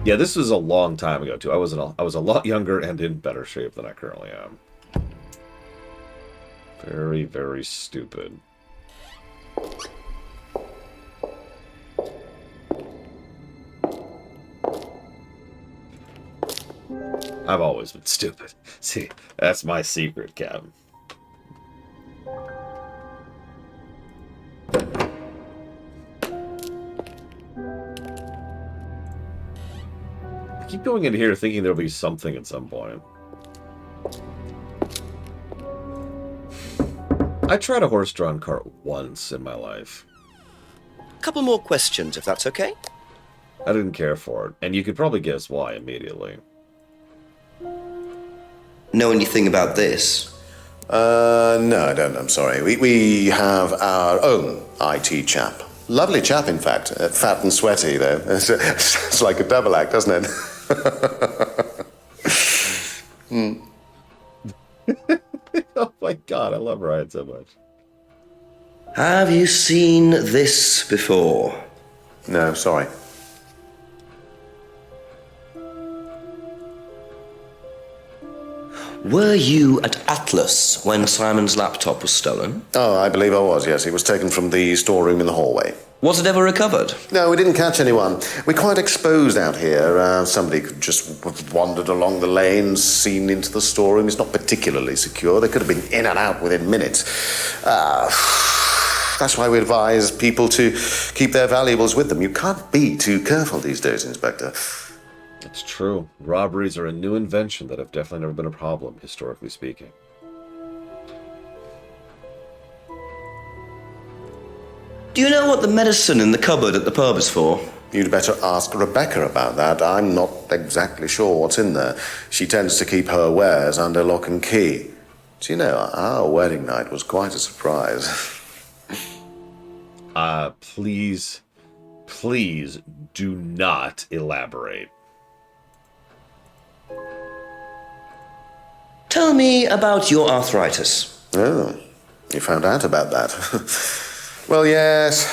Yeah, this was a long time ago too. I was a lot younger and in better shape than I currently am. Very, very stupid. I've always been stupid. See, that's my secret, Captain. I keep going into here thinking there'll be something at some point. I tried a horse-drawn cart once in my life. Couple more questions, if that's okay? I didn't care for it, and you could probably guess why immediately. Know anything about this? No, I don't. I'm sorry. We have our own IT chap. Lovely chap, in fact. Fat and sweaty, though. It's like a double act, doesn't it? Oh my god, I love Ryan so much. Have you seen this before? No, sorry. Were you at Atlas when Simon's laptop was stolen? Oh, I believe I was, yes. It was taken from the storeroom in the hallway. Was it ever recovered? No, we didn't catch anyone. We're quite exposed out here. Somebody could just have wandered along the lanes, seen into the storeroom. It's not particularly secure. They could have been in and out within minutes. That's why we advise people to keep their valuables with them. You can't be too careful these days, Inspector. It's true. Robberies are a new invention that have definitely never been a problem, historically speaking. Do you know what the medicine in the cupboard at the pub is for? You'd better ask Rebecca about that. I'm not exactly sure what's in there. She tends to keep her wares under lock and key. Do you know, our wedding night was quite a surprise. Please do not elaborate. Tell me about your arthritis. Oh, you found out about that. Well, yes,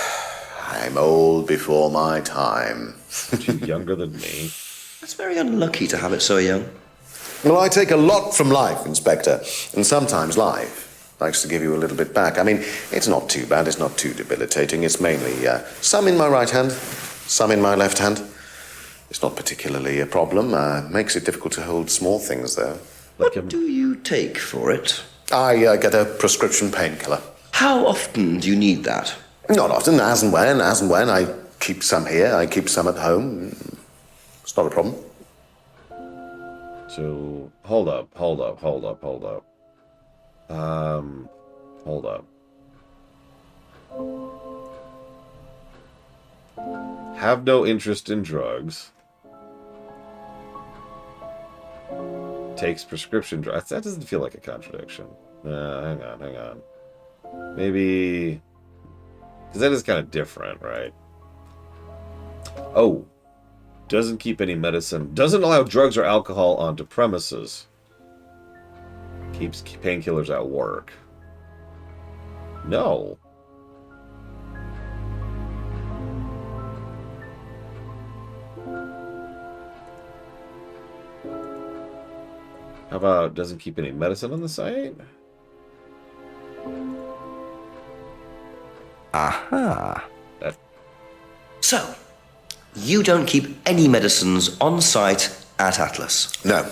I'm old before my time. You're younger than me. That's very unlucky to have it so young. Well, I take a lot from life, Inspector, and sometimes life likes to give you a little bit back. I mean, it's not too bad, it's not too debilitating. It's mainly some in my right hand, some in my left hand. It's not particularly a problem. Makes it difficult to hold small things, though. What do you take for it? I get a prescription painkiller. How often do you need that? Not often, as and when. I keep some here, I keep some at home. It's not a problem. So, hold up. Hold up. Have no interest in drugs. Takes prescription drugs. That doesn't feel like a contradiction. Hang on. Maybe... Because that is kind of different, right? Oh. Doesn't keep any medicine. Doesn't allow drugs or alcohol onto premises. Keeps painkillers at work. No. How about doesn't keep any medicine on the site? Aha. That... So, you don't keep any medicines on site at Atlas? No.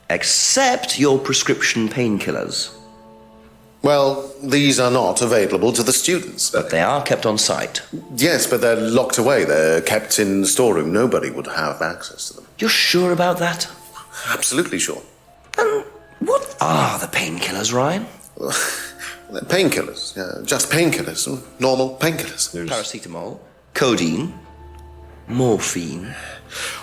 Except your prescription painkillers. Well, these are not available to the students. But they are kept on site. Yes, but they're locked away. They're kept in the storeroom. Nobody would have access to them. You're sure about that? Absolutely sure. And what are the painkillers, Ryan? They're painkillers. Just painkillers. Normal painkillers. Paracetamol, codeine, morphine.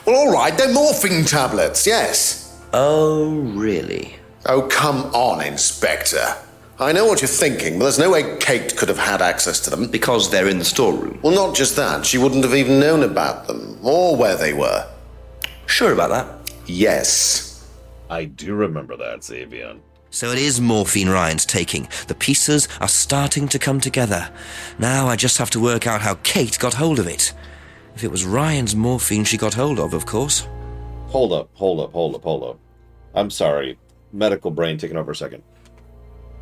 Well, all right, they're morphine tablets, yes. Oh, really? Oh, come on, Inspector. I know what you're thinking, but there's no way Kate could have had access to them. Because they're in the storeroom? Well, not just that. She wouldn't have even known about them, or where they were. Sure about that? Yes. I do remember that, Xavier. So it is morphine Ryan's taking. The pieces are starting to come together. Now I just have to work out how Kate got hold of it. If it was Ryan's morphine she got hold of course. Hold up. I'm sorry. Medical brain taking over a second.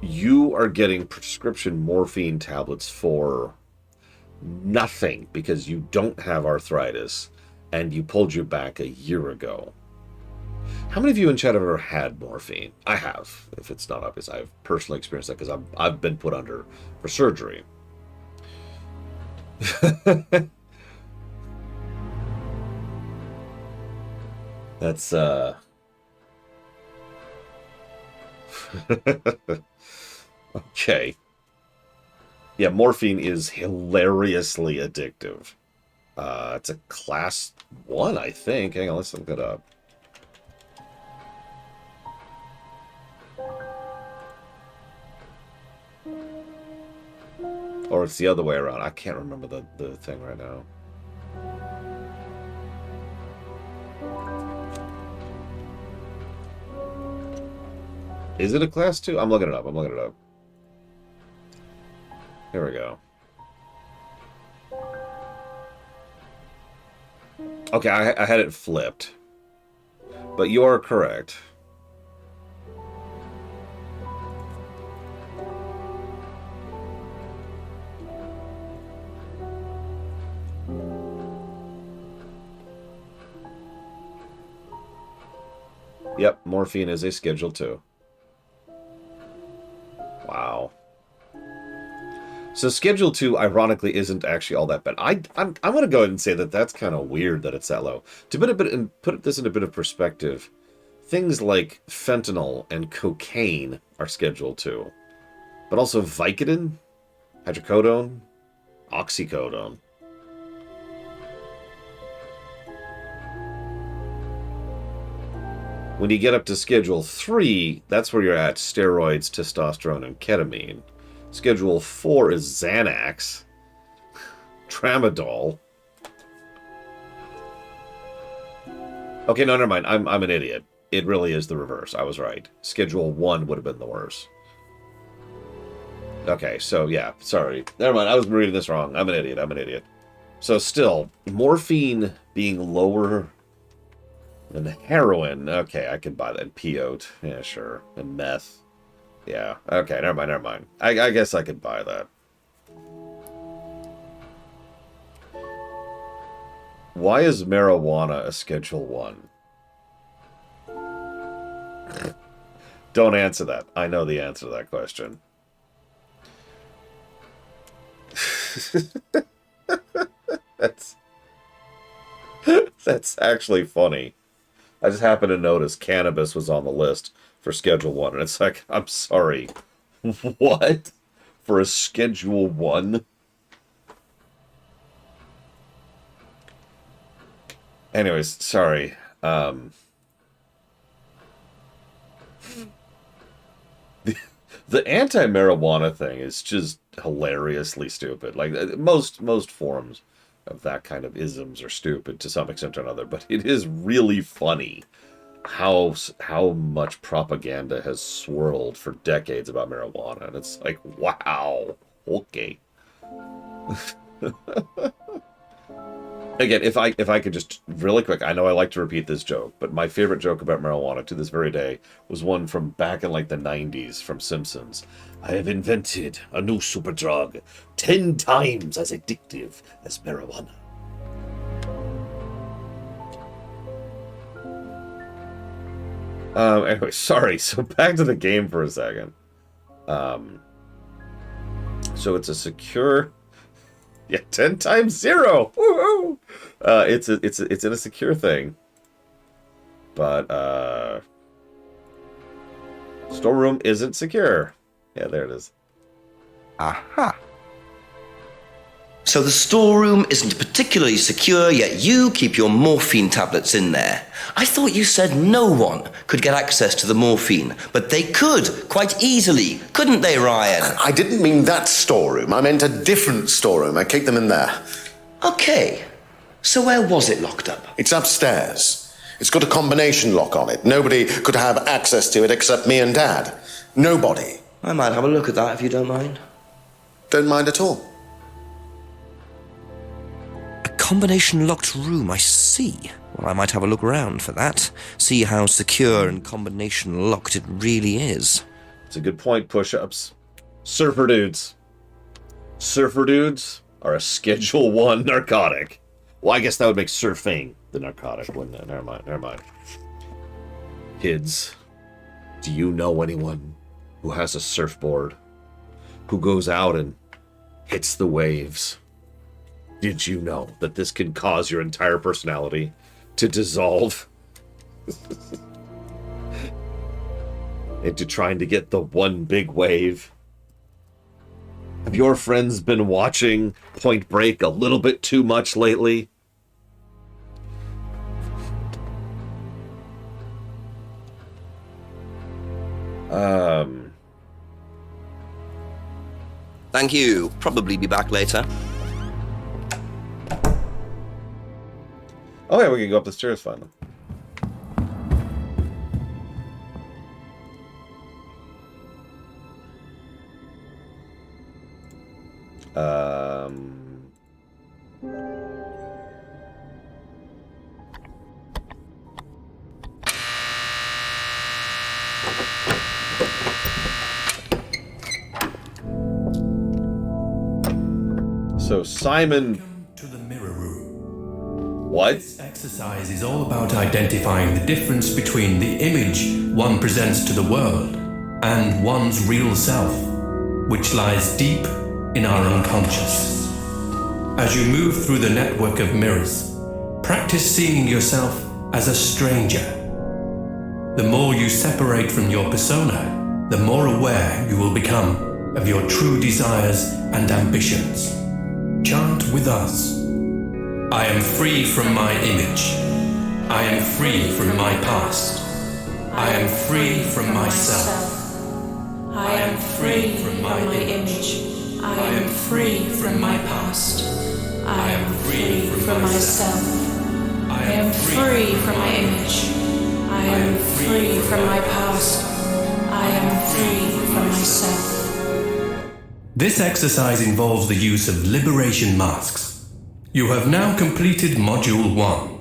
You are getting prescription morphine tablets for nothing because you don't have arthritis and you pulled your back a year ago. How many of you in chat have ever had morphine? I have. If it's not obvious, I've personally experienced that because I've been put under for surgery. That's okay. Yeah, morphine is hilariously addictive. It's a class 1, I think. Hang on, let's look that up. Or it's the other way around. I can't remember the thing right now. Is it a class 2? I'm looking it up. Here we go. Okay, I had it flipped. But you are correct. Yep, morphine is a Schedule 2. Wow. So Schedule 2, ironically, isn't actually all that bad. I'm going to go ahead and say that that's kind of weird that it's that low. To put this in a bit of perspective, things like fentanyl and cocaine are Schedule 2. But also Vicodin, hydrocodone, oxycodone. When you get up to Schedule 3, that's where you're at steroids, testosterone, and ketamine. Schedule 4 is Xanax, Tramadol. Okay, no, never mind. I'm an idiot. It really is the reverse. I was right. Schedule 1 would have been the worst. Okay, so yeah, sorry. Never mind, I was reading this wrong. I'm an idiot. So still, morphine being lower than heroin. Okay, I could buy that. Peyote. Yeah, sure. And meth. Yeah. Okay, never mind. I guess I could buy that. Why is marijuana a Schedule 1? Don't answer that. I know the answer to that question. That's actually funny. I just happened to notice cannabis was on the list for Schedule 1, and it's like, I'm sorry. What? For a Schedule 1? Anyways, sorry. The anti-marijuana thing is just hilariously stupid. Like, most forms of that kind of isms are stupid to some extent or another, but it is really funny how much propaganda has swirled for decades about marijuana, and it's like, wow, okay. Again, if I could just really quick, I know I like to repeat this joke, but my favorite joke about marijuana to this very day was one from back in like the 90s from Simpsons. I have invented a new super drug 10 times as addictive as marijuana. Anyway, sorry. So back to the game for a second. So it's a secure, 10 times 0. Woohoo! It's in a secure thing, but storeroom isn't secure. Yeah, there it is. Aha. So the storeroom isn't particularly secure, yet you keep your morphine tablets in there. I thought you said no one could get access to the morphine, but they could, quite easily, couldn't they, Ryan? I didn't mean that storeroom. I meant a different storeroom. I keep them in there. Okay. So where was it locked up? It's upstairs. It's got a combination lock on it. Nobody could have access to it except me and Dad. Nobody. I might have a look at that if you don't mind. Don't mind at all. Combination locked room, I see. Well, I might have a look around for that. See how secure and combination locked it really is. It's a good point, push-ups. Surfer dudes. Surfer dudes are a Schedule 1 narcotic. Well, I guess that would make surfing the narcotic, wouldn't it? Never mind. Kids, do you know anyone who has a surfboard? Who goes out and hits the waves? Did you know that this can cause your entire personality to dissolve into trying to get the one big wave? Have your friends been watching Point Break a little bit too much lately? Thank you. Probably be back later. Oh yeah, we can go up the stairs finally. So Simon To the mirror room. What? This exercise is all about identifying the difference between the image one presents to the world and one's real self, which lies deep in our unconscious. As you move through the network of mirrors, practice seeing yourself as a stranger. The more you separate from your persona, the more aware you will become of your true desires and ambitions. Chant with us. I am free from my image. I am free from my past. I am free from myself. I am free from my image. I am free from my past. I am free from myself. I am free from my image. I am free from my past. I am free from myself. This exercise involves the use of liberation masks. You have now completed Module 1.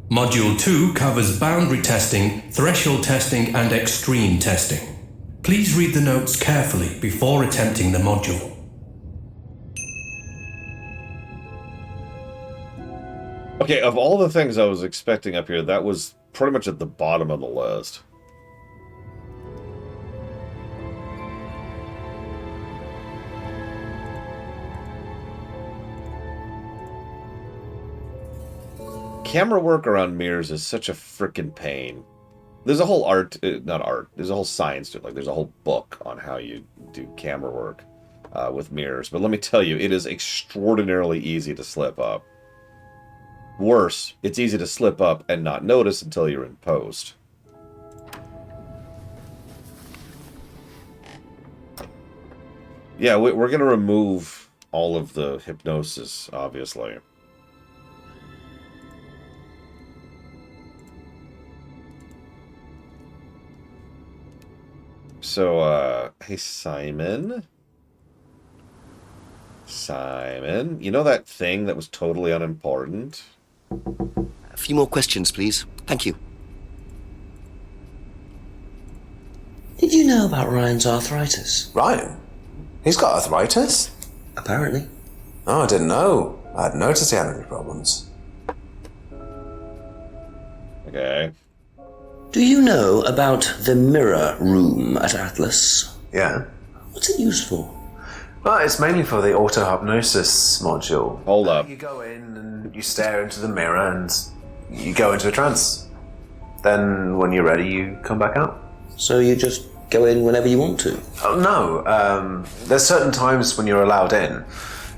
Module 2 covers boundary testing, threshold testing, and extreme testing. Please read the notes carefully before attempting the module. Okay, of all the things I was expecting up here, that was pretty much at the bottom of the list. Camera work around mirrors is such a freaking pain. There's a whole there's a whole science to it. Like, there's a whole book on how you do camera work with mirrors. But let me tell you, it is extraordinarily easy to slip up. Worse, it's easy to slip up and not notice until you're in post. Yeah, we're going to remove all of the hypnosis, obviously. So, hey, Simon. Simon, you know that thing that was totally unimportant? A few more questions, please. Thank you. Did you know about Ryan's arthritis? Ryan? He's got arthritis? Apparently. Oh, I didn't know. I hadn't noticed he had any problems. Okay. Do you know about the mirror room at Atlas? Yeah. What's it used for? Well, it's mainly for the auto-hypnosis module. Hold up. You go in and you stare into the mirror and you go into a trance. Then, when you're ready, you come back out. So you just go in whenever you want to? Oh, no. There's certain times when you're allowed in,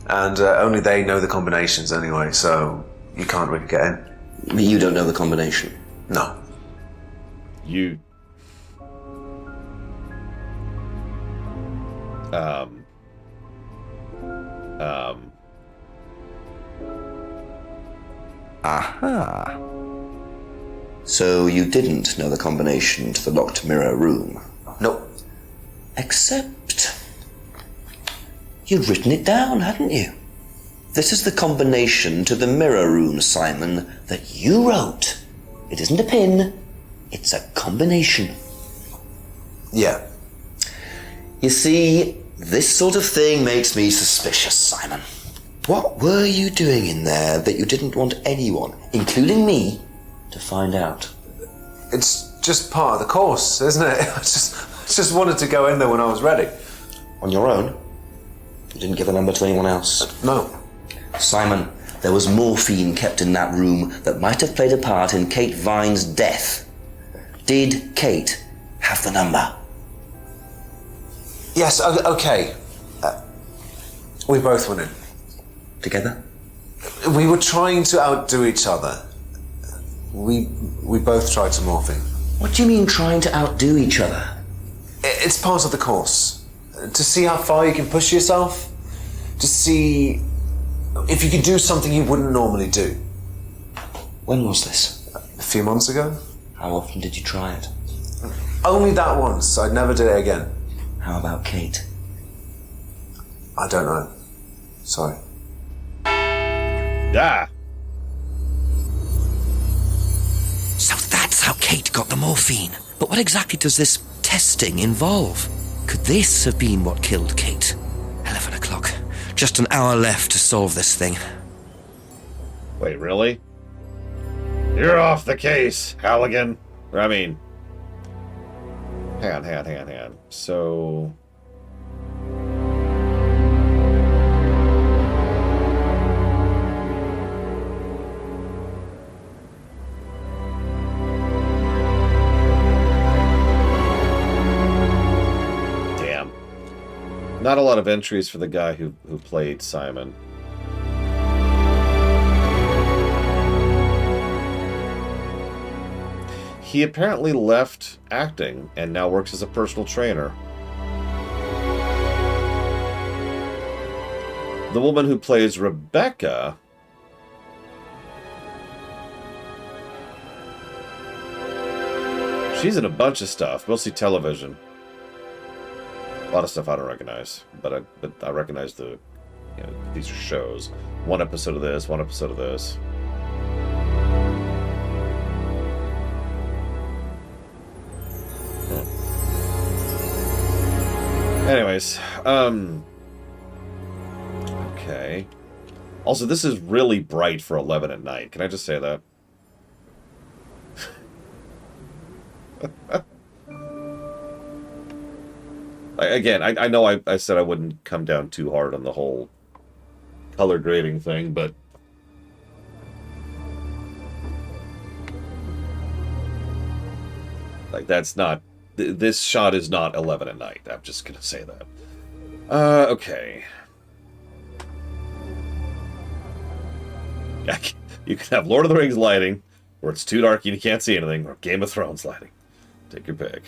and only they know the combinations anyway, so you can't really get in. But you don't know the combination? No. You... Aha. So you didn't know the combination to the locked mirror room? Nope. Except... you'd written it down, hadn't you? This is the combination to the mirror room, Simon, that you wrote. It isn't a pin, it's a combination. Yeah. You see, this sort of thing makes me suspicious, Simon. What were you doing in there that you didn't want anyone, including me, to find out? It's just part of the course, isn't it? I just wanted to go in there when I was ready. On your own? You didn't give a number to anyone else? No. Simon, there was morphine kept in that room that might have played a part in Kate Vine's death. Did Kate have the number? Yes, okay. We both went in. Together? We were trying to outdo each other. We both tried some morphine. What do you mean trying to outdo each other? It's part of the course. To see how far you can push yourself. To see if you can do something you wouldn't normally do. When was this? A few months ago. How often did you try it? Only that once. I'd never do it again. How about Kate? I don't know. Sorry. Ah! So that's how Kate got the morphine. But what exactly does this testing involve? Could this have been what killed Kate? 11 o'clock. Just an hour left to solve this thing. Wait, really? You're off the case, Halligan. I mean... Hang on. So... Damn. Not a lot of entries for the guy who played Simon. He apparently left acting and now works as a personal trainer. The woman who plays Rebecca she's in a bunch of stuff, mostly television. A lot of stuff I don't recognize, but I recognize these are shows. One episode of this, one episode of this. Anyways, okay. Also, this is really bright for 11 at night. Can I just say that? Again, I know I said I wouldn't come down too hard on the whole color grading thing, but... like, that's not... This shot is not 11 at night. I'm just gonna say that. Okay. You can have Lord of the Rings lighting, where it's too dark and you can't see anything, or Game of Thrones lighting. Take your pick.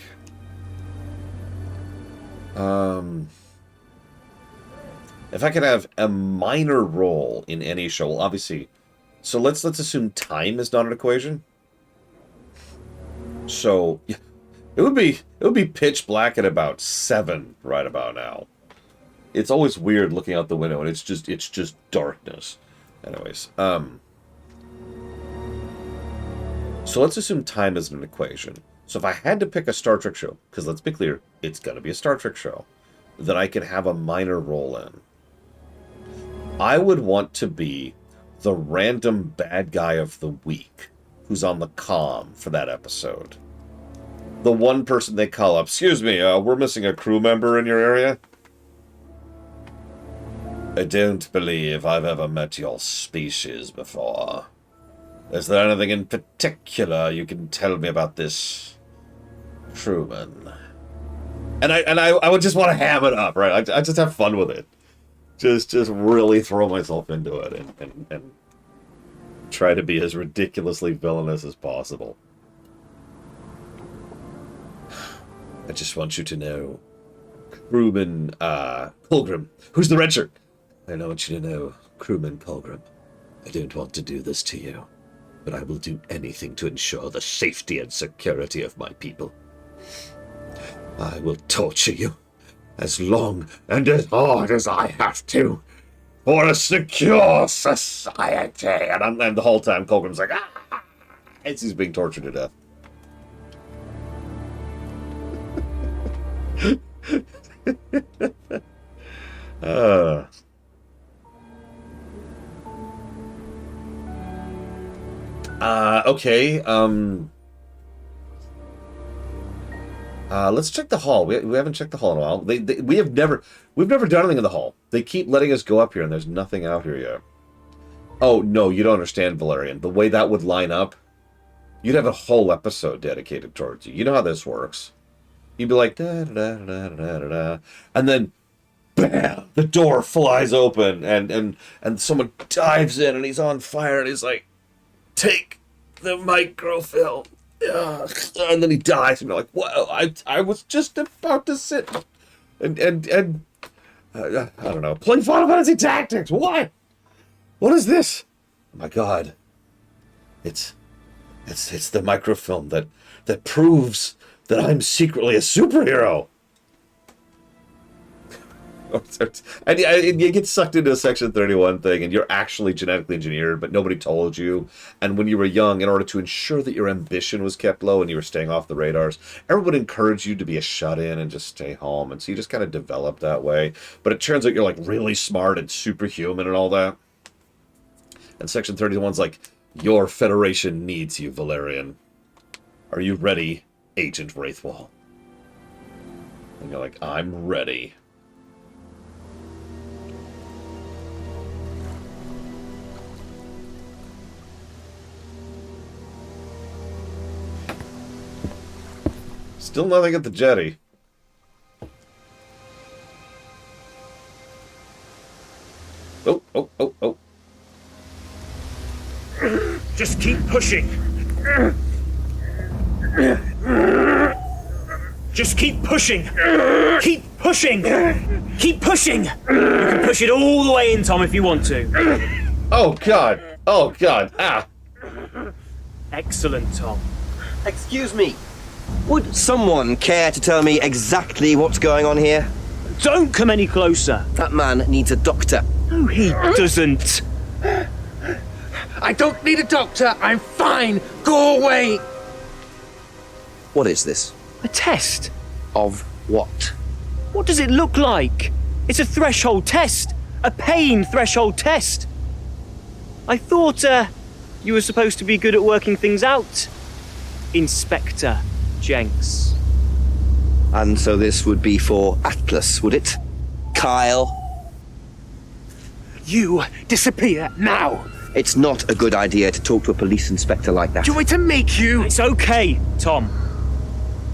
If I could have a minor role in any show, well, obviously... So let's assume time is not an equation. So... It would be pitch black at about 7 right about now. It's always weird looking out the window and it's just darkness. Anyways, so let's assume time is an equation. So if I had to pick a Star Trek show, because let's be clear, it's going to be a Star Trek show, that I could have a minor role in, I would want to be the random bad guy of the week who's on the comm for that episode. The one person they call up, excuse me, we're missing a crew member in your area. I don't believe I've ever met your species before. Is there anything in particular you can tell me about this crewman? And I would just want to ham it up, right? I just have fun with it. Just really throw myself into it and try to be as ridiculously villainous as possible. I just want you to know, crewman Pilgrim, who's the red shirt? I want you to know, crewman Pilgrim, I don't want to do this to you, but I will do anything to ensure the safety and security of my people. I will torture you as long and as hard as I have to for a secure society. And the whole time Pilgrim's like, ah! As he's being tortured to death. Okay, let's check the hall. We haven't checked the hall in a while. We've never done anything in the hall. They keep letting us go up here, and there's nothing out here yet. Oh no, you don't understand, Valerian. The way that would line up, you'd have a whole episode dedicated towards you. You know how this works. You'd be like da da da da da da, and then bam, the door flies open, and someone dives in, and he's on fire, and he's like, take the microfilm. And then he dies, and you're like, "Whoa! I was just about to sit and I don't know, play Final Fantasy Tactics. What is this? Oh my God! It's the microfilm that proves that I'm secretly a superhero." And you get sucked into a Section 31 thing, and you're actually genetically engineered, but nobody told you. And when you were young, in order to ensure that your ambition was kept low and you were staying off the radars, everyone encouraged you to be a shut-in and just stay home. And so you just kind of developed that way. But it turns out you're like really smart and superhuman and all that. And Section 31's like, your Federation needs you, Valerian. Are you ready, Agent Wraithwall? And you're like, I'm ready. Still nothing at the jetty. Oh. Just keep pushing. Just keep pushing. Keep pushing. Keep pushing. You can push it all the way in, Tom, if you want to. Oh, God. Oh, God. Ah. Excellent, Tom. Excuse me. Would someone care to tell me exactly what's going on here? Don't come any closer. That man needs a doctor. No, he doesn't. I don't need a doctor. I'm fine. Go away. What is this? A test. Of what? What does it look like? It's a threshold test. A pain threshold test. I thought, you were supposed to be good at working things out. Inspector Jenks. And so this would be for Atlas, would it? Kyle? You disappear now. It's not a good idea to talk to a police inspector like that. Do you want me to make you? It's okay, Tom.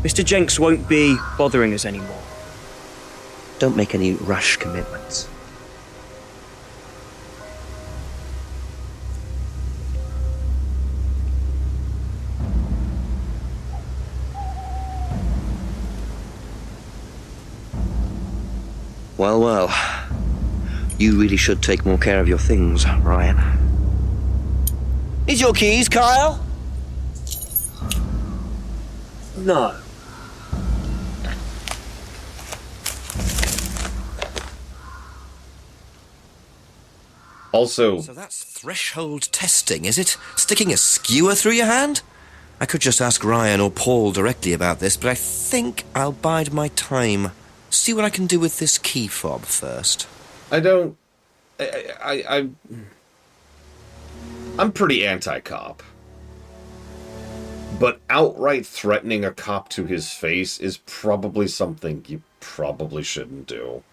Mr. Jenks won't be bothering us anymore. Don't make any rash commitments. Well. You really should take more care of your things, Ryan. Is your keys, Kyle? No. Also... So that's threshold testing, is it? Sticking a skewer through your hand? I could just ask Ryan or Paul directly about this, but I think I'll bide my time. See what I can do with this key fob first. I'm pretty anti-cop. But outright threatening a cop to his face is probably something you probably shouldn't do.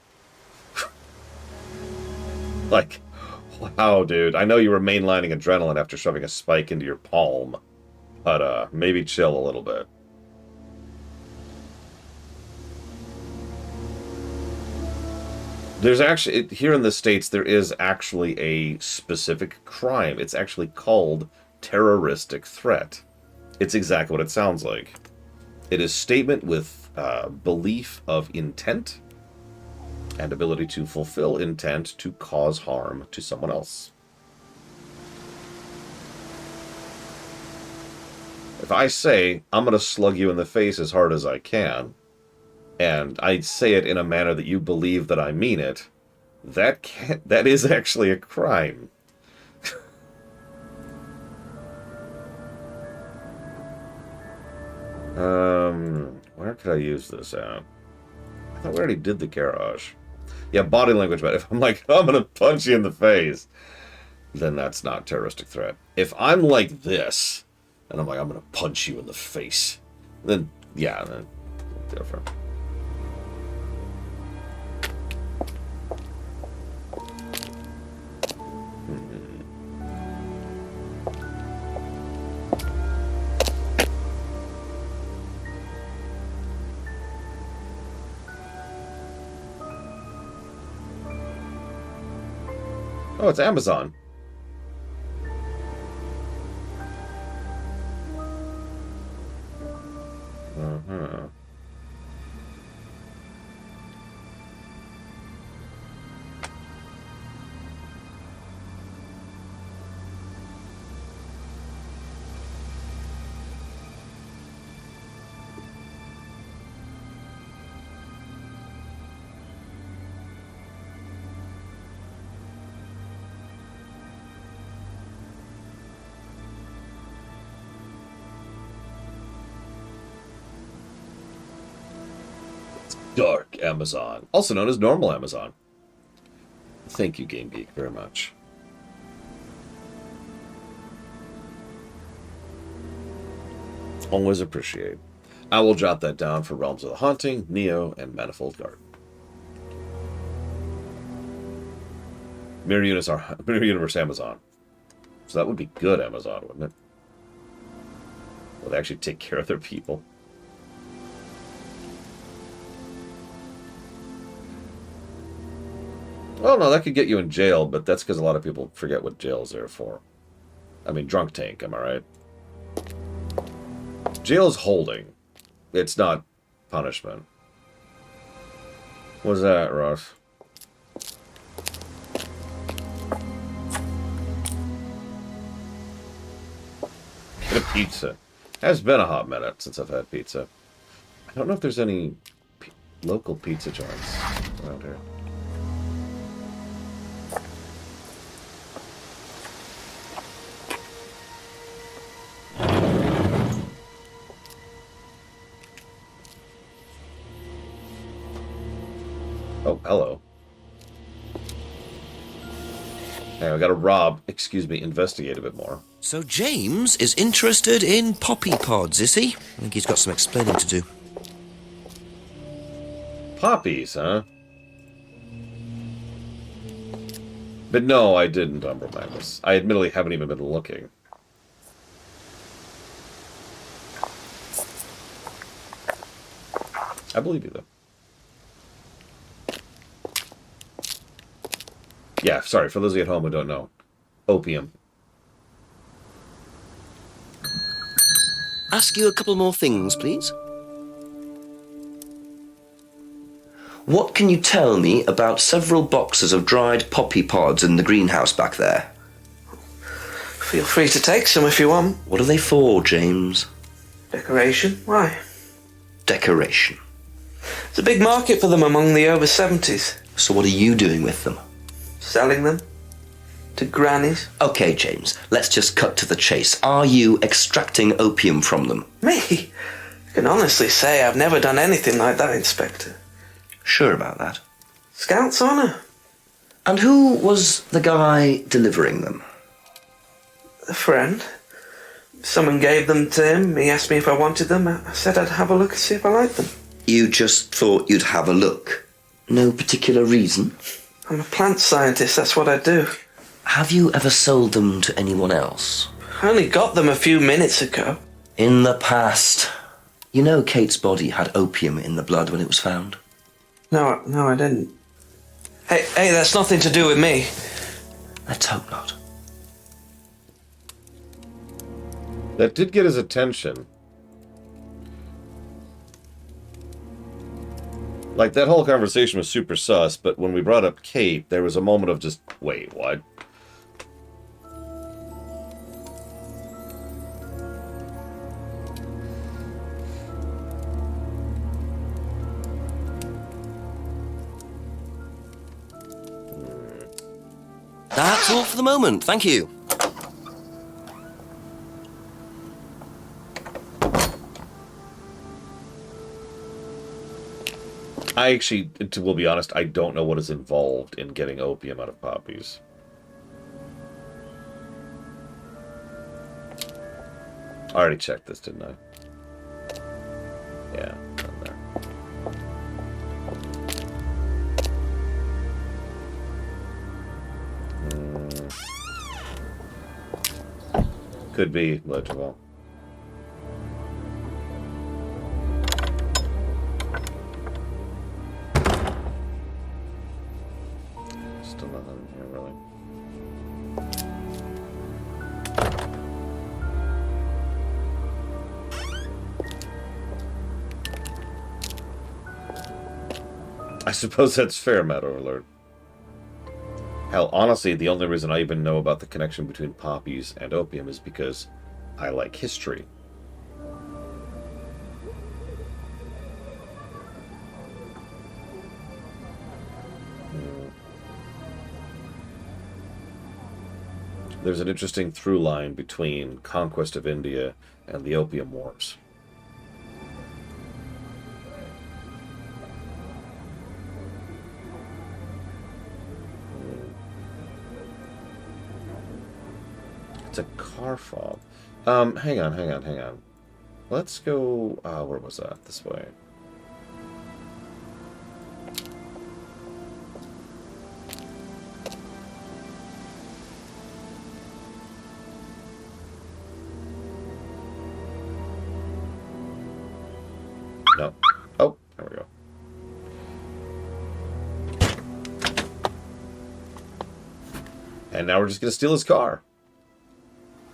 Like, wow, dude. I know you were mainlining adrenaline after shoving a spike into your palm. But, maybe chill a little bit. There's actually, here in the States, there is actually a specific crime. It's actually called terroristic threat. It's exactly what it sounds like. It is statement with belief of intent and ability to fulfill intent to cause harm to someone else. If I say, I'm going to slug you in the face as hard as I can, and I say it in a manner that you believe that I mean it, that is actually a crime. Where could I use this at? I thought we already did the garage. Yeah, body language, but if I'm like, I'm going to punch you in the face, then that's not terroristic threat. If I'm like this, and I'm like, I'm going to punch you in the face, then, yeah, then different. Oh, it's Amazon. Uh-huh. Dark Amazon, also known as normal Amazon. Thank you, Game Geek, very much. Always appreciate. I will jot that down for Realms of the Haunting, Neo, and Manifold Garden. Mirror Universe Amazon. So that would be good Amazon, wouldn't it? Will they actually take care of their people? Oh, no, that could get you in jail, but that's because a lot of people forget what jail is there for. I mean, drunk tank, am I right? Jail is holding. It's not punishment. What's that, Ross? Get a pizza. It's been a hot minute since I've had pizza. I don't know if there's any local pizza joints around here. Oh, hello. Hey, I gotta investigate a bit more. So James is interested in poppy pods, is he? I think he's got some explaining to do. Poppies, huh? But no, I didn't, Umbral Magnus. I admittedly haven't even been looking. I believe you, though. Yeah, sorry, for those of you at home who don't know. Opium. Ask you a couple more things, please. What can you tell me about several boxes of dried poppy pods in the greenhouse back there? Feel free to take some if you want. What are they for, James? Decoration? Why? Decoration. There's a big market for them among the over 70s. So what are you doing with them? Selling them. To Granny's. Okay, James, let's just cut to the chase. Are you extracting opium from them? Me? I can honestly say I've never done anything like that, Inspector. Sure about that? Scout's honour. And who was the guy delivering them? A friend. Someone gave them to him. He asked me if I wanted them. I said I'd have a look and see if I liked them. You just thought you'd have a look? No particular reason? I'm a plant scientist, that's what I do. Have you ever sold them to anyone else? I only got them a few minutes ago. In the past. You know Kate's body had opium in the blood when it was found? No, I didn't. Hey, that's nothing to do with me. Let's hope not. That did get his attention. Like, that whole conversation was super sus, but when we brought up Kate, there was a moment of just, wait, what? That's all for the moment, thank you. I actually, will be honest, I don't know what is involved in getting opium out of poppies. I already checked this, didn't I? Yeah, down there. Could be legible. Still nothing here, really. I suppose that's fair, Matter Alert. Hell, honestly, the only reason I even know about the connection between poppies and opium is because I like history. There's an interesting through line between conquest of India and the Opium Wars. It's a car fob. Hang on. Let's go, where was that? This way. No. Oh, there we go. And now we're just gonna steal his car.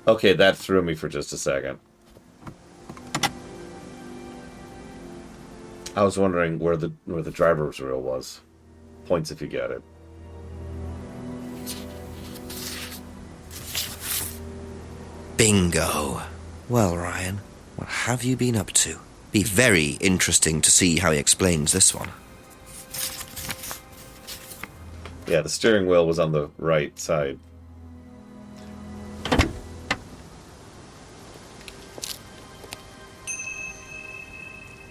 Okay, that threw me for just a second. I was wondering where the driver's wheel was. Points if you get it. Bingo. Well, Ryan, what have you been up to? Be very interesting to see how he explains this one. Yeah, the steering wheel was on the right side.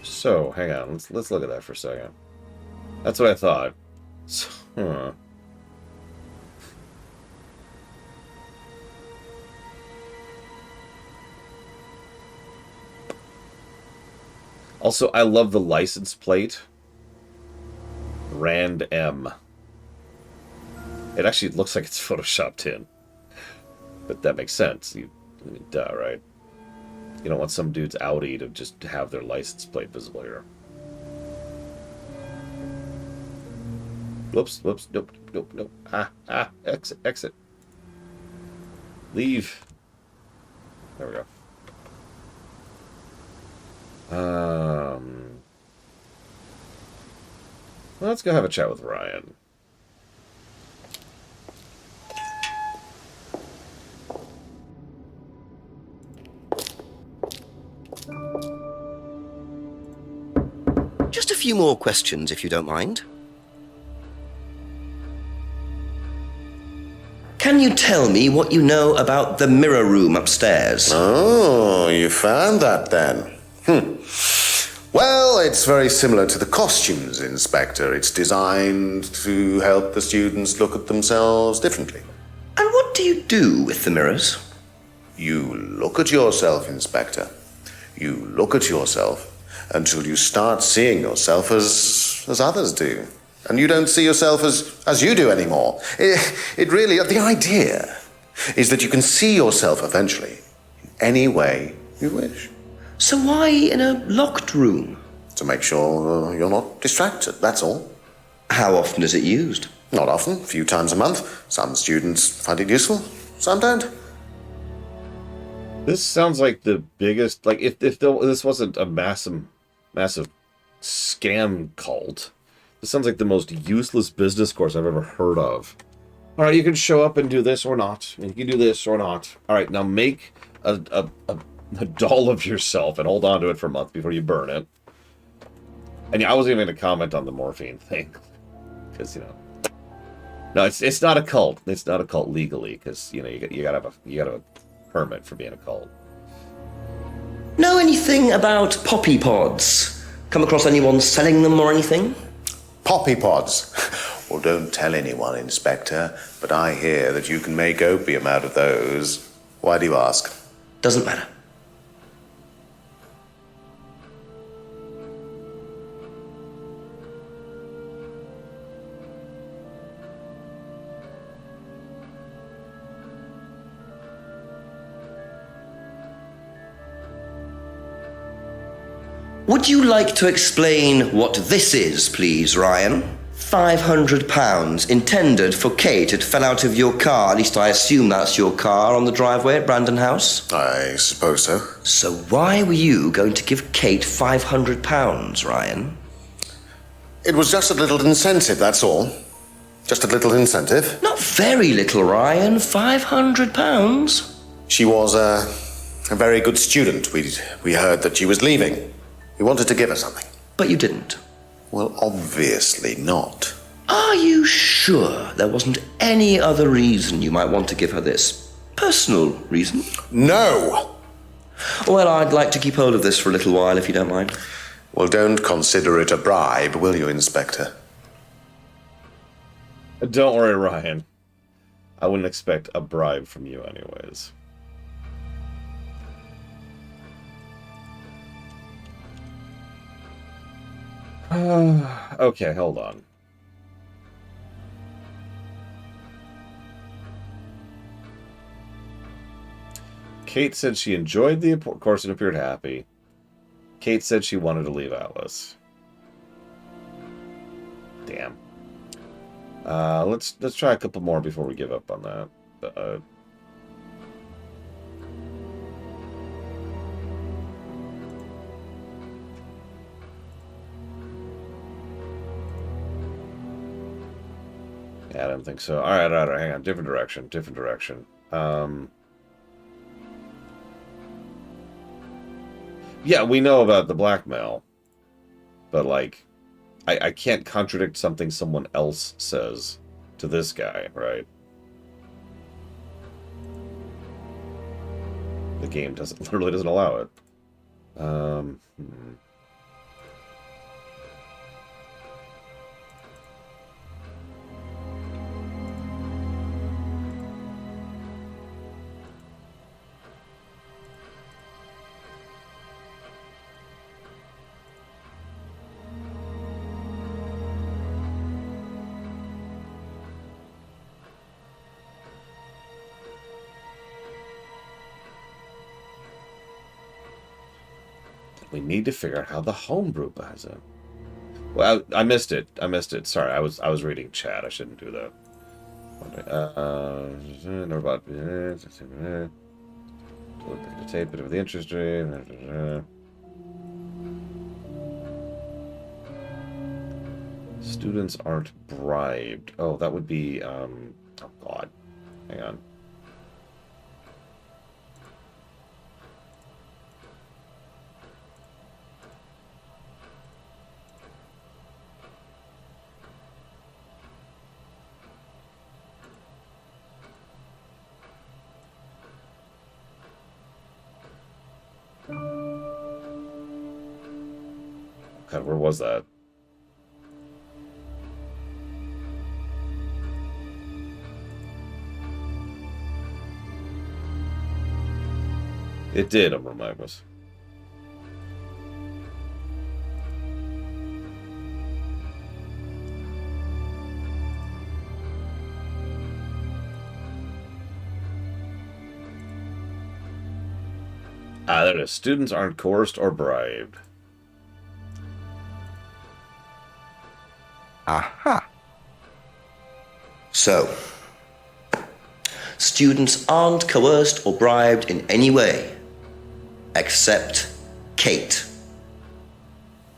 So, hang on, let's look at that for a second. That's what I thought. So, Also, I love the license plate. Rand M. It actually looks like it's photoshopped in. But that makes sense. Duh, right? You don't want some dude's Audi to just have their license plate visible here. Whoops, nope. Exit. Leave. There we go. Let's go have a chat with Ryan. Just a few more questions, if you don't mind. Can you tell me what you know about the mirror room upstairs? Oh, you found that then. Well, it's very similar to the costumes, Inspector. It's designed to help the students look at themselves differently. And what do you do with the mirrors? You look at yourself, Inspector. You look at yourself until you start seeing yourself as others do. And you don't see yourself as you do anymore. It really, the idea is that you can see yourself eventually in any way you wish. So why in a locked room? To make sure you're not distracted, that's all. How often is it used? Not often, a few times a month. Some students find it useful, some don't. This sounds like the biggest, like if this wasn't a massive scam cult, this sounds like the most useless business course I've ever heard of. All right, you can show up and do this or not. You can do this or not. All right, now make a doll of yourself and hold on to it for a month before you burn it. And yeah, I wasn't even going to comment on the morphine thing because no, it's not a cult. It's not a cult legally because you gotta have a permit for being a cult. Know anything about poppy pods? Come across anyone selling them or anything? Poppy pods? Well, don't tell anyone, Inspector, but I hear that you can make opium out of those. Why do you ask? Doesn't matter. Would you like to explain what this is, please, Ryan? £500 intended for Kate. It fell out of your car. At least I assume that's your car on the driveway at Brandon House. I suppose so. So why were you going to give Kate £500, Ryan? It was just a little incentive, that's all. Just a little incentive. Not very little, Ryan. £500. She was a very good student. We heard that she was leaving. We wanted to give her something. But you didn't. Well, obviously not. Are you sure there wasn't any other reason you might want to give her this? Personal reason? No! Well, I'd like to keep hold of this for a little while, if you don't mind. Well, don't consider it a bribe, will you, Inspector? Don't worry, Ryan. I wouldn't expect a bribe from you anyways. Okay, hold on. Kate said she enjoyed the course and appeared happy. Kate said she wanted to leave Atlas. Damn. Let's try a couple more before we give up on that. Yeah, I don't think so. All right, hang on. Different direction. Yeah, we know about the blackmail, but like, I can't contradict something someone else says to this guy, right? The game literally doesn't allow it. We need to figure out how the homebrew buys it. Well, I missed it. Sorry, I was reading chat. I shouldn't do that. Tape bit of the interest rate. Students aren't bribed. Oh, that would be oh god. Hang on. God, where was that? It did, I'm reminded us. Ah, there it is. Students aren't coerced or bribed. Aha. So, students aren't coerced or bribed in any way, except Kate.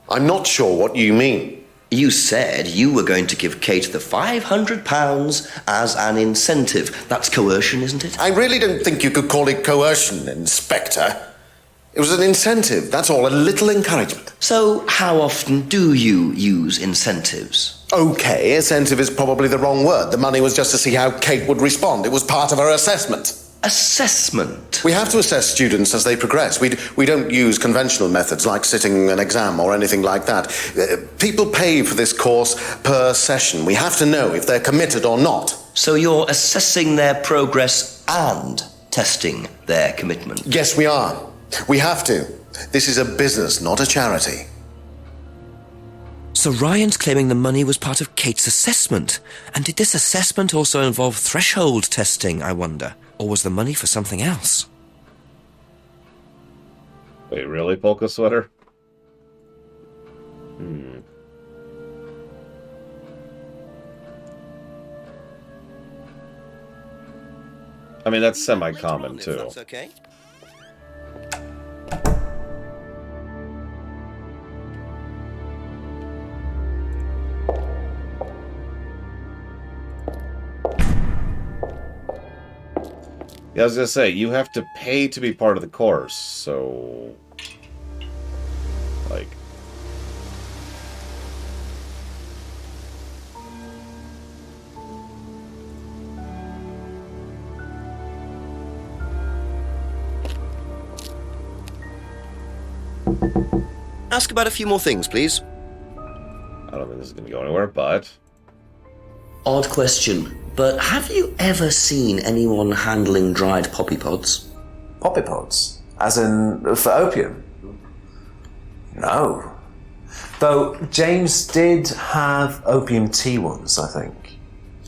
I'm not sure what you mean. You said you were going to give Kate the £500 as an incentive. That's coercion, isn't it? I really don't think you could call it coercion, Inspector. It was an incentive, that's all, a little encouragement. So, how often do you use incentives? Okay, incentive is probably the wrong word. The money was just to see how Kate would respond. It was part of her assessment. Assessment? We have to assess students as they progress. We don't use conventional methods like sitting an exam or anything like that. People pay for this course per session. We have to know if they're committed or not. So you're assessing their progress and testing their commitment? Yes, we are. We have to. This is a business, not a charity. So Ryan's claiming the money was part of Kate's assessment. And did this assessment also involve threshold testing, I wonder? Or was the money for something else? Wait, really, Polka Sweater? I mean, that's semi-common, too. That's okay. Yeah, I was gonna say, you have to pay to be part of the course, so... Like... Ask about a few more things, please. I don't think this is gonna go anywhere, but... Odd question, but have you ever seen anyone handling dried poppy pods? Poppy pods? As in, for opium? No. Though James did have opium tea once, I think.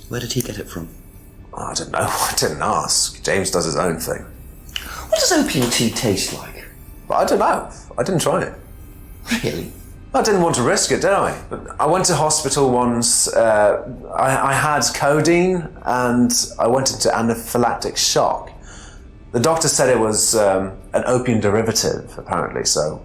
Where did he get it from? I don't know. I didn't ask. James does his own thing. What does opium tea taste like? But I don't know. I didn't try it. Really? I didn't want to risk it, did I? But I went to hospital once. I had codeine and I went into anaphylactic shock. The doctor said it was an opium derivative, apparently, so...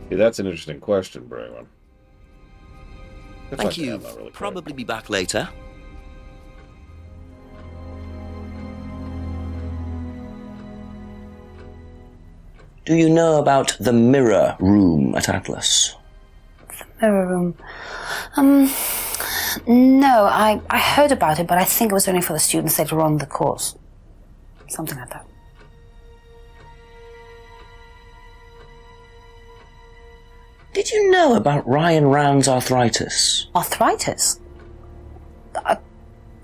Yeah, that's an interesting question, Braylon. Thank you. Probably be back later. Do you know about the mirror room at Atlas? Mirror room. No, I heard about it, but I think it was only for the students later on in the course. Something like that. Did you know about Ryan Round's arthritis? Arthritis?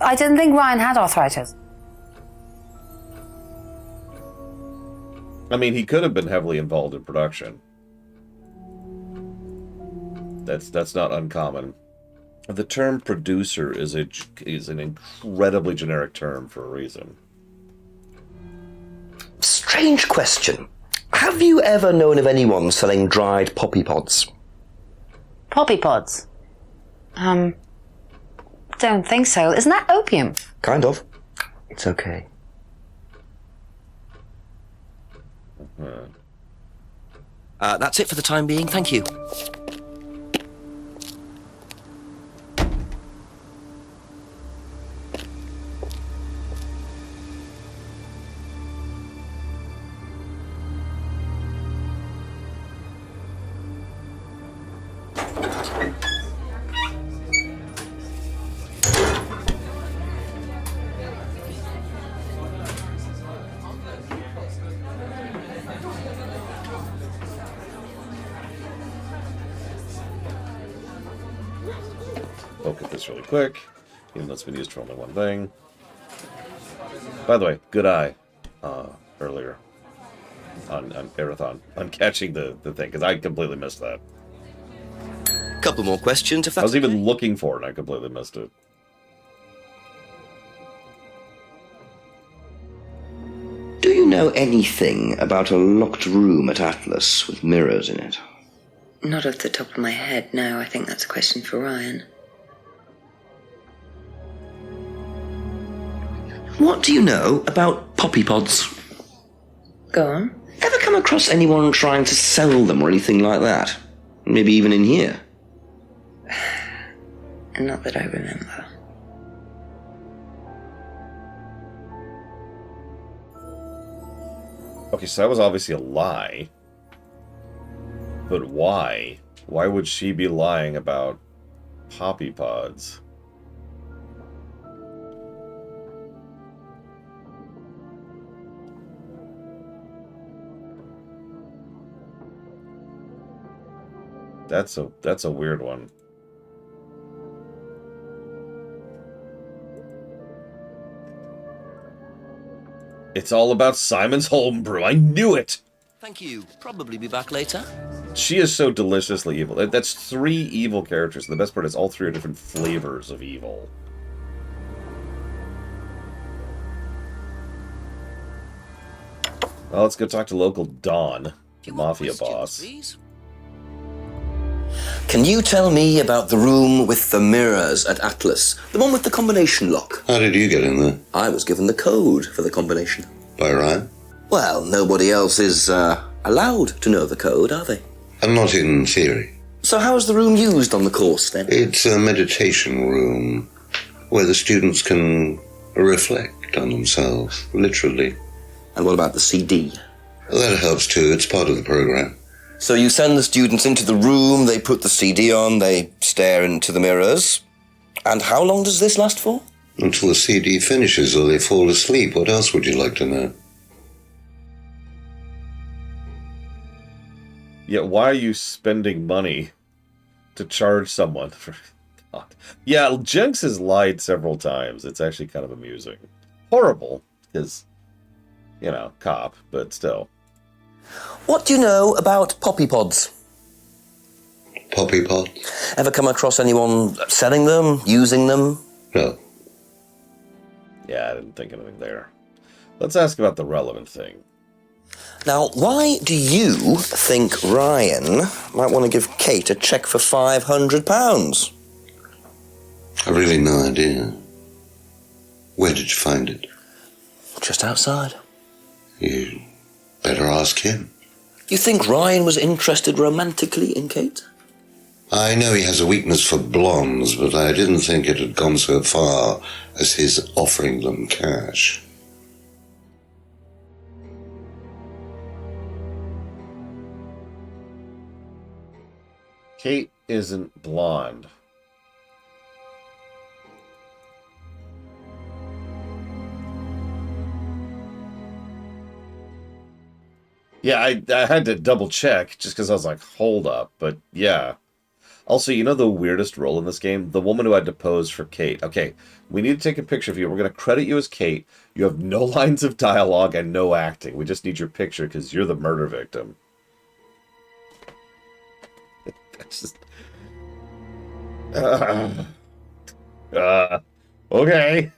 I didn't think Ryan had arthritis. I mean, he could have been heavily involved in production. That's not uncommon. The term producer is an incredibly generic term for a reason. Strange question. Have you ever known of anyone selling dried poppy pods? Poppy pods? don't think so. Isn't that opium? Kind of. It's okay. That's it for the time being. Thank you. Look at this really quick, even though it's been used for only one thing. By the way, good eye earlier on Marathon on catching the thing, because I completely missed that. Couple more questions, if that's I was even looking for it, and I completely missed it. Do you know anything about a locked room at Atlas with mirrors in it? Not off the top of my head, no. I think that's a question for Ryan. What do you know about poppy pods? Go on. Ever come across anyone trying to sell them or anything like that? Maybe even in here? Not that I remember. Okay, so that was obviously a lie. But why? Why would she be lying about poppy pods? That's a weird one. It's all about Simon's homebrew. I knew it. Thank you. Probably be back later. She is so deliciously evil. That's 3 evil characters. The best part is all 3 are different flavors of evil. Well, let's go talk to local Don, mafia boss. Please? Can you tell me about the room with the mirrors at Atlas? The one with the combination lock? How did you get in there? I was given the code for the combination. By Ryan? Well, nobody else is allowed to know the code, are they? And not in theory. So how is the room used on the course, then? It's a meditation room where the students can reflect on themselves, literally. And what about the CD? That helps too. It's part of the program. So you send the students into the room, they put the CD on, they stare into the mirrors. And how long does this last for? Until the CD finishes or they fall asleep. What else would you like to know? Yeah, why are you spending money to charge someone for... God. Yeah, Jenks has lied several times. It's actually kind of amusing. Horrible, because, you know, cop, but still. What do you know about poppy pods? Poppy pod? Ever come across anyone selling them, using them? No. Yeah, I didn't think anything there. Let's ask about the relevant thing. Now, why do you think Ryan might want to give Kate a cheque for £500? I've really no idea. Where did you find it? Just outside. You better ask him. You think Ryan was interested romantically in Kate? I know he has a weakness for blondes, but I didn't think it had gone so far as his offering them cash. Kate isn't blonde. Yeah, I had to double check just because I was like, hold up. But yeah. Also, you know the weirdest role in this game? The woman who had to pose for Kate. Okay, we need to take a picture of you. We're going to credit you as Kate. You have no lines of dialogue and no acting. We just need your picture because you're the murder victim. That's just... okay.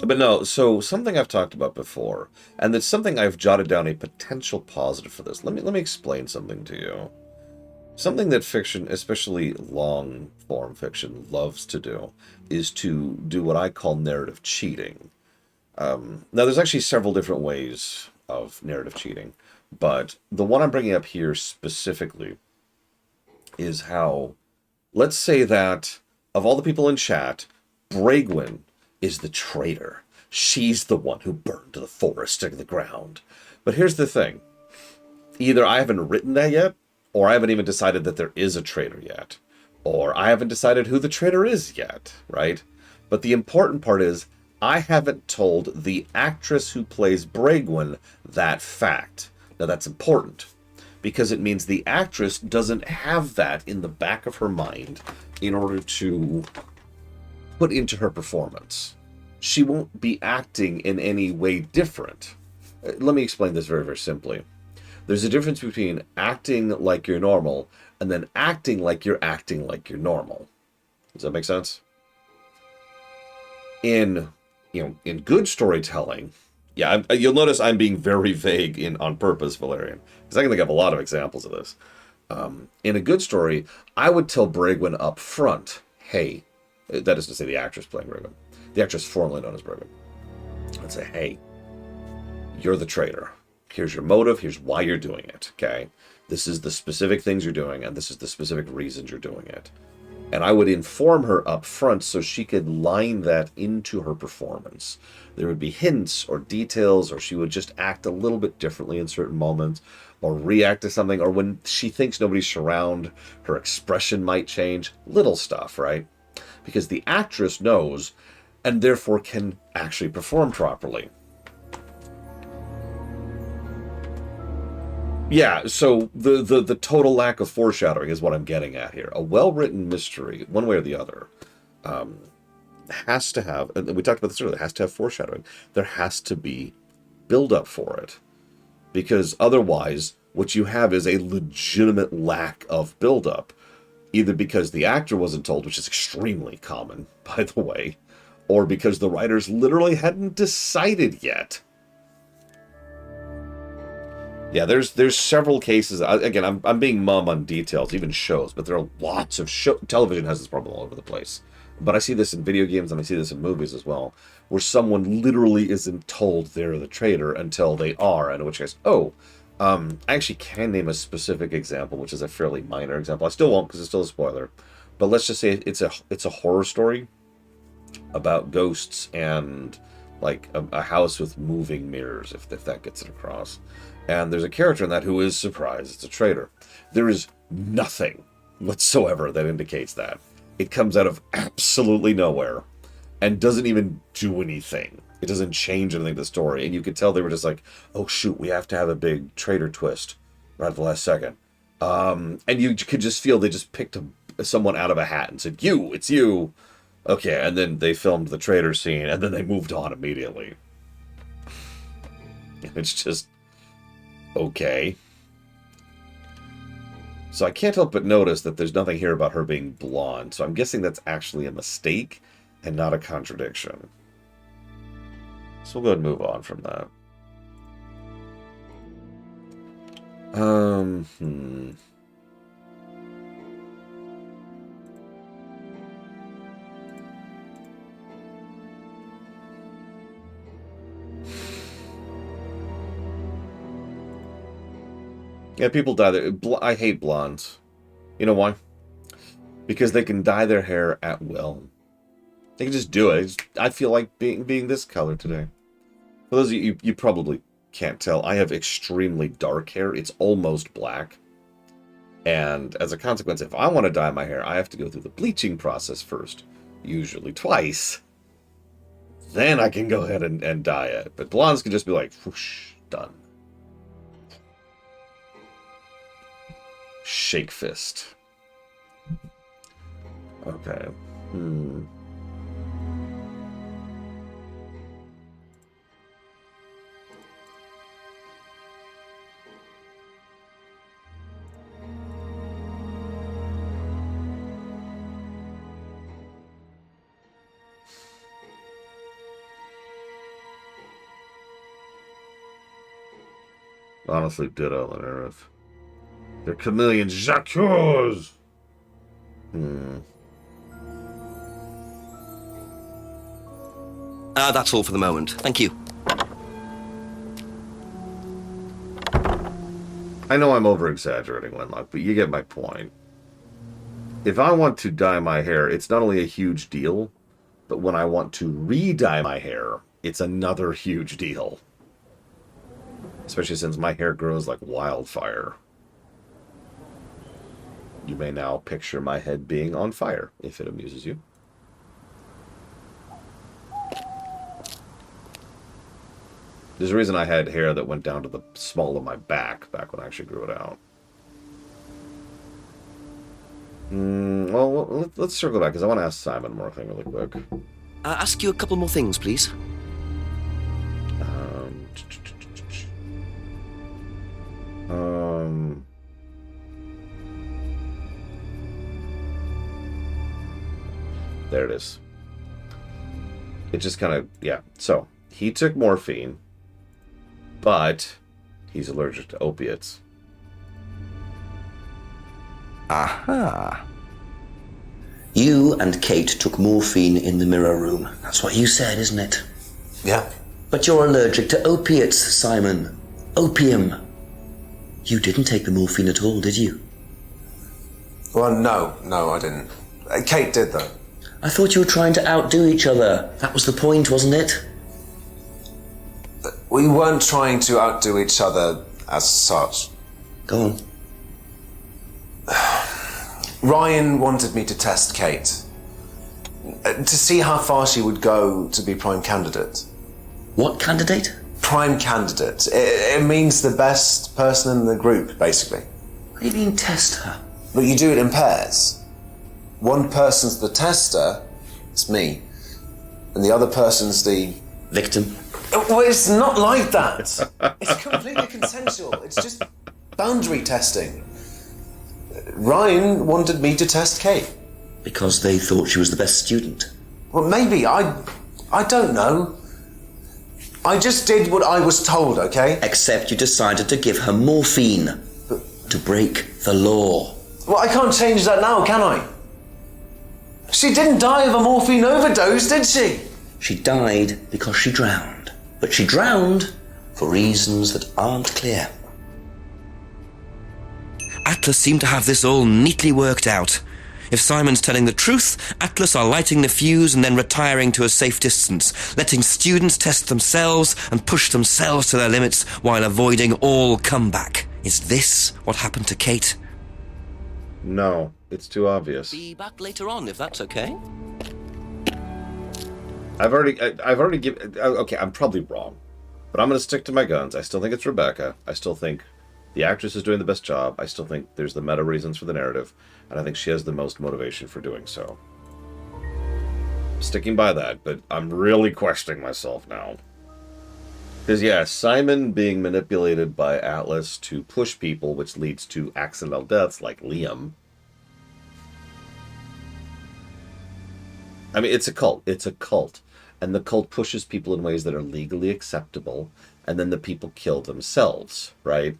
But no, so something I've talked about before, and it's something I've jotted down a potential positive for this. Let me explain something to you. Something that fiction, especially long form fiction, loves to do is to do what I call narrative cheating. Now, there's actually several different ways of narrative cheating, but the one I'm bringing up here specifically is how, let's say that of all the people in chat, Bragwin is the traitor. She's the one who burned the forest to the ground. But here's the thing. Either I haven't written that yet, or I haven't even decided that there is a traitor yet, or I haven't decided who the traitor is yet, right? But the important part is, I haven't told the actress who plays Bragwin that fact. Now that's important, because it means the actress doesn't have that in the back of her mind in order to put into her performance. She won't be acting in any way different. Let me explain this very, very simply. There's a difference between acting like you're normal and then acting like you're normal. Does that make sense? In good storytelling, yeah, you'll notice I'm being very vague on purpose, Valerian, because I can think of a lot of examples of this. In a good story, I would tell Bragwin up front, hey, that is to say the actress playing Bragwin, the actress formerly known as Bragwin, I'd say, hey, you're the traitor. Here's your motive. Here's why you're doing it. Okay. This is the specific things you're doing, and this is the specific reasons you're doing it. And I would inform her up front so she could line that into her performance. There would be hints or details, or she would just act a little bit differently in certain moments, or react to something, or when she thinks nobody's around, her expression might change. Little stuff, right? Because the actress knows, and therefore can actually perform properly. Yeah, so the total lack of foreshadowing is what I'm getting at here. A well-written mystery, one way or the other, has to have, and we talked about this earlier, has to have foreshadowing. There has to be build-up for it. Because otherwise, what you have is a legitimate lack of build-up. Either because the actor wasn't told, which is extremely common, by the way, or because the writers literally hadn't decided yet. Yeah, there's several cases. Again, I'm being mum on details, even shows, but there are lots of television has this problem all over the place. But I see this in video games and I see this in movies as well, where someone literally isn't told they're the traitor until they are, and in which case, I actually can name a specific example, which is a fairly minor example. I still won't because it's still a spoiler. But let's just say it's a horror story about ghosts and like a house with moving mirrors, if that gets it across. And there's a character in that who is surprised it's a traitor. There is nothing whatsoever that indicates that. It comes out of absolutely nowhere and doesn't even do anything. It doesn't change anything to the story. And you could tell they were just like, oh shoot, we have to have a big traitor twist right at the last second. And you could just feel they just picked someone out of a hat and said, it's you. Okay, and then they filmed the traitor scene, and then they moved on immediately. It's just... okay. So I can't help but notice that there's nothing here about her being blonde, so I'm guessing that's actually a mistake and not a contradiction. So we'll go ahead and move on from that. Yeah, people dye their... I hate blondes. You know why? Because they can dye their hair at will. They can just do it. I feel like being this color today. For those of you probably can't tell, I have extremely dark hair. It's almost black. And as a consequence, if I want to dye my hair, I have to go through the bleaching process first. Usually twice. Then I can go ahead and dye it. But blondes can just be like, whoosh, done. Shake fist. Okay. Honestly, ditto on Earth. They're chameleons. Jacques! That's all for the moment. Thank you. I know I'm over-exaggerating, Wenlock, but you get my point. If I want to dye my hair, it's not only a huge deal, but when I want to re-dye my hair, it's another huge deal. Especially since my hair grows like wildfire. You may now picture my head being on fire, if it amuses you. There's a reason I had hair that went down to the small of my back when I actually grew it out. Well, let's circle back, because I want to ask Simon more thing really quick. Ask you a couple more things, please. There it is. It just kind of, yeah. So, he took morphine, but he's allergic to opiates. Aha. You and Kate took morphine in the mirror room. That's what you said, isn't it? Yeah. But you're allergic to opiates, Simon. Opium. You didn't take the morphine at all, did you? Well, no, I didn't. Kate did, though. I thought you were trying to outdo each other. That was the point, wasn't it? We weren't trying to outdo each other as such. Go on. Ryan wanted me to test Kate. To see how far she would go to be prime candidate. What candidate? Prime candidate. It means the best person in the group, basically. What do you mean, test her? But you do it in pairs. One person's the tester, it's me, and the other person's the... victim. Well, it's not like that. It's completely consensual. It's just boundary testing. Ryan wanted me to test Kate. Because they thought she was the best student? Well, maybe. I don't know. I just did what I was told, okay? Except you decided to give her morphine. To break the law. Well, I can't change that now, can I? She didn't die of a morphine overdose, did she? She died because she drowned. But she drowned for reasons that aren't clear. Atlas seemed to have this all neatly worked out. If Simon's telling the truth, Atlas are lighting the fuse and then retiring to a safe distance, letting students test themselves and push themselves to their limits while avoiding all comeback. Is this what happened to Kate? No, it's too obvious. Be back later on, if that's okay. I've already given... Okay, I'm probably wrong. But I'm going to stick to my guns. I still think it's Rebecca. I still think the actress is doing the best job. I still think there's the meta reasons for the narrative. And I think she has the most motivation for doing so. I'm sticking by that, but I'm really questioning myself now. Because, yeah, Simon being manipulated by Atlas to push people, which leads to accidental deaths like Liam. I mean, it's a cult. It's a cult. And the cult pushes people in ways that are legally acceptable, and then the people kill themselves, right?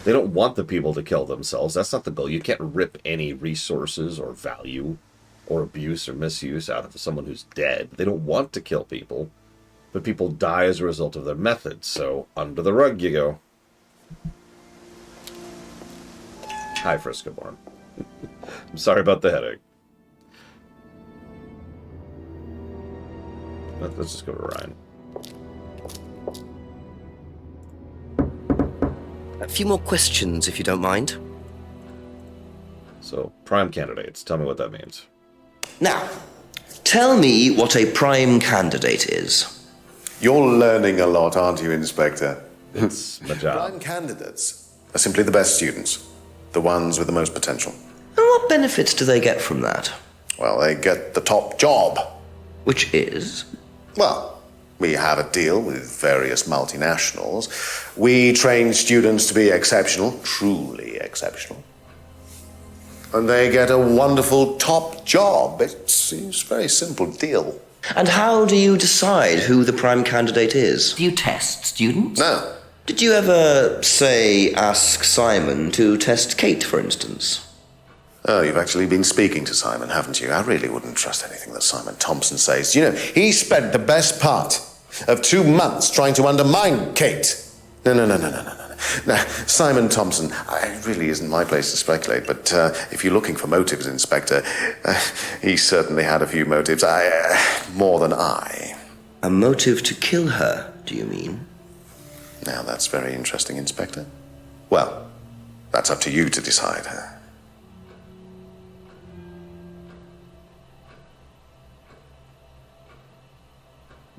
They don't want the people to kill themselves. That's not the goal. You can't rip any resources or value or abuse or misuse out of someone who's dead. They don't want to kill people, but people die as a result of their methods. So under the rug you go. Hi, Friscoborn. I'm sorry about the headache. Let's just go to Ryan. A few more questions, if you don't mind. So, prime candidates. Tell me what that means. Now, tell me what a prime candidate is. You're learning a lot, aren't you, Inspector? It's my job. Prime candidates are simply the best students, the ones with the most potential. And what benefits do they get from that? Well, they get the top job. Which is? Well, we have a deal with various multinationals. We train students to be exceptional, truly exceptional. And they get a wonderful top job. It's a very simple deal. And how do you decide who the prime candidate is? Do you test students? No. Did you ever, say, ask Simon to test Kate, for instance? Oh, you've actually been speaking to Simon, haven't you? I really wouldn't trust anything that Simon Thompson says. You know, he spent the best part of 2 months trying to undermine Kate. No. Now, Simon Thompson, it really isn't my place to speculate, but if you're looking for motives, Inspector, he certainly had a few motives. More than I. A motive to kill her, do you mean? Now, that's very interesting, Inspector. Well, that's up to you to decide.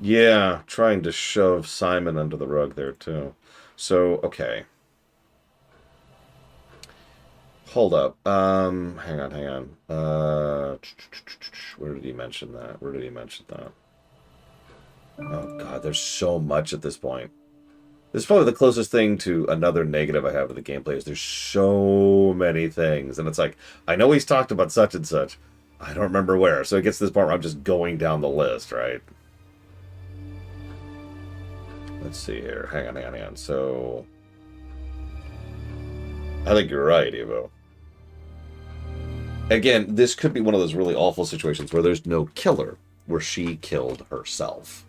Yeah, trying to shove Simon under the rug there, too. So, okay. Hold up. Hang on. Where did he mention that? Oh, God, there's so much at this point. This is probably the closest thing to another negative I have to the gameplay is there's so many things. And it's like, I know he's talked about such and such. I don't remember where. So it gets to this point where I'm just going down the list, right? Let's see here. Hang on. So, I think you're right, Evo. Again, this could be one of those really awful situations where there's no killer, where she killed herself.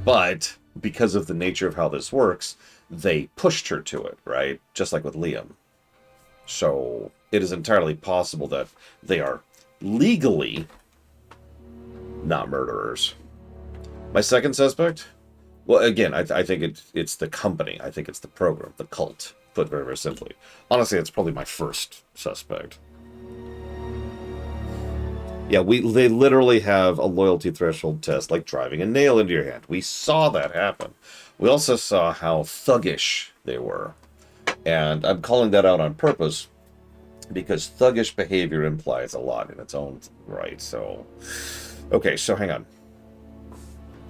But because of the nature of how this works, they pushed her to it, right? Just like with Liam. So, it is entirely possible that they are legally not murderers. My second suspect? Well, again, I think it's the company. I think it's the program, the cult, put very, very simply. Honestly, it's probably my first suspect. Yeah, they literally have a loyalty threshold test, like driving a nail into your hand. We saw that happen. We also saw how thuggish they were. And I'm calling that out on purpose, because thuggish behavior implies a lot in its own right. So, okay, so hang on.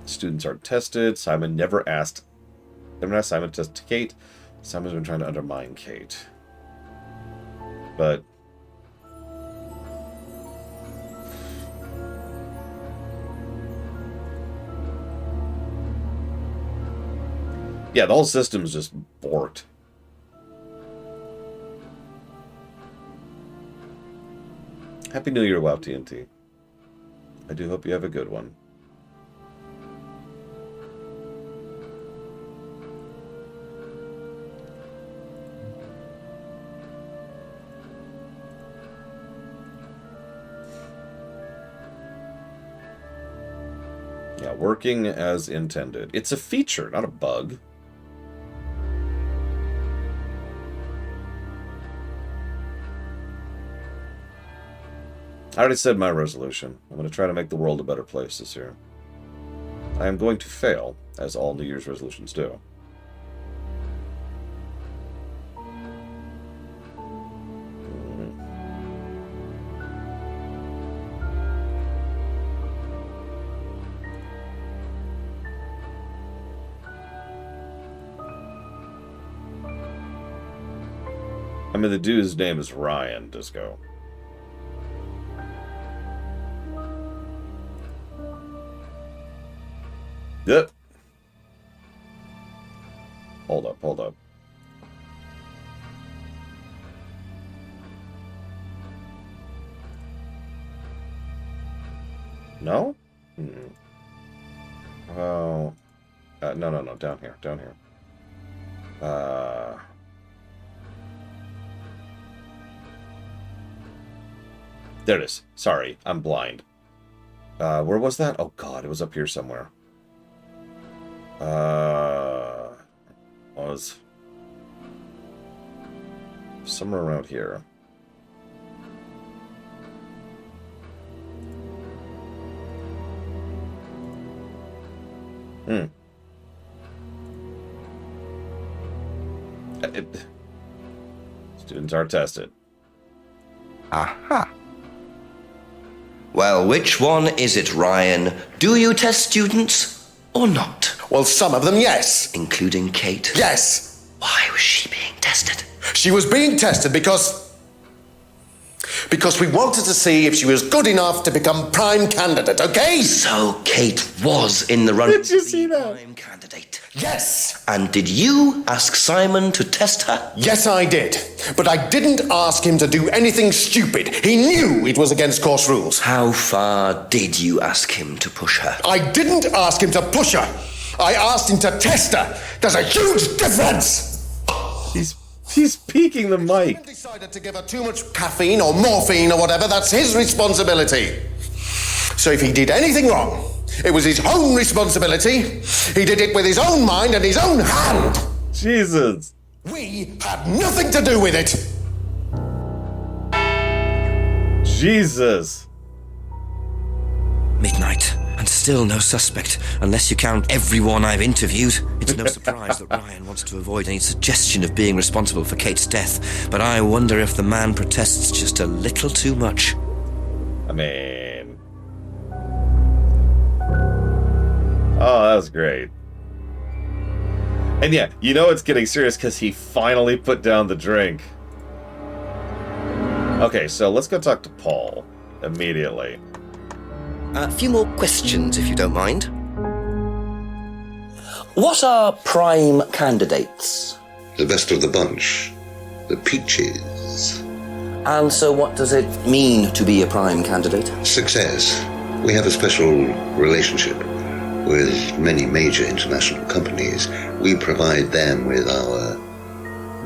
Students aren't tested. Simon never asked Simon to test Kate. Simon's been trying to undermine Kate. But yeah, the whole system's just borked. Happy New Year, WoW TNT. I do hope you have a good one. Yeah, working as intended. It's a feature, not a bug. I already said my resolution. I'm going to try to make the world a better place this year. I am going to fail, as all New Year's resolutions do. I mean, the dude's name is Ryan, Disco. Yep. Hold up. No? Oh. No. Down here. There it is. Sorry, I'm blind. Where was that? Oh god, it was up here somewhere. Was somewhere around here. Students are tested. Aha. Well, which one is it, Ryan? Do you test students or not? Well, some of them, yes. Including Kate? Yes. Why was she being tested? She was being tested because Because we wanted to see if she was good enough to become prime candidate, okay? So Kate was in the running. Did you see that? Prime candidate. Yes! And did you ask Simon to test her? Yes, I did. But I didn't ask him to do anything stupid. He knew it was against course rules. How far did you ask him to push her? I didn't ask him to push her. I asked him to test her. There's a huge difference. He's peeking the mic. If he decided to give her too much caffeine or morphine or whatever, that's his responsibility. So if he did anything wrong, it was his own responsibility. He did it with his own mind and his own hand. Jesus. We had nothing to do with it. Jesus. Midnight, and still no suspect, unless you count everyone I've interviewed. It's no surprise that Ryan wants to avoid any suggestion of being responsible for Kate's death, but I wonder if the man protests just a little too much. I mean... Oh, that was great. And yeah, you know it's getting serious because he finally put down the drink. Okay, so let's go talk to Paul immediately. A few more questions, if you don't mind. What are prime candidates? The best of the bunch. The peaches. And so what does it mean to be a prime candidate? Success. We have a special relationship with many major international companies. We provide them with our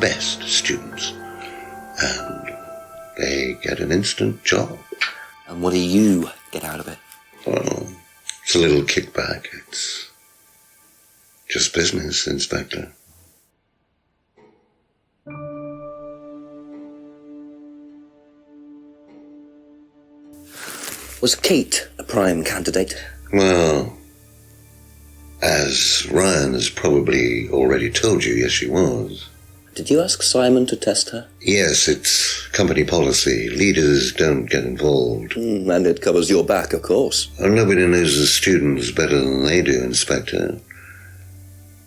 best students. And they get an instant job. And what do you get out of it? Well, it's a little kickback. It's just business, Inspector. Was Kate a prime candidate? Well, as Ryan has probably already told you, yes, she was. Did you ask Simon to test her? Yes, it's company policy. Leaders don't get involved. And it covers your back, of course. And nobody knows the students better than they do, Inspector.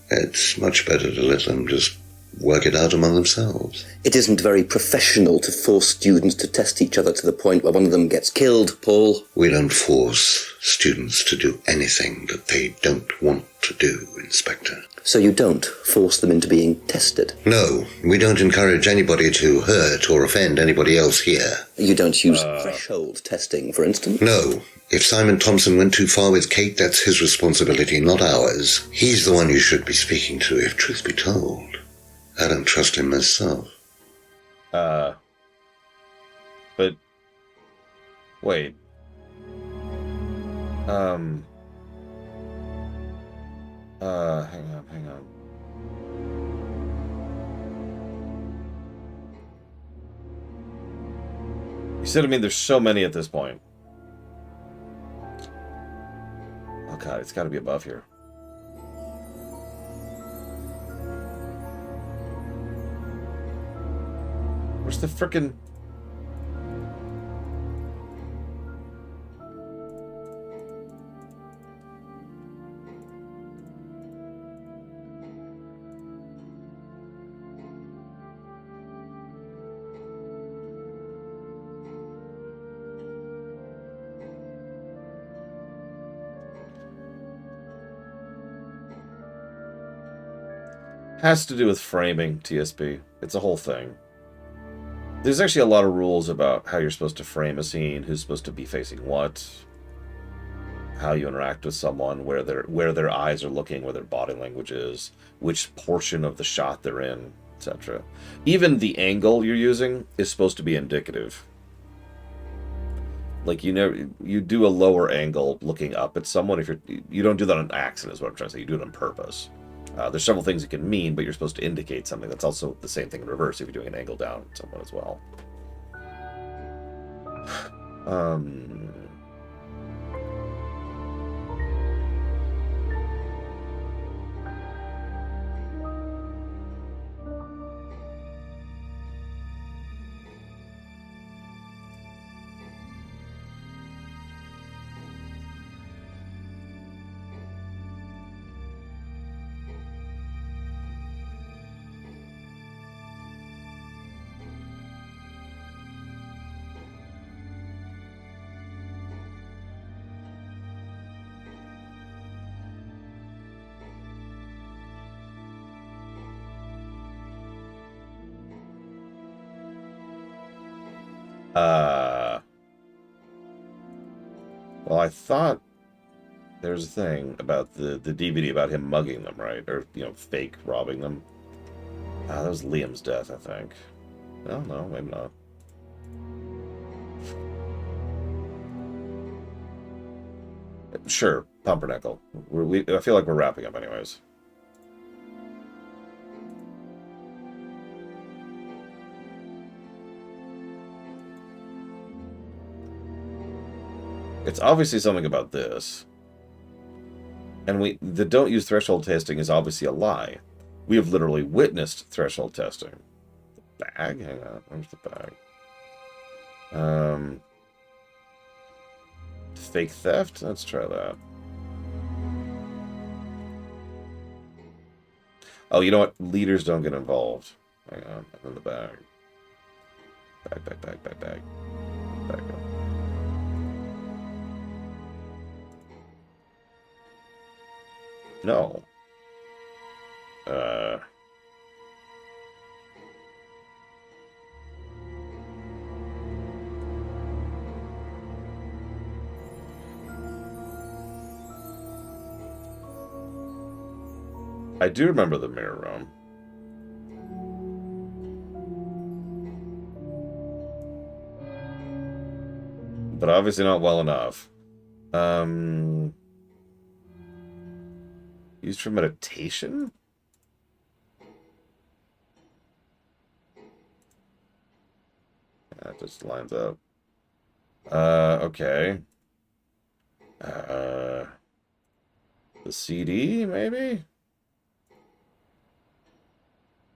It's much better to let them just work it out among themselves. It isn't very professional to force students to test each other to the point where one of them gets killed, Paul. We don't force students to do anything that they don't want to do, Inspector. So you don't force them into being tested? No, we don't encourage anybody to hurt or offend anybody else here. You don't use threshold testing, for instance? No. If Simon Thompson went too far with Kate, that's his responsibility, not ours. He's the one you should be speaking to, if truth be told. I don't trust him myself. But... Wait. Hang on. You said, I mean, there's so many at this point. Oh god, it's gotta be above here. Where's the frickin'... Has to do with framing, TSP. It's a whole thing. There's actually a lot of rules about how you're supposed to frame a scene, who's supposed to be facing what, how you interact with someone, where their eyes are looking, where their body language is, which portion of the shot they're in, etc. Even the angle you're using is supposed to be indicative. Like, you do a lower angle looking up at someone. If you don't do that on accident, is what I'm trying to say. You do it on purpose. There's several things it can mean, but you're supposed to indicate something. That's also the same thing in reverse if you're doing an angle down at someone as well. Well, I thought there was a thing about the DVD about him mugging them, right? Or, fake robbing them. That was Liam's death, I think. No, maybe not. Sure, Pumpernickel. I feel like we're wrapping up anyways. It's obviously something about this. And the don't use threshold testing is obviously a lie. We have literally witnessed threshold testing. The bag? Hang on, where's the bag? Fake theft? Let's try that. Oh, you know what? Leaders don't get involved. Hang on, I'm in the bag. Bag. No. I do remember the mirror room. But obviously not well enough. Used for meditation? That just lines up. Okay. The CD, maybe?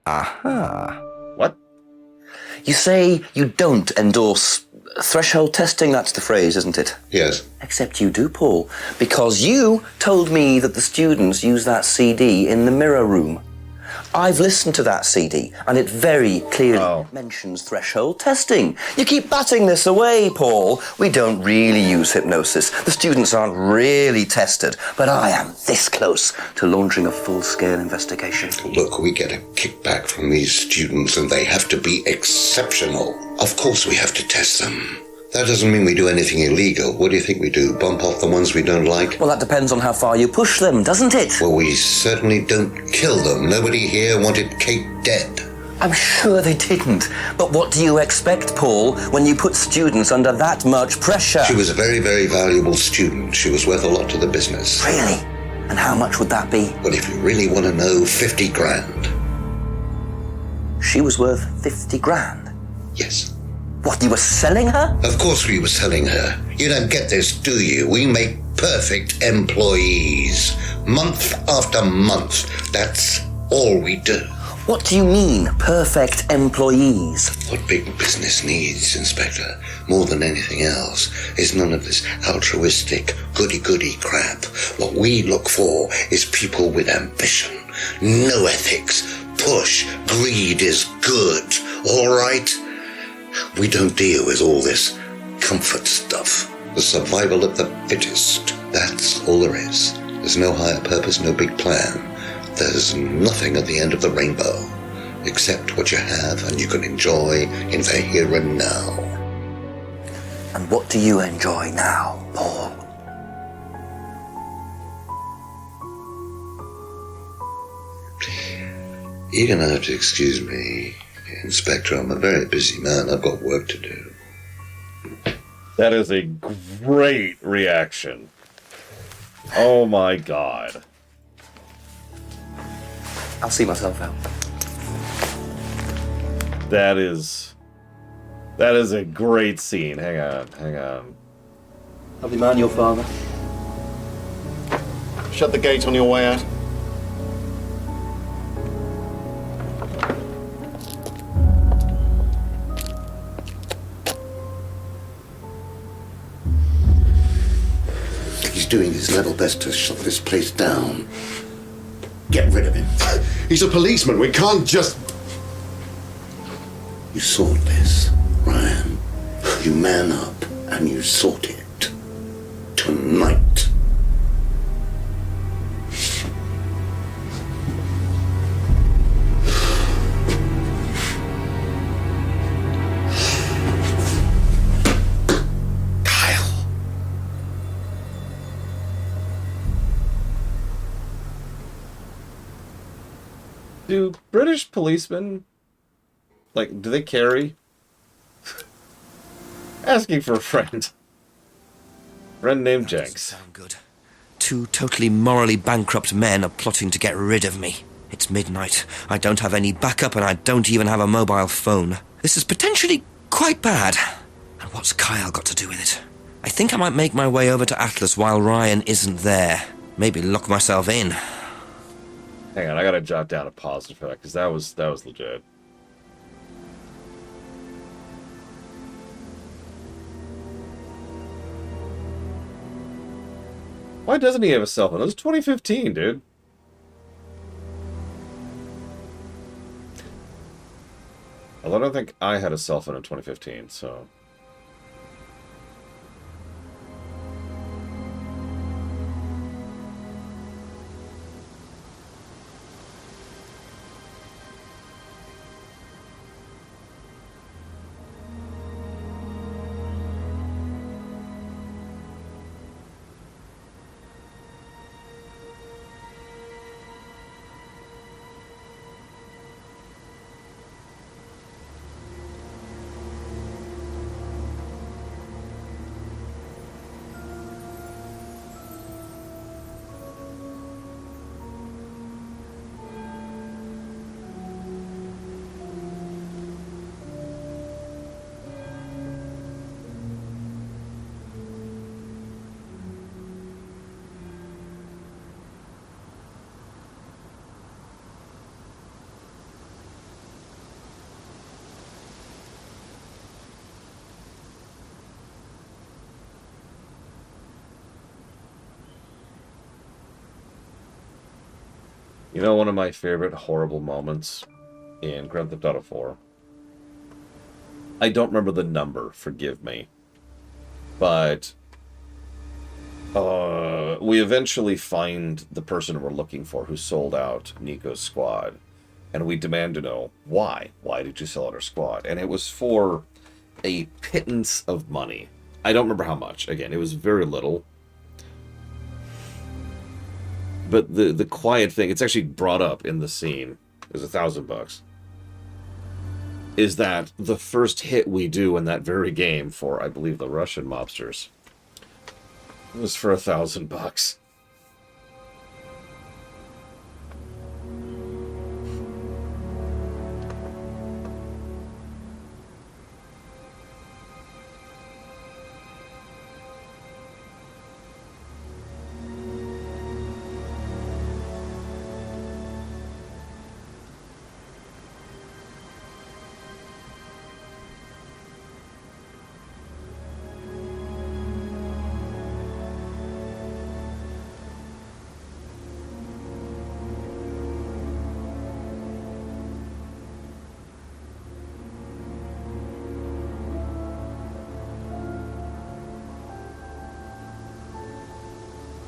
Aha. What? You say you don't endorse threshold testing, that's the phrase, isn't it? Yes. Except you do, Paul, because you told me that the students use that CD in the mirror room. I've listened to that CD, and it very clearly mentions threshold testing. You keep batting this away, Paul. We don't really use hypnosis. The students aren't really tested, but I am this close to launching a full-scale investigation. Look, we get a kickback from these students, and they have to be exceptional. Of course we have to test them. That doesn't mean we do anything illegal. What do you think we do? Bump off the ones we don't like? Well, that depends on how far you push them, doesn't it? Well, we certainly don't kill them. Nobody here wanted Kate dead. I'm sure they didn't. But what do you expect, Paul, when you put students under that much pressure? She was a very, very valuable student. She was worth a lot to the business. Really? And how much would that be? Well, if you really want to know, 50 grand. She was worth 50 grand? Yes. What, you were selling her? Of course we were selling her. You don't get this, do you? We make perfect employees. Month after month. That's all we do. What do you mean, perfect employees? What big business needs, Inspector, more than anything else, is none of this altruistic, goody-goody crap. What we look for is people with ambition, no ethics. Push, greed is good, all right? We don't deal with all this comfort stuff. The survival of the fittest. That's all there is. There's no higher purpose, no big plan. There's nothing at the end of the rainbow, except what you have and you can enjoy in the here and now. And what do you enjoy now, Paul? You're going to have to excuse me, Inspector. I'm a very busy man. I've got work to do. That is a great reaction. Oh my god. I'll see myself out. That is a great scene. Hang on. Lovely man, your father. Shut the gate on your way out. He's doing his level best to shut this place down. Get rid of him. He's a policeman. We can't just... You sought this, Ryan. You man up and you sought it. Tonight. Do British policemen, like, do they carry? Asking for a friend. Friend named Jenks. Sound good. Two totally morally bankrupt men are plotting to get rid of me. It's midnight. I don't have any backup and I don't even have a mobile phone. This is potentially quite bad. And what's Kyle got to do with it? I think I might make my way over to Atlas while Ryan isn't there. Maybe lock myself in. Hang on, I gotta jot down a positive for that, because that was legit. Why doesn't he have a cell phone? That was 2015, dude. Although I don't think I had a cell phone in 2015, so... You know, one of my favorite horrible moments in Grand Theft Auto 4? I don't remember the number, forgive me. But we eventually find the person we're looking for who sold out Nico's squad. And we demand to know why. Why did you sell out our squad? And it was for a pittance of money. I don't remember how much. Again, it was very little. But the quiet thing, it's actually brought up in the scene, is $1,000. Is that the first hit we do in that very game for, I believe, the Russian mobsters was for $1,000.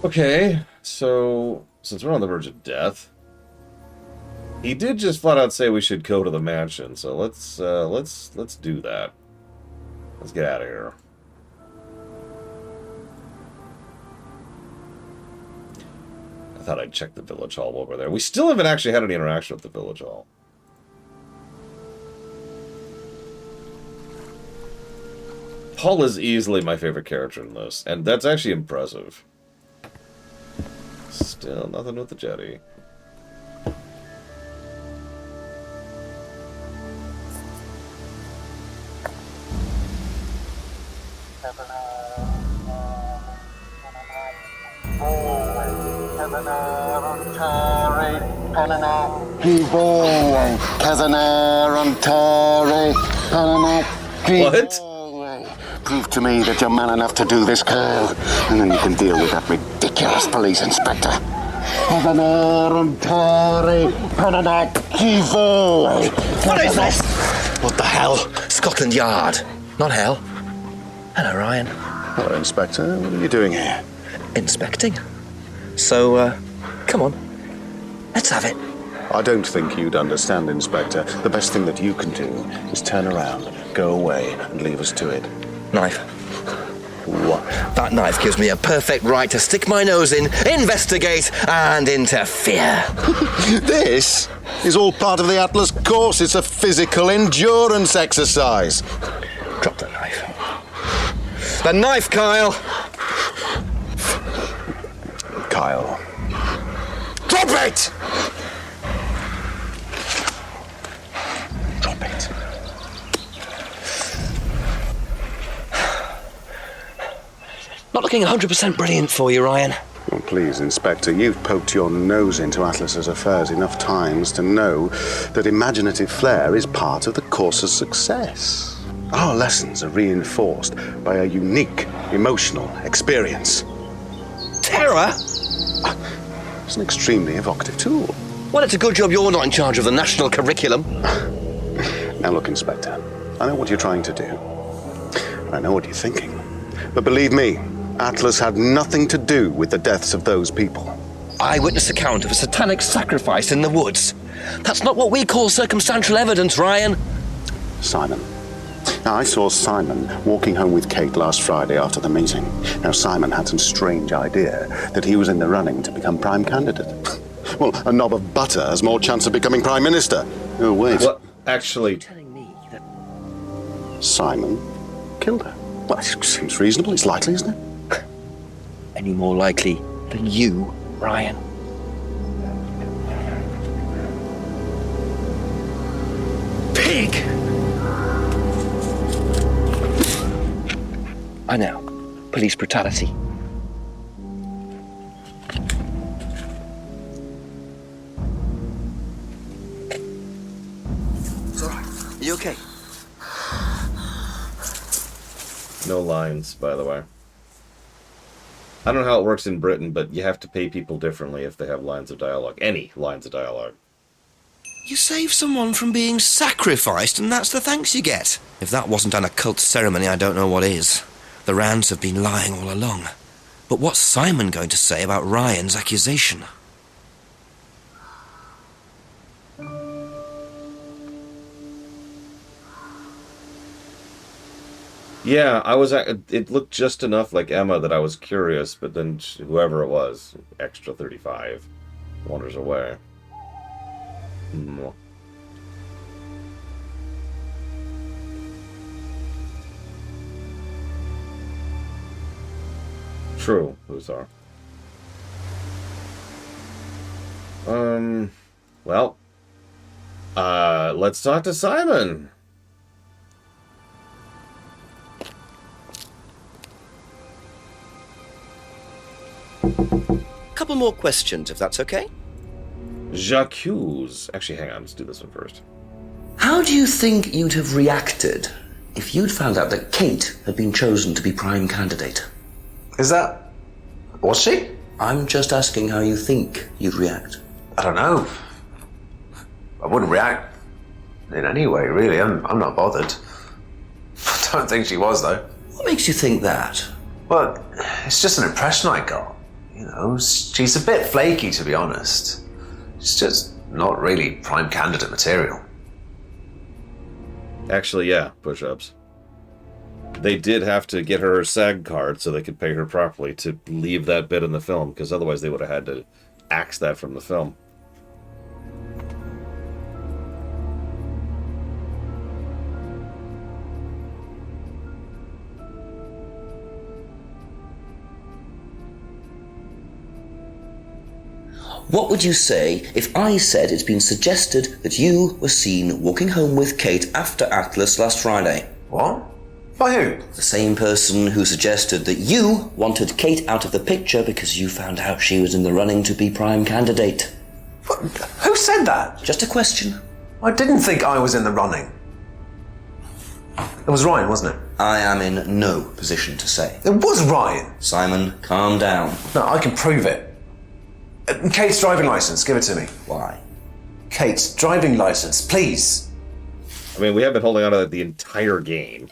Okay, so since we're on the verge of death, he did just flat out say we should go to the mansion. So let's do that. Let's get out of here. I thought I'd check the village hall while we're there. We still haven't actually had any interaction with the village hall. Paul is easily my favorite character in this, and that's actually impressive. Still nothing with the jetty. What? Prove to me that you're man enough to do this, Kyle, and then you can deal with that ridiculous police inspector. What is this? What the hell? Scotland Yard, not hell. Hello, Ryan. Hello, Inspector. What are you doing here? Inspecting. So, come on. Let's have it. I don't think you'd understand, Inspector. The best thing that you can do is turn around, go away, and leave us to it. Knife. What? That knife gives me a perfect right to stick my nose in, investigate, and interfere. This? is all part of the Atlas course. It's a physical endurance exercise. Drop the knife. The knife, Kyle! Kyle. Drop it! Drop it. Not looking 100% brilliant for you, Ryan. Well, please, Inspector, you've poked your nose into Atlas's affairs enough times to know that imaginative flair is part of the course's success. Our lessons are reinforced by a unique emotional experience. Terror? It's an extremely evocative tool. Well, it's a good job you're not in charge of the national curriculum. Now look, Inspector, I know what you're trying to do. I know what you're thinking. But believe me, Atlas had nothing to do with the deaths of those people. Eyewitness account of a satanic sacrifice in the woods. That's not what we call circumstantial evidence, Ryan. Simon. Now, I saw Simon walking home with Kate last Friday after the meeting. Now, Simon had some strange idea that he was in the running to become prime candidate. Well, a knob of butter has more chance of becoming prime minister. Oh, wait. Well, actually... Telling me that... Simon killed her. Well, it seems reasonable. It's likely, isn't it? Any more likely than you, Ryan? Pig! I know. Police brutality. It's all right. Are you okay? No lines, by the way. I don't know how it works in Britain, but you have to pay people differently if they have lines of dialogue. Any lines of dialogue. You save someone from being sacrificed, and that's the thanks you get. If that wasn't an occult ceremony, I don't know what is. The Rands have been lying all along. But what's Simon going to say about Ryan's accusation? Yeah, it looked just enough like Emma that I was curious, but then whoever it was, extra 35, wanders away. True, Hussar. Well, let's talk to Simon. Couple more questions, if that's okay. J'accuse. Actually, hang on, let's do this one first. How do you think you'd have reacted if you'd found out that Kate had been chosen to be prime candidate? Was she? I'm just asking how you think you'd react. I don't know. I wouldn't react in any way, really. I'm not bothered. I don't think she was, though. What makes you think that? Well, it's just an impression I got. You know, she's a bit flaky, to be honest. She's just not really prime candidate material. Actually, yeah, push-ups. They did have to get her SAG card so they could pay her properly to leave that bit in the film, because otherwise they would have had to axe that from the film. What would you say if I said it's been suggested that you were seen walking home with Kate after Atlas last Friday? What? By who? The same person who suggested that you wanted Kate out of the picture because you found out she was in the running to be prime candidate. What? Who said that? Just a question. I didn't think I was in the running. It was Ryan, wasn't it? I am in no position to say. It was Ryan. Simon, calm down. No, I can prove it. Kate's driving license, give it to me. Why? Kate's driving license, please. I mean, we have been holding on to that the entire game.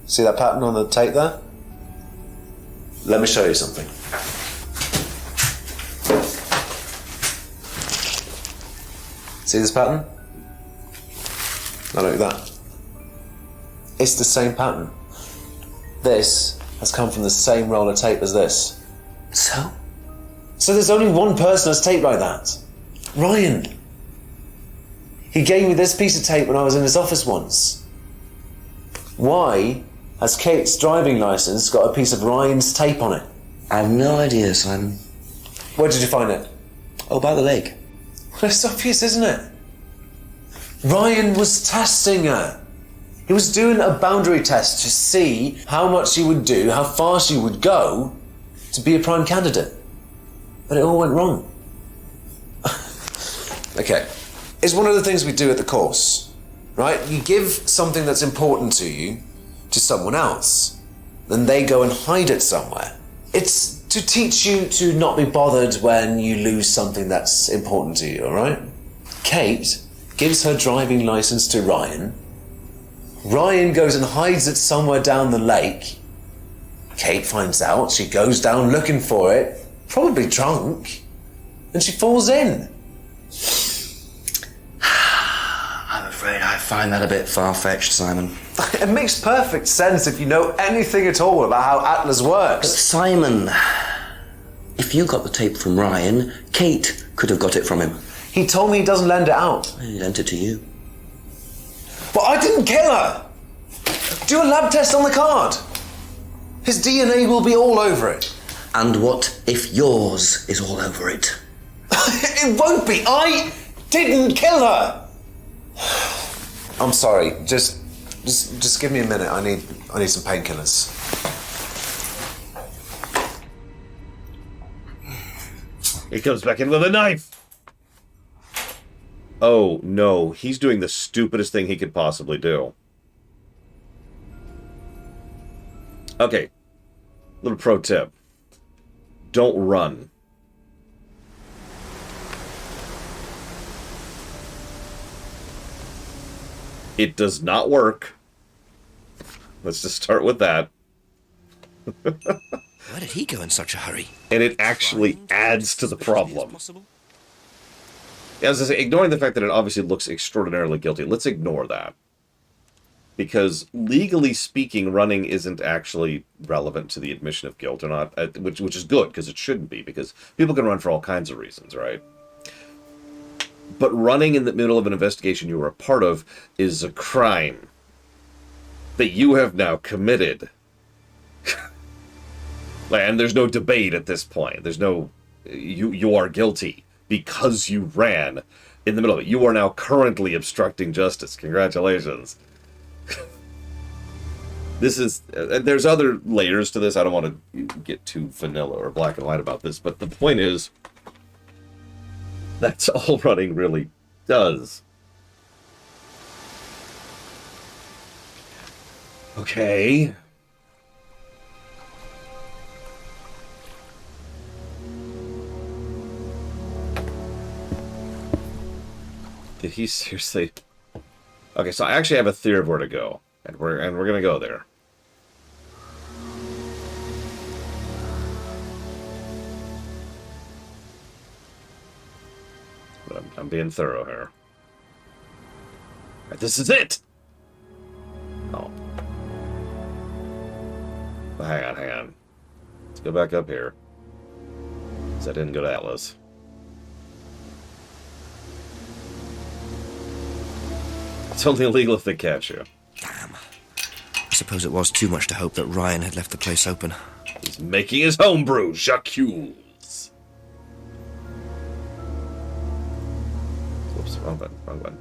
See that pattern on the tape there? Let me show you something. See this pattern? Now look at that. It's the same pattern. This has come from the same roll of tape as this. So? So there's only one person that's taped like that. Ryan. He gave me this piece of tape when I was in his office once. Why has Kate's driving licence got a piece of Ryan's tape on it? I have no idea, Simon. Where did you find it? Oh, by the lake. Well, it's obvious, isn't it? Ryan was testing her. He was doing a boundary test to see how much she would do, how far she would go to be a prime candidate. But it all went wrong. Okay. It's one of the things we do at the course, right? You give something that's important to you to someone else, then they go and hide it somewhere. It's to teach you to not be bothered when you lose something that's important to you, all right? Kate gives her driving license to Ryan. Ryan goes and hides it somewhere down the lake. Kate finds out, she goes down looking for it, probably drunk, and she falls in. I'm afraid I find that a bit far-fetched, Simon. It makes perfect sense if you know anything at all about how Atlas works. But Simon, if you got the tape from Ryan, Kate could have got it from him. He told me he doesn't lend it out. He lent it to you. But I didn't kill her! Do a lab test on the card. His DNA will be all over it. And what if yours is all over it? It won't be. I didn't kill her. I'm sorry. Just give me a minute. I need some painkillers. He comes back in with a knife. Oh no, he's doing the stupidest thing he could possibly do. Okay. Little pro tip. Don't run. It does not work. Let's just start with that. Why did he go in such a hurry? And it actually adds to the problem. As I say, ignoring the fact that it obviously looks extraordinarily guilty, let's ignore that. Because legally speaking, running isn't actually relevant to the admission of guilt or not, which is good, because it shouldn't be, because people can run for all kinds of reasons, right? But running in the middle of an investigation you were a part of is a crime that you have now committed. And there's no debate at this point. There's no... You are guilty because you ran in the middle of it. You are now currently obstructing justice. Congratulations. This is... there's other layers to this. I don't want to get too vanilla or black and white about this, but the point is... That's all running really does. Okay. Did he seriously? Okay, so I actually have a theory of where to go, and we're gonna go there. But I'm being thorough here. Right, this is it! Oh. Well, hang on. Let's go back up here. Because I didn't go to Atlas. It's only illegal if they catch you. Damn. I suppose it was too much to hope that Ryan had left the place open. He's making his homebrew, Jacques. Whoops, wrong button.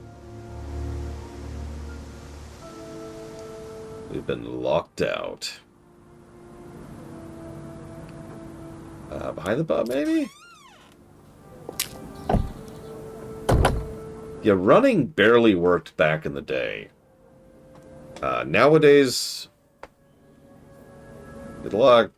We've been locked out. Behind the bar, maybe? Yeah, running barely worked back in the day. Nowadays... Good luck.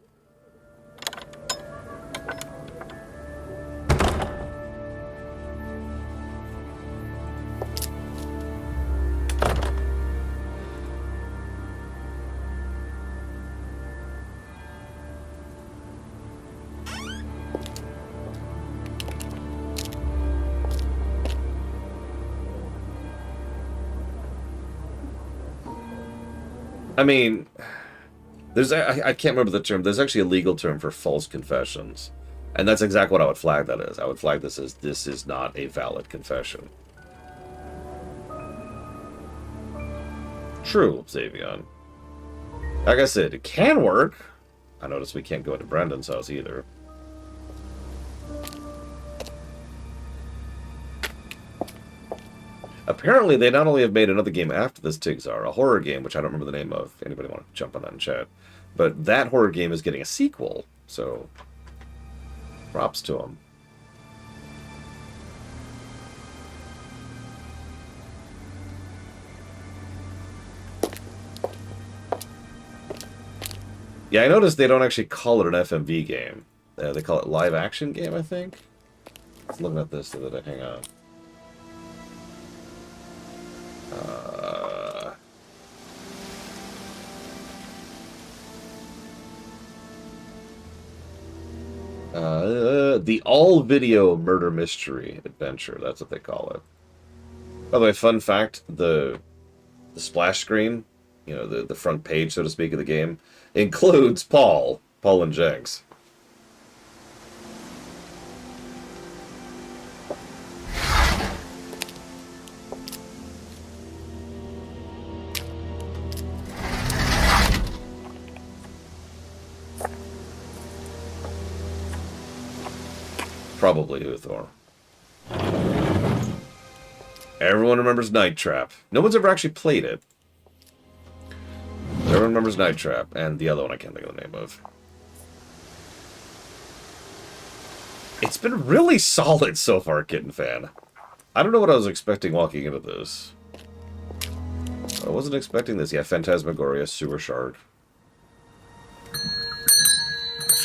I mean, I can't remember the term. There's actually a legal term for false confessions. And that's exactly what I would flag that as. I would flag this as this is not a valid confession. True, Xavion. Like I said, it can work. I notice we can't go into Brendan's house either. Apparently, they not only have made another game after this Tigzar, a horror game, which I don't remember the name of. Anybody want to jump on that in chat? But that horror game is getting a sequel, so props to them. Yeah, I noticed they don't actually call it an FMV game. They call it live action game, I think. I was looking at this the other day. Hang on. The all-video murder mystery adventure. That's what they call it. By the way, fun fact, the splash screen, you know, the front page, so to speak, of the game, includes Paul and Jenks. Probably Uthor. Everyone remembers Night Trap. No one's ever actually played it. Everyone remembers Night Trap, and the other one I can't think of the name of. It's been really solid so far, Kitten Fan. I don't know what I was expecting walking into this. I wasn't expecting this. Yeah, Phantasmagoria, Sewer Shark.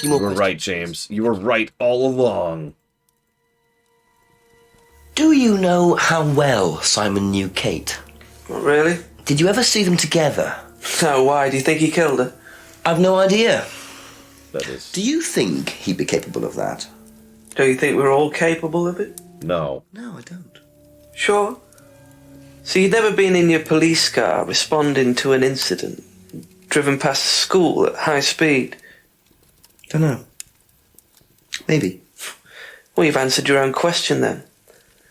You were right, James. You were right all along. Do you know how well Simon knew Kate? Not really. Did you ever see them together? No, why? Do you think he killed her? I've no idea. That is. Do you think he'd be capable of that? Do you think we're all capable of it? No. No, I don't. Sure. So you'd never been in your police car responding to an incident, driven past a school at high speed? Don't know. Maybe. Well, you've answered your own question then.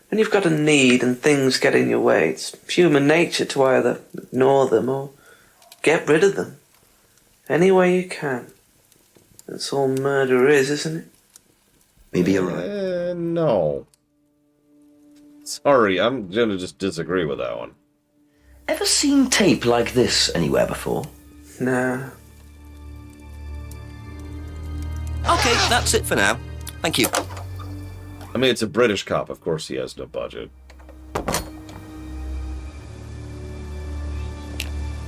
When you've got a need and things get in your way, it's human nature to either ignore them or get rid of them. Any way you can. That's all murder is, isn't it? Maybe you're right. No. Sorry, I'm gonna just disagree with that one. Ever seen tape like this anywhere before? No. Okay, that's it for now. Thank you. I mean, it's a British cop. Of course he has no budget.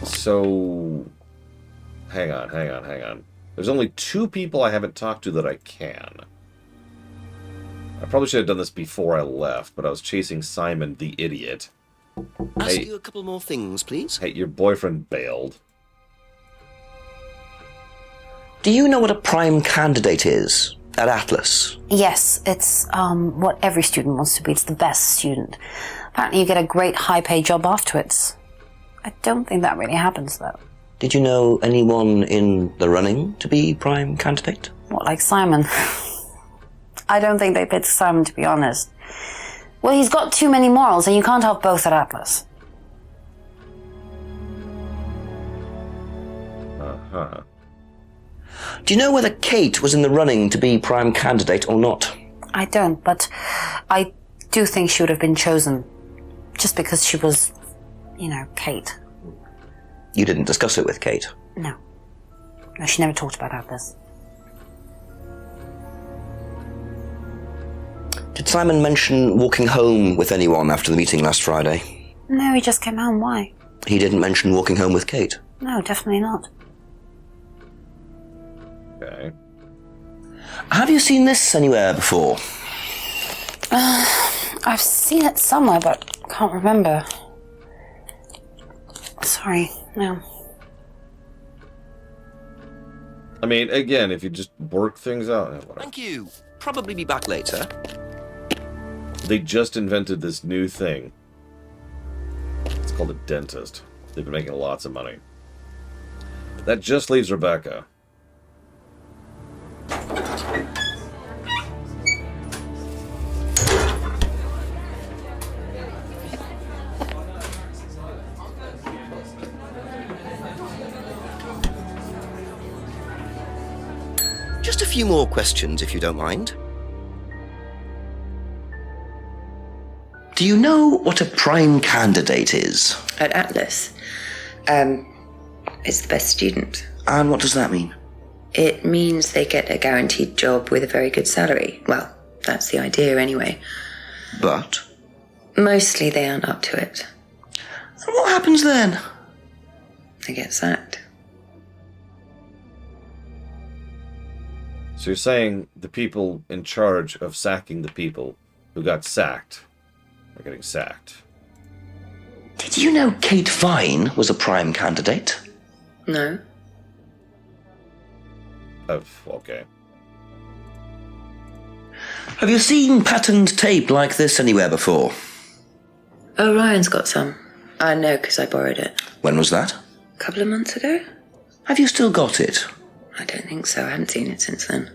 So... Hang on. There's only 2 people I haven't talked to that I can. I probably should have done this before I left, but I was chasing Simon the idiot. Ask you a couple more things, please. Hey, your boyfriend bailed. Do you know what a prime candidate is at Atlas? Yes, it's what every student wants to be. It's the best student. Apparently you get a great high-paid job afterwards. I don't think that really happens, though. Did you know anyone in the running to be prime candidate? What, like Simon? I don't think they picked Simon, to be honest. Well, he's got too many morals, and you can't have both at Atlas. Uh-huh. Do you know whether Kate was in the running to be prime candidate or not? I don't, but I do think she would have been chosen just because she was, you know, Kate. You didn't discuss it with Kate? No. No, she never talked about Atlas. Did Simon mention walking home with anyone after the meeting last Friday? No, he just came home. Why? He didn't mention walking home with Kate? No, definitely not. Okay. Have you seen this anywhere before? I've seen it somewhere, but can't remember. Sorry, no. I mean, again, if you just work things out... Whatever. Thank you. Probably be back later. They just invented this new thing. It's called a dentist. They've been making lots of money. That just leaves Rebecca. few more questions, if you don't mind. Do you know what a prime candidate is? At Atlas, it's the best student. And what does that mean? It means they get a guaranteed job with a very good salary. Well, that's the idea anyway. But? Mostly they aren't up to it. And what happens then? They get sacked. So you're saying the people in charge of sacking the people who got sacked are getting sacked. Did you know Kate Vine was a prime candidate? No. Okay. Have you seen patterned tape like this anywhere before? Oh, Ryan's got some. I know because I borrowed it. When was that? A couple of months ago? Have you still got it? I don't think so. I haven't seen it since then.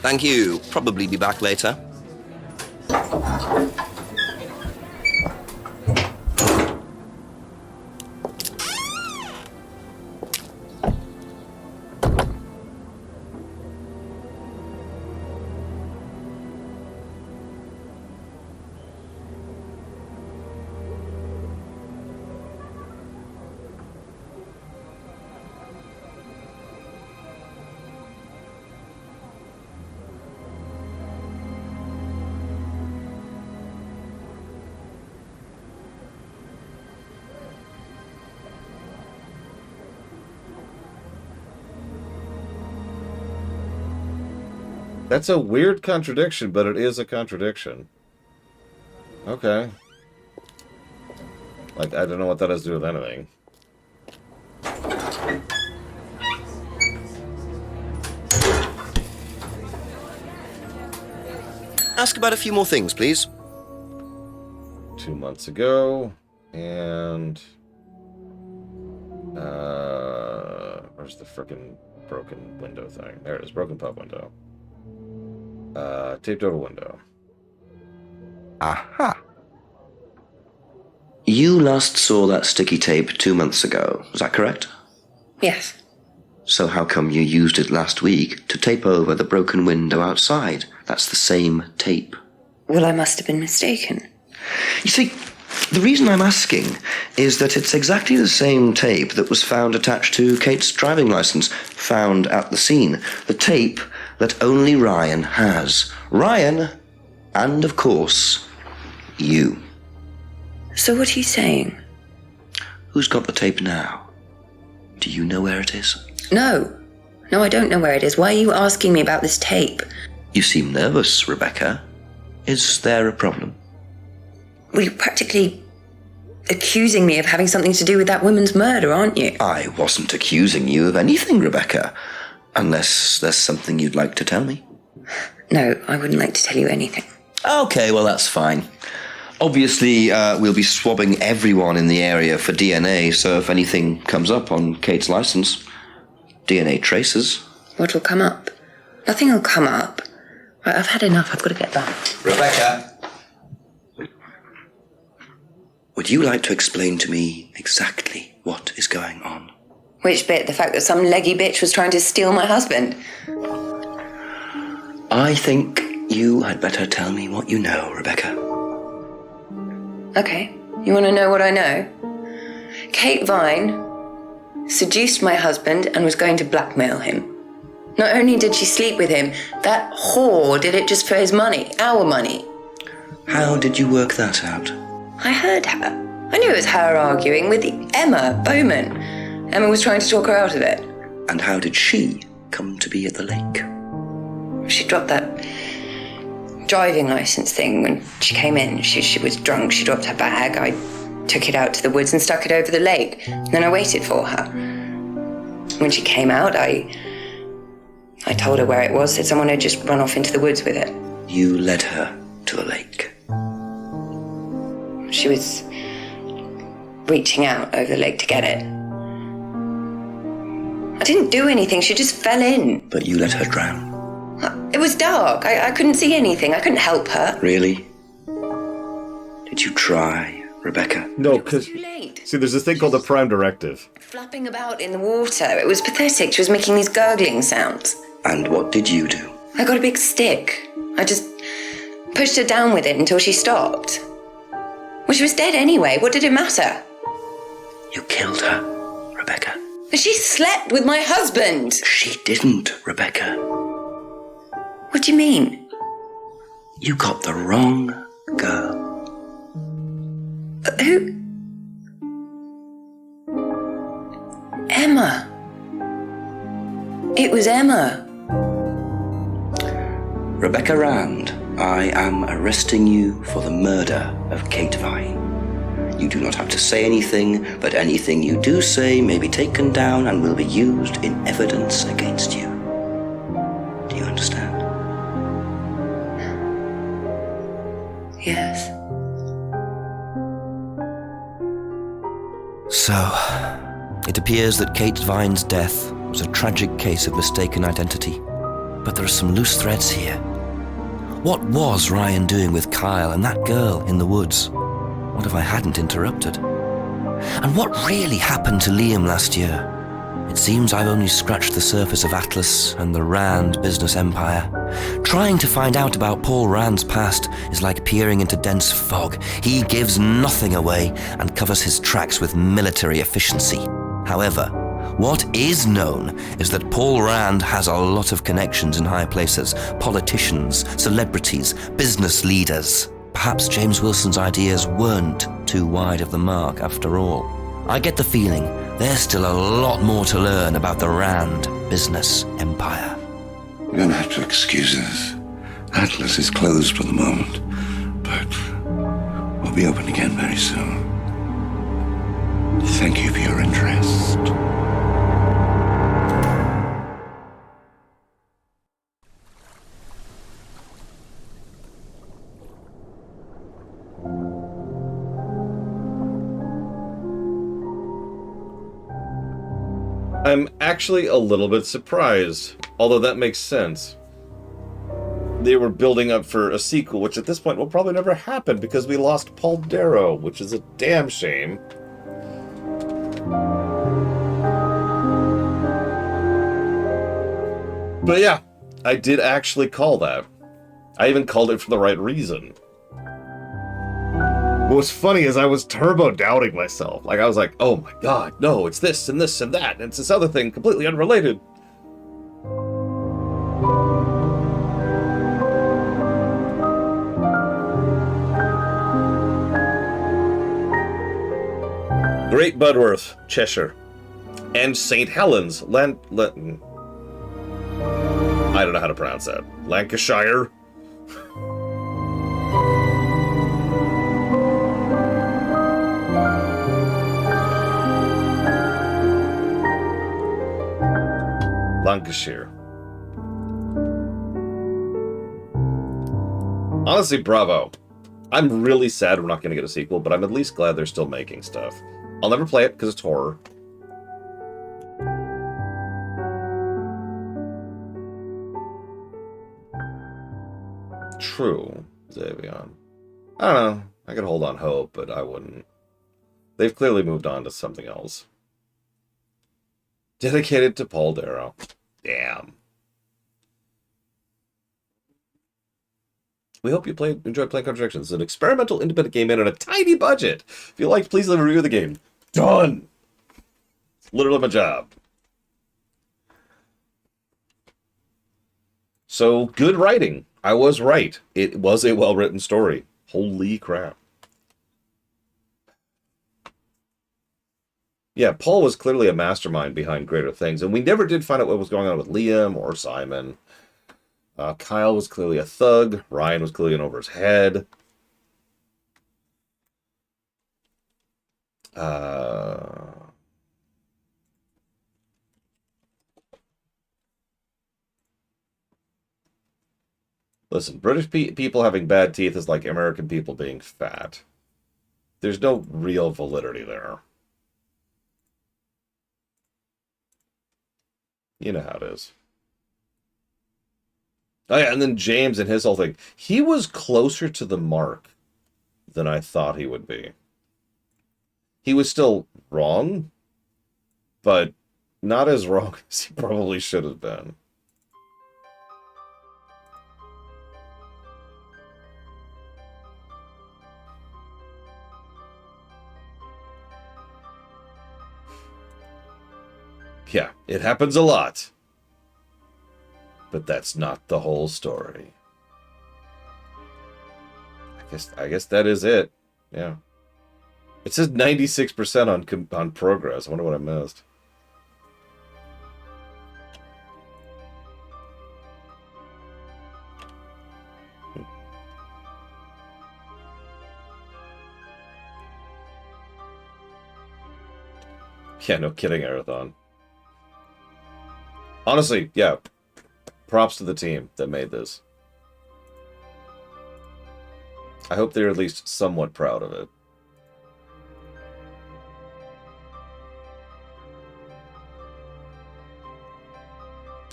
Thank you. Probably be back later. That's a weird contradiction, but it is a contradiction. Okay. Like, I don't know what that has to do with anything. Ask about a few more things, please. 2 months ago, and... where's the frickin' broken window thing? There it is, broken pub window. Taped over window. Aha. You last saw that sticky tape 2 months ago, is that correct? Yes. So how come you used it last week to tape over the broken window outside? That's the same tape. Well, I must have been mistaken. You see, the reason I'm asking is that it's exactly the same tape that was found attached to Kate's driving license, found at the scene. The tape that only Ryan has. Ryan, and of course, you. So what are you saying? Who's got the tape now? Do you know where it is? No. No, I don't know where it is. Why are you asking me about this tape? You seem nervous, Rebecca. Is there a problem? Well, you're practically accusing me of having something to do with that woman's murder, aren't you? I wasn't accusing you of anything, Rebecca. Unless there's something you'd like to tell me. No, I wouldn't like to tell you anything. Okay, well, that's fine. Obviously, we'll be swabbing everyone in the area for DNA, so if anything comes up on Kate's license, DNA traces. What'll come up? Nothing will come up. Right, I've had enough. I've got to get back. Rebecca! Would you like to explain to me exactly what is going on? Which bit? The fact that some leggy bitch was trying to steal my husband? I think you had better tell me what you know, Rebecca. Okay. You want to know what I know? Kate Vine seduced my husband and was going to blackmail him. Not only did she sleep with him, that whore did it just for his money, our money. How did you work that out? I heard her. I knew it was her arguing with Emma Bowman. Emma was trying to talk her out of it. And how did she come to be at the lake? She dropped that driving license thing when she came in. She was drunk, she dropped her bag. I took it out to the woods and stuck it over the lake. Then I waited for her. When she came out, I told her where it was, said someone had just run off into the woods with it. You led her to a lake. She was reaching out over the lake to get it. I didn't do anything, she just fell in. But you let her drown. It was dark, I couldn't see anything, I couldn't help her. Really? Did you try, Rebecca. No, because see, there's this thing called the Prime Directive. Flapping about in the water. It was pathetic. She was making these gurgling sounds. And what did you do? I got a big stick. I just pushed her down with it until she stopped. Well, she was dead anyway. What did it matter? You killed her, Rebecca. But she slept with my husband. She didn't, Rebecca. What do you mean? You got the wrong girl. Who? Emma. It was Emma. Rebecca Rand, I am arresting you for the murder of Kate Vine. You do not have to say anything, but anything you do say may be taken down and will be used in evidence against you. Do you understand? Yes. So, it appears that Kate Vine's death was a tragic case of mistaken identity. But there are some loose threads here. What was Ryan doing with Kyle and that girl in the woods? What if I hadn't interrupted? And what really happened to Liam last year? It seems I've only scratched the surface of Atlas and the Rand business empire. Trying to find out about Paul Rand's past is like peering into dense fog. He gives nothing away and covers his tracks with military efficiency. However, what is known is that Paul Rand has a lot of connections in high places, politicians, celebrities, business leaders. Perhaps James Wilson's ideas weren't too wide of the mark after all. I get the feeling there's still a lot more to learn about the Rand business empire. You're going to have to excuse us. Atlas is closed for the moment, but we'll be open again very soon. Thank you for your interest. I'm actually a little bit surprised, although that makes sense. They were building up for a sequel, which at this point will probably never happen because we lost Paul Darrow, which is a damn shame. But yeah, I did actually call that. I even called it for the right reason. What's funny is I was turbo doubting myself. Like, I was like, oh my god, no, it's this and this and that, and it's this other thing completely unrelated. Great Budworth, Cheshire. And St. Helens, I don't know how to pronounce that. Lancashire? Lancashire. Honestly, bravo. I'm really sad we're not going to get a sequel, but I'm at least glad they're still making stuff. I'll never play it because it's horror. True, Xavion. I don't know. I could hold on hope, but I wouldn't. They've clearly moved on to something else. Dedicated to Paul Darrow. Damn. We hope you enjoyed playing Contradiction. It's an experimental independent game made on a tiny budget. If you liked, please leave a review of the game. Done! It's literally my job. So, good writing. I was right. It was a well-written story. Holy crap. Yeah, Paul was clearly a mastermind behind greater things, and we never did find out what was going on with Liam or Simon. Kyle was clearly a thug. Ryan was clearly in over his head. Listen, British people having bad teeth is like American people being fat. There's no real validity there. You know how it is. Oh yeah, and then James and his whole thing. He was closer to the mark than I thought he would be. he was still wrong, but not as wrong as he probably should have been. Yeah, it happens a lot. But that's not the whole story. I guess that is it. Yeah. It says 96% on progress. I wonder what I missed. Yeah, no kidding, Arathon. Honestly, yeah. Props to the team that made this. I hope they're at least somewhat proud of it.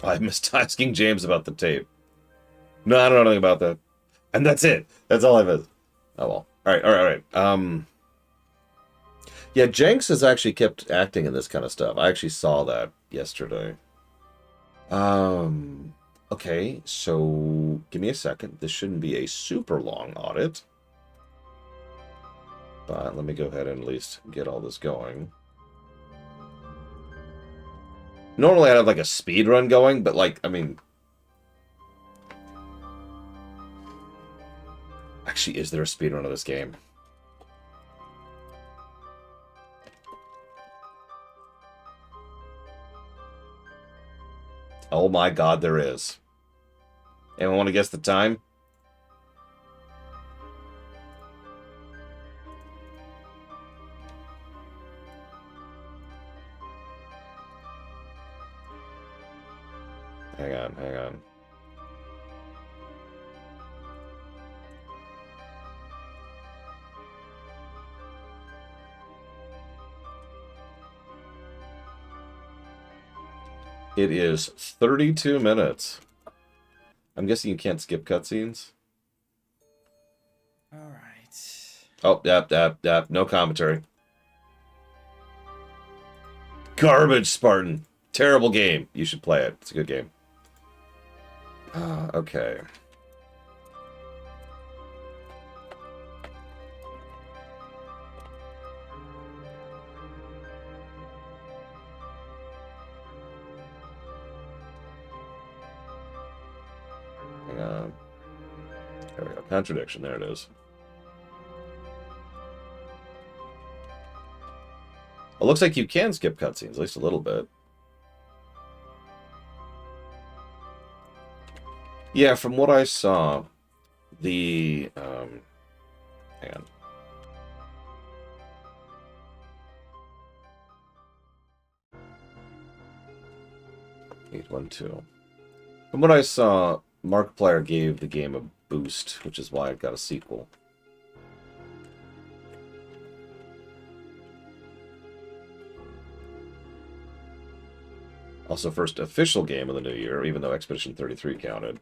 I missed asking James about the tape. No, I don't know anything about that. And that's it. That's all I missed. Oh well. Alright. Yeah, Jenks has actually kept acting in this kind of stuff. I actually saw that yesterday. Okay, so give me a second. This shouldn't be a super long audit. But let me go ahead and at least get all this going. Normally I'd have like a speed run going, but like, I mean... Actually, is there a speed run of this game? Oh my god, there is. Anyone want to guess the time? Hang on. It is 32 minutes. I'm guessing you can't skip cutscenes. Alright. Oh, yep. No commentary. Garbage, Spartan. Terrible game. You should play it. It's a good game. Okay. Hang on. There we go. Contradiction. There it is. It looks like you can skip cutscenes, at least a little bit. Yeah, from what I saw, the... hang on. (812). From what I saw, Markiplier gave the game a boost, which is why it got a sequel. Also, first official game of the new year, even though Expedition 33 counted.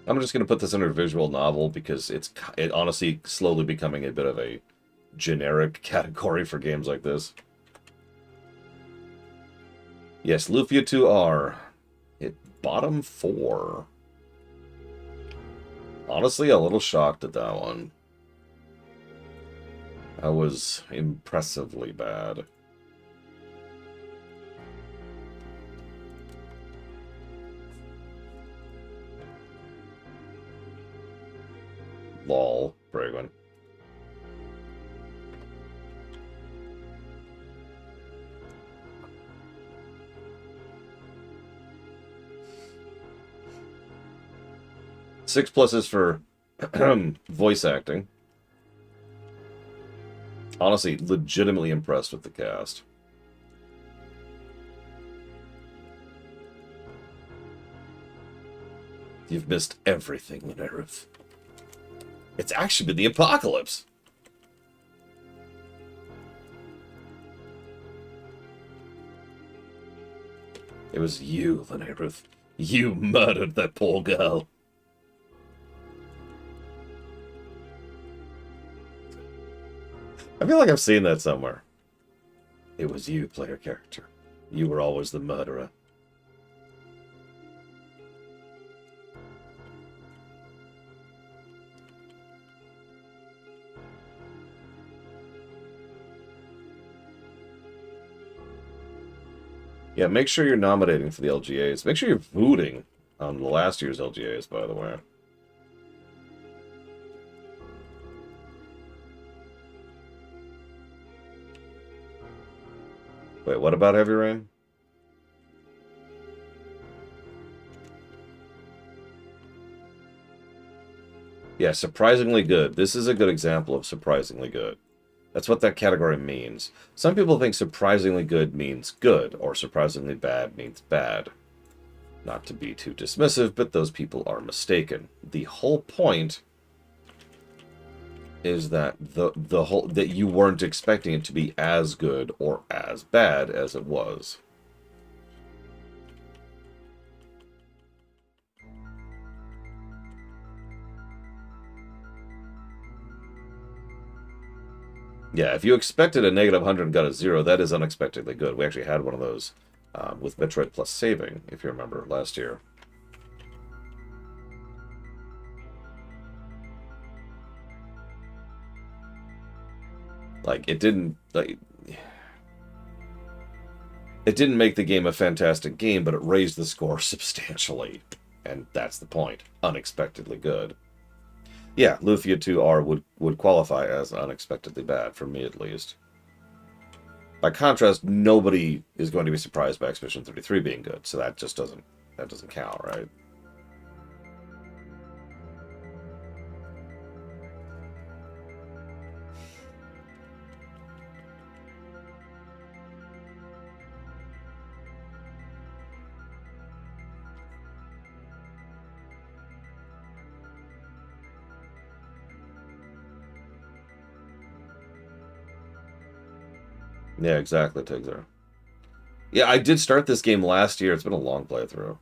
I'm just going to put this under visual novel because it honestly slowly becoming a bit of a generic category for games like this. Yes, Lufia 2R. It bottom 4. Honestly, a little shocked at that one. That was impressively bad. Lol, Bragwin. Six pluses for voice acting. Honestly, legitimately impressed with the cast. You've missed everything, Minerva. It's actually been the apocalypse. It was you, Lenareth. You murdered that poor girl. I feel like I've seen that somewhere. It was you, player character. You were always the murderer. Yeah, make sure you're nominating for the LGAs. Make sure you're voting on the last year's LGAs, by the way. Wait, what about Heavy Rain? Yeah, surprisingly good. This is a good example of surprisingly good. That's what that category means. Some people think surprisingly good means good, or surprisingly bad means bad. Not to be too dismissive, but those people are mistaken. The whole point is that that you weren't expecting it to be as good or as bad as it was. Yeah, if you expected a negative 100 and got a 0, that is unexpectedly good. We actually had one of those with Metroid Plus Saving, if you remember, last year. Like, it didn't make the game a fantastic game, but it raised the score substantially. And that's the point. Unexpectedly good. Yeah, Lufia 2R would qualify as unexpectedly bad, for me at least. By contrast, nobody is going to be surprised by Expedition 33 being good, so that just doesn't count, right? Yeah, exactly, Tigzer. Yeah, I did start this game last year. It's been a long playthrough.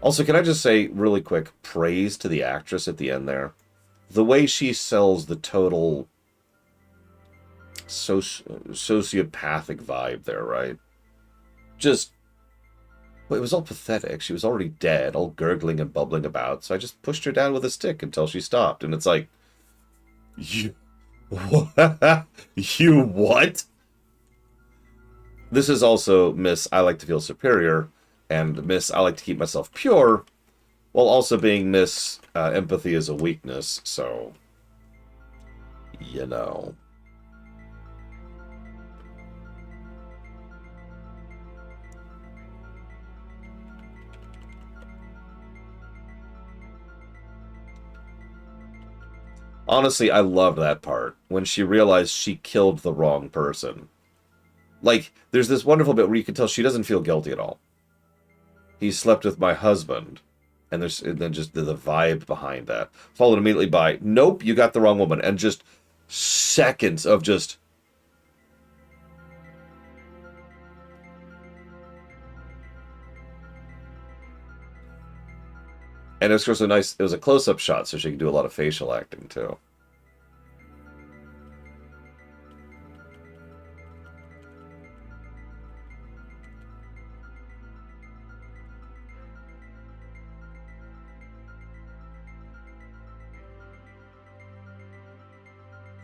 Also, can I just say really quick praise to the actress at the end there? The way she sells the total sociopathic vibe there, right? Just, well, it was all pathetic. She was already dead, all gurgling and bubbling about, so I just pushed her down with a stick until she stopped. And it's like, you... What? You what? This is also Miss I like to feel superior and Miss I like to keep myself pure, while also being Miss empathy is a weakness, so you know. Honestly, I love that part, when she realized she killed the wrong person. Like, there's this wonderful bit where you can tell she doesn't feel guilty at all. He slept with my husband. And then just the vibe behind that. Followed immediately by, nope, you got the wrong woman. And just seconds of just... And it was, of course, it was a close-up shot, so she could do a lot of facial acting, too.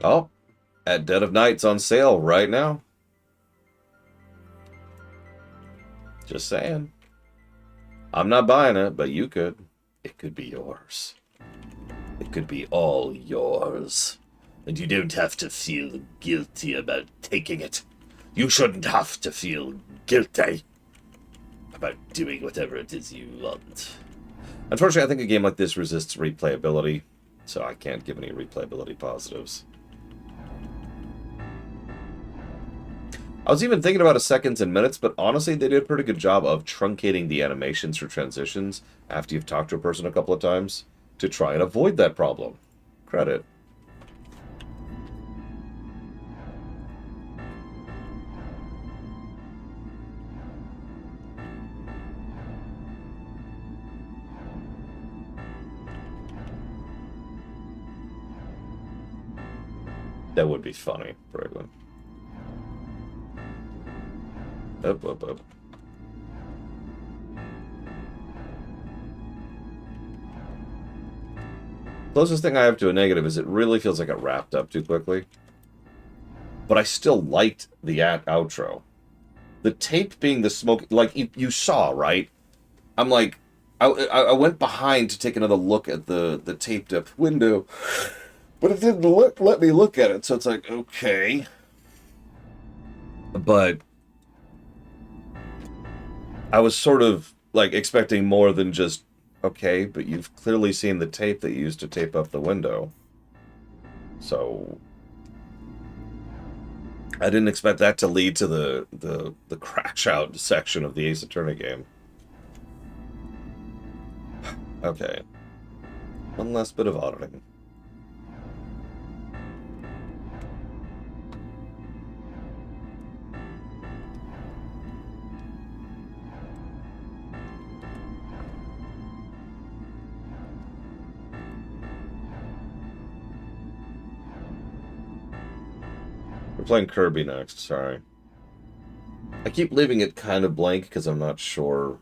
Oh, at Dead of Night's on sale right now. Just saying. I'm not buying it, but you could. It could be yours. It could be all yours. And you don't have to feel guilty about taking it. You shouldn't have to feel guilty about doing whatever it is you want. Unfortunately, I think a game like this resists replayability, so I can't give any replayability positives. I was even thinking about a seconds and minutes, but honestly, they did a pretty good job of truncating the animations for transitions after you've talked to a person a couple of times to try and avoid that problem. Credit. That would be funny, Brooklyn. Up. Closest thing I have to a negative is it really feels like it wrapped up too quickly. But I still liked the outro. The tape being the smoke, like you saw, right? I'm like, I went behind to take another look at the taped up window, but it didn't let me look at it. So it's like, okay. But I was sort of like expecting more than just, okay, but you've clearly seen the tape that you used to tape up the window. So I didn't expect that to lead to the crash out section of the Ace Attorney game. Okay. One last bit of auditing. We're playing Kirby next, sorry. I keep leaving it kind of blank because I'm not sure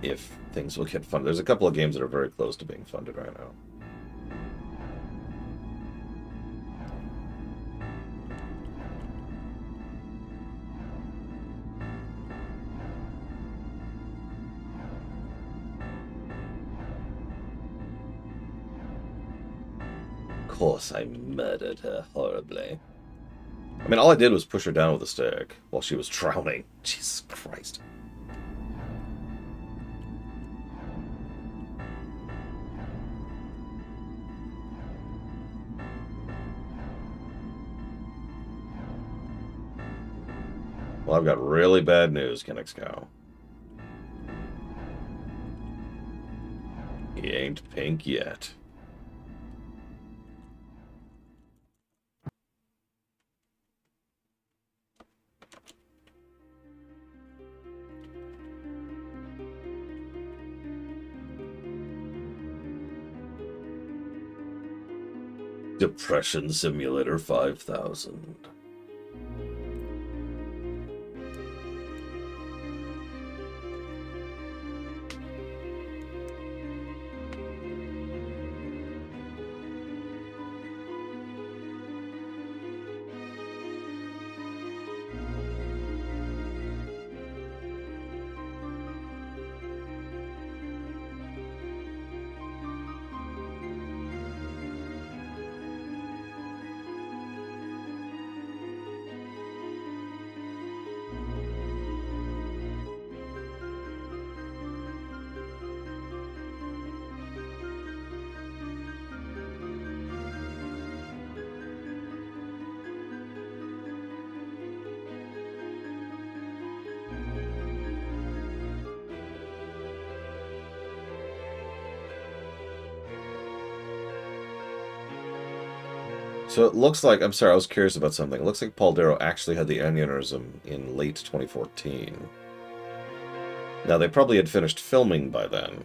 if things will get funded. There's a couple of games that are very close to being funded right now. Of course I murdered her horribly. I mean, all I did was push her down with a stick while she was drowning. Jesus Christ. Well, I've got really bad news, Kinnick's cow. He ain't pink yet. Depression Simulator 5000. So it looks like, I'm sorry, I was curious about something. It looks like Paul Darrow actually had the aneurysm in late 2014. Now, they probably had finished filming by then.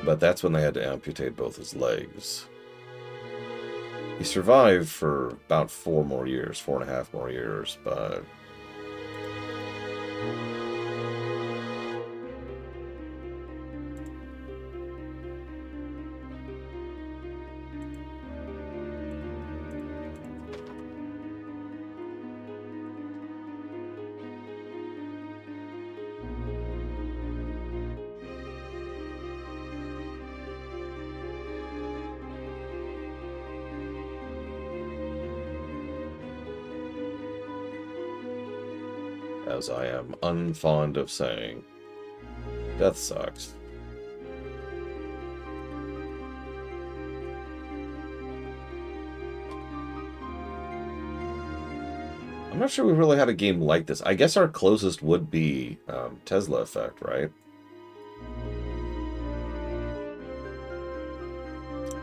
But that's when they had to amputate both his legs. He survived for about 4.5 more years, but... as I am unfond of saying. Death sucks. I'm not sure we really had a game like this. I guess our closest would be Tesla Effect, right?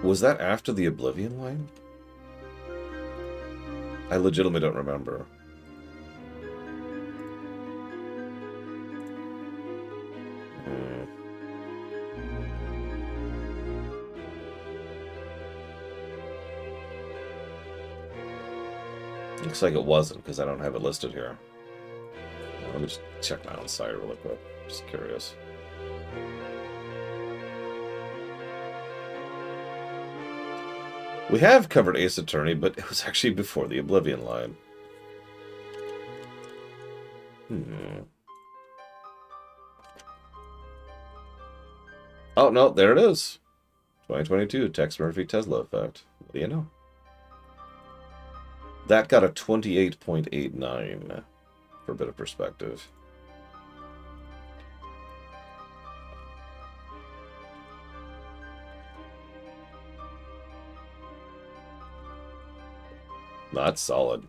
Was that after the Oblivion line? I legitimately don't remember. Looks like it wasn't, because I don't have it listed here. Let me just check my own site really quick. Just curious. We have covered Ace Attorney, but it was actually before the Oblivion line. Oh, no, there it is. 2022, Tex Murphy Tesla Effect. What do you know? That got a 28.89 for a bit of perspective. That's solid.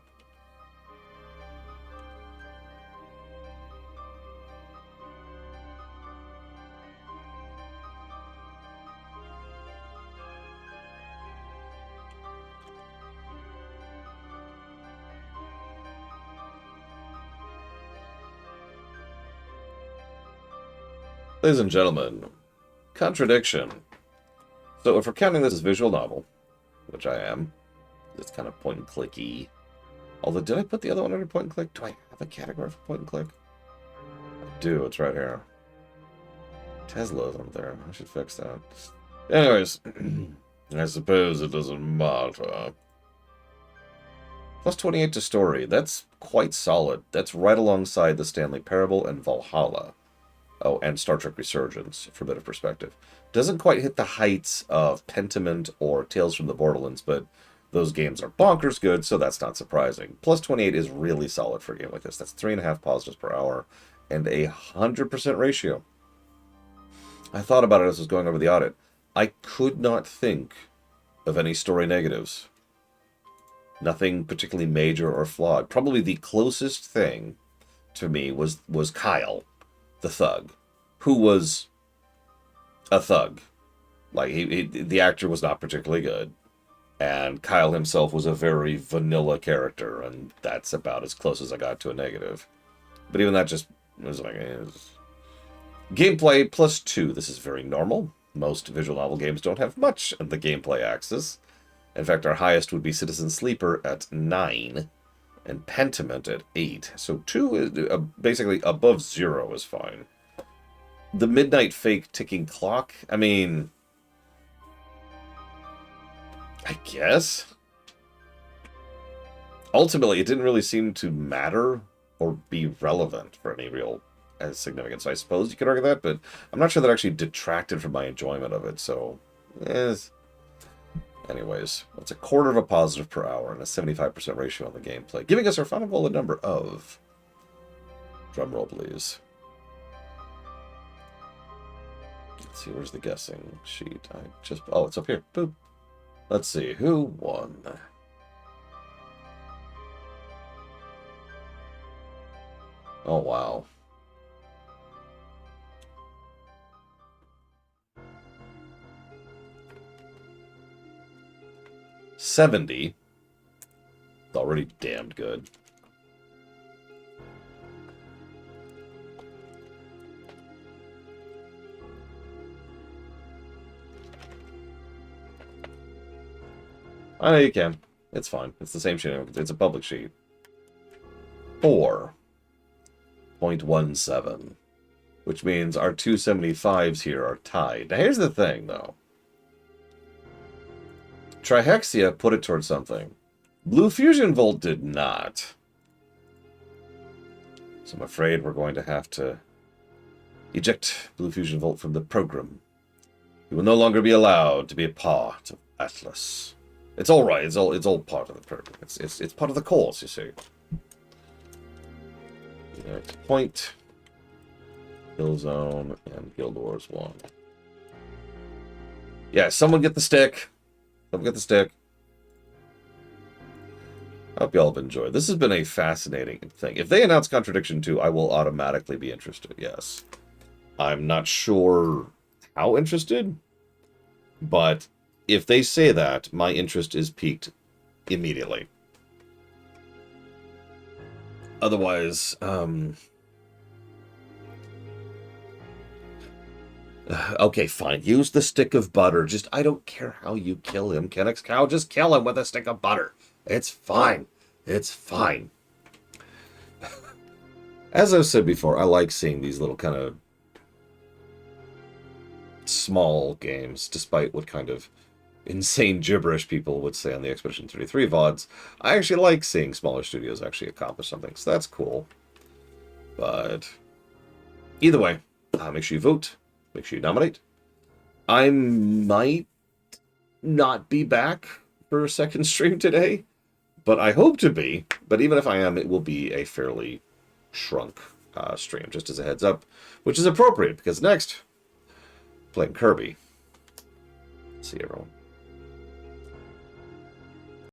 Ladies and gentlemen, Contradiction. So if we're counting this as visual novel, which I am, it's kind of point and clicky. Although, did I put the other one under point and click? Do I have a category for point and click? I do, it's right here. Tesla isn't there. I should fix that. Anyways, I suppose it doesn't matter. Plus 28 to story. That's quite solid. That's right alongside the Stanley Parable and Valhalla. Oh, and Star Trek Resurgence, for a bit of perspective. Doesn't quite hit the heights of Pentiment or Tales from the Borderlands, but those games are bonkers good, so that's not surprising. Plus 28 is really solid for a game like this. That's 3.5 positives per hour and a 100% ratio. I thought about it as I was going over the audit. I could not think of any story negatives. Nothing particularly major or flawed. Probably the closest thing to me was Kyle, the thug, who was a thug. Like, the actor was not particularly good. And Kyle himself was a very vanilla character, and that's about as close as I got to a negative. But even that just was like... Gameplay plus 2. This is very normal. Most visual novel games don't have much on the gameplay axis. In fact, our highest would be Citizen Sleeper at 9, and Pentiment at 8. So 2 is basically above 0 is fine. The Midnight Fake ticking clock, I mean... I guess? Ultimately, it didn't really seem to matter or be relevant for any real significance. So I suppose you could argue that, but I'm not sure that actually detracted from my enjoyment of it, so... Anyways, that's a quarter of a positive per hour and a 75% ratio on the gameplay, giving us our final golden number of... Drumroll, please. Let's see, where's the guessing sheet? Oh, it's up here. Boop. Let's see, who won? Oh, wow. $70. It's already damned good. I know you can. It's fine. It's the same sheet. It's a public sheet. 4.17. Which means our 275s here are tied. Now here's the thing, though. Trihexia put it towards something. Blue Fusion Volt did not. So I'm afraid we're going to have to eject Blue Fusion Volt from the program. He will no longer be allowed to be a part of Atlas. It's all right. It's all part of the program. It's part of the course, you see. Point, Killzone, and Guild Wars 1. Yeah, someone get the stick. Someone get the stick. I hope y'all have enjoyed. This has been a fascinating thing. If they announce Contradiction 2, I will automatically be interested, yes. I'm not sure how interested, but if they say that, my interest is piqued immediately. Otherwise, okay, fine. Use the stick of butter. Just, I don't care how you kill him, Kennex Cow. Just kill him with a stick of butter. It's fine. It's fine. As I've said before, I like seeing these little kind of small games, despite what kind of insane gibberish people would say on the Expedition 33 VODs. I actually like seeing smaller studios actually accomplish something, so that's cool. But either way, make sure you vote, make sure you nominate. I might not be back for a second stream today, but I hope to be. But even if I am, it will be a fairly shrunk stream, just as a heads up, which is appropriate because next, playing Kirby. See you, everyone.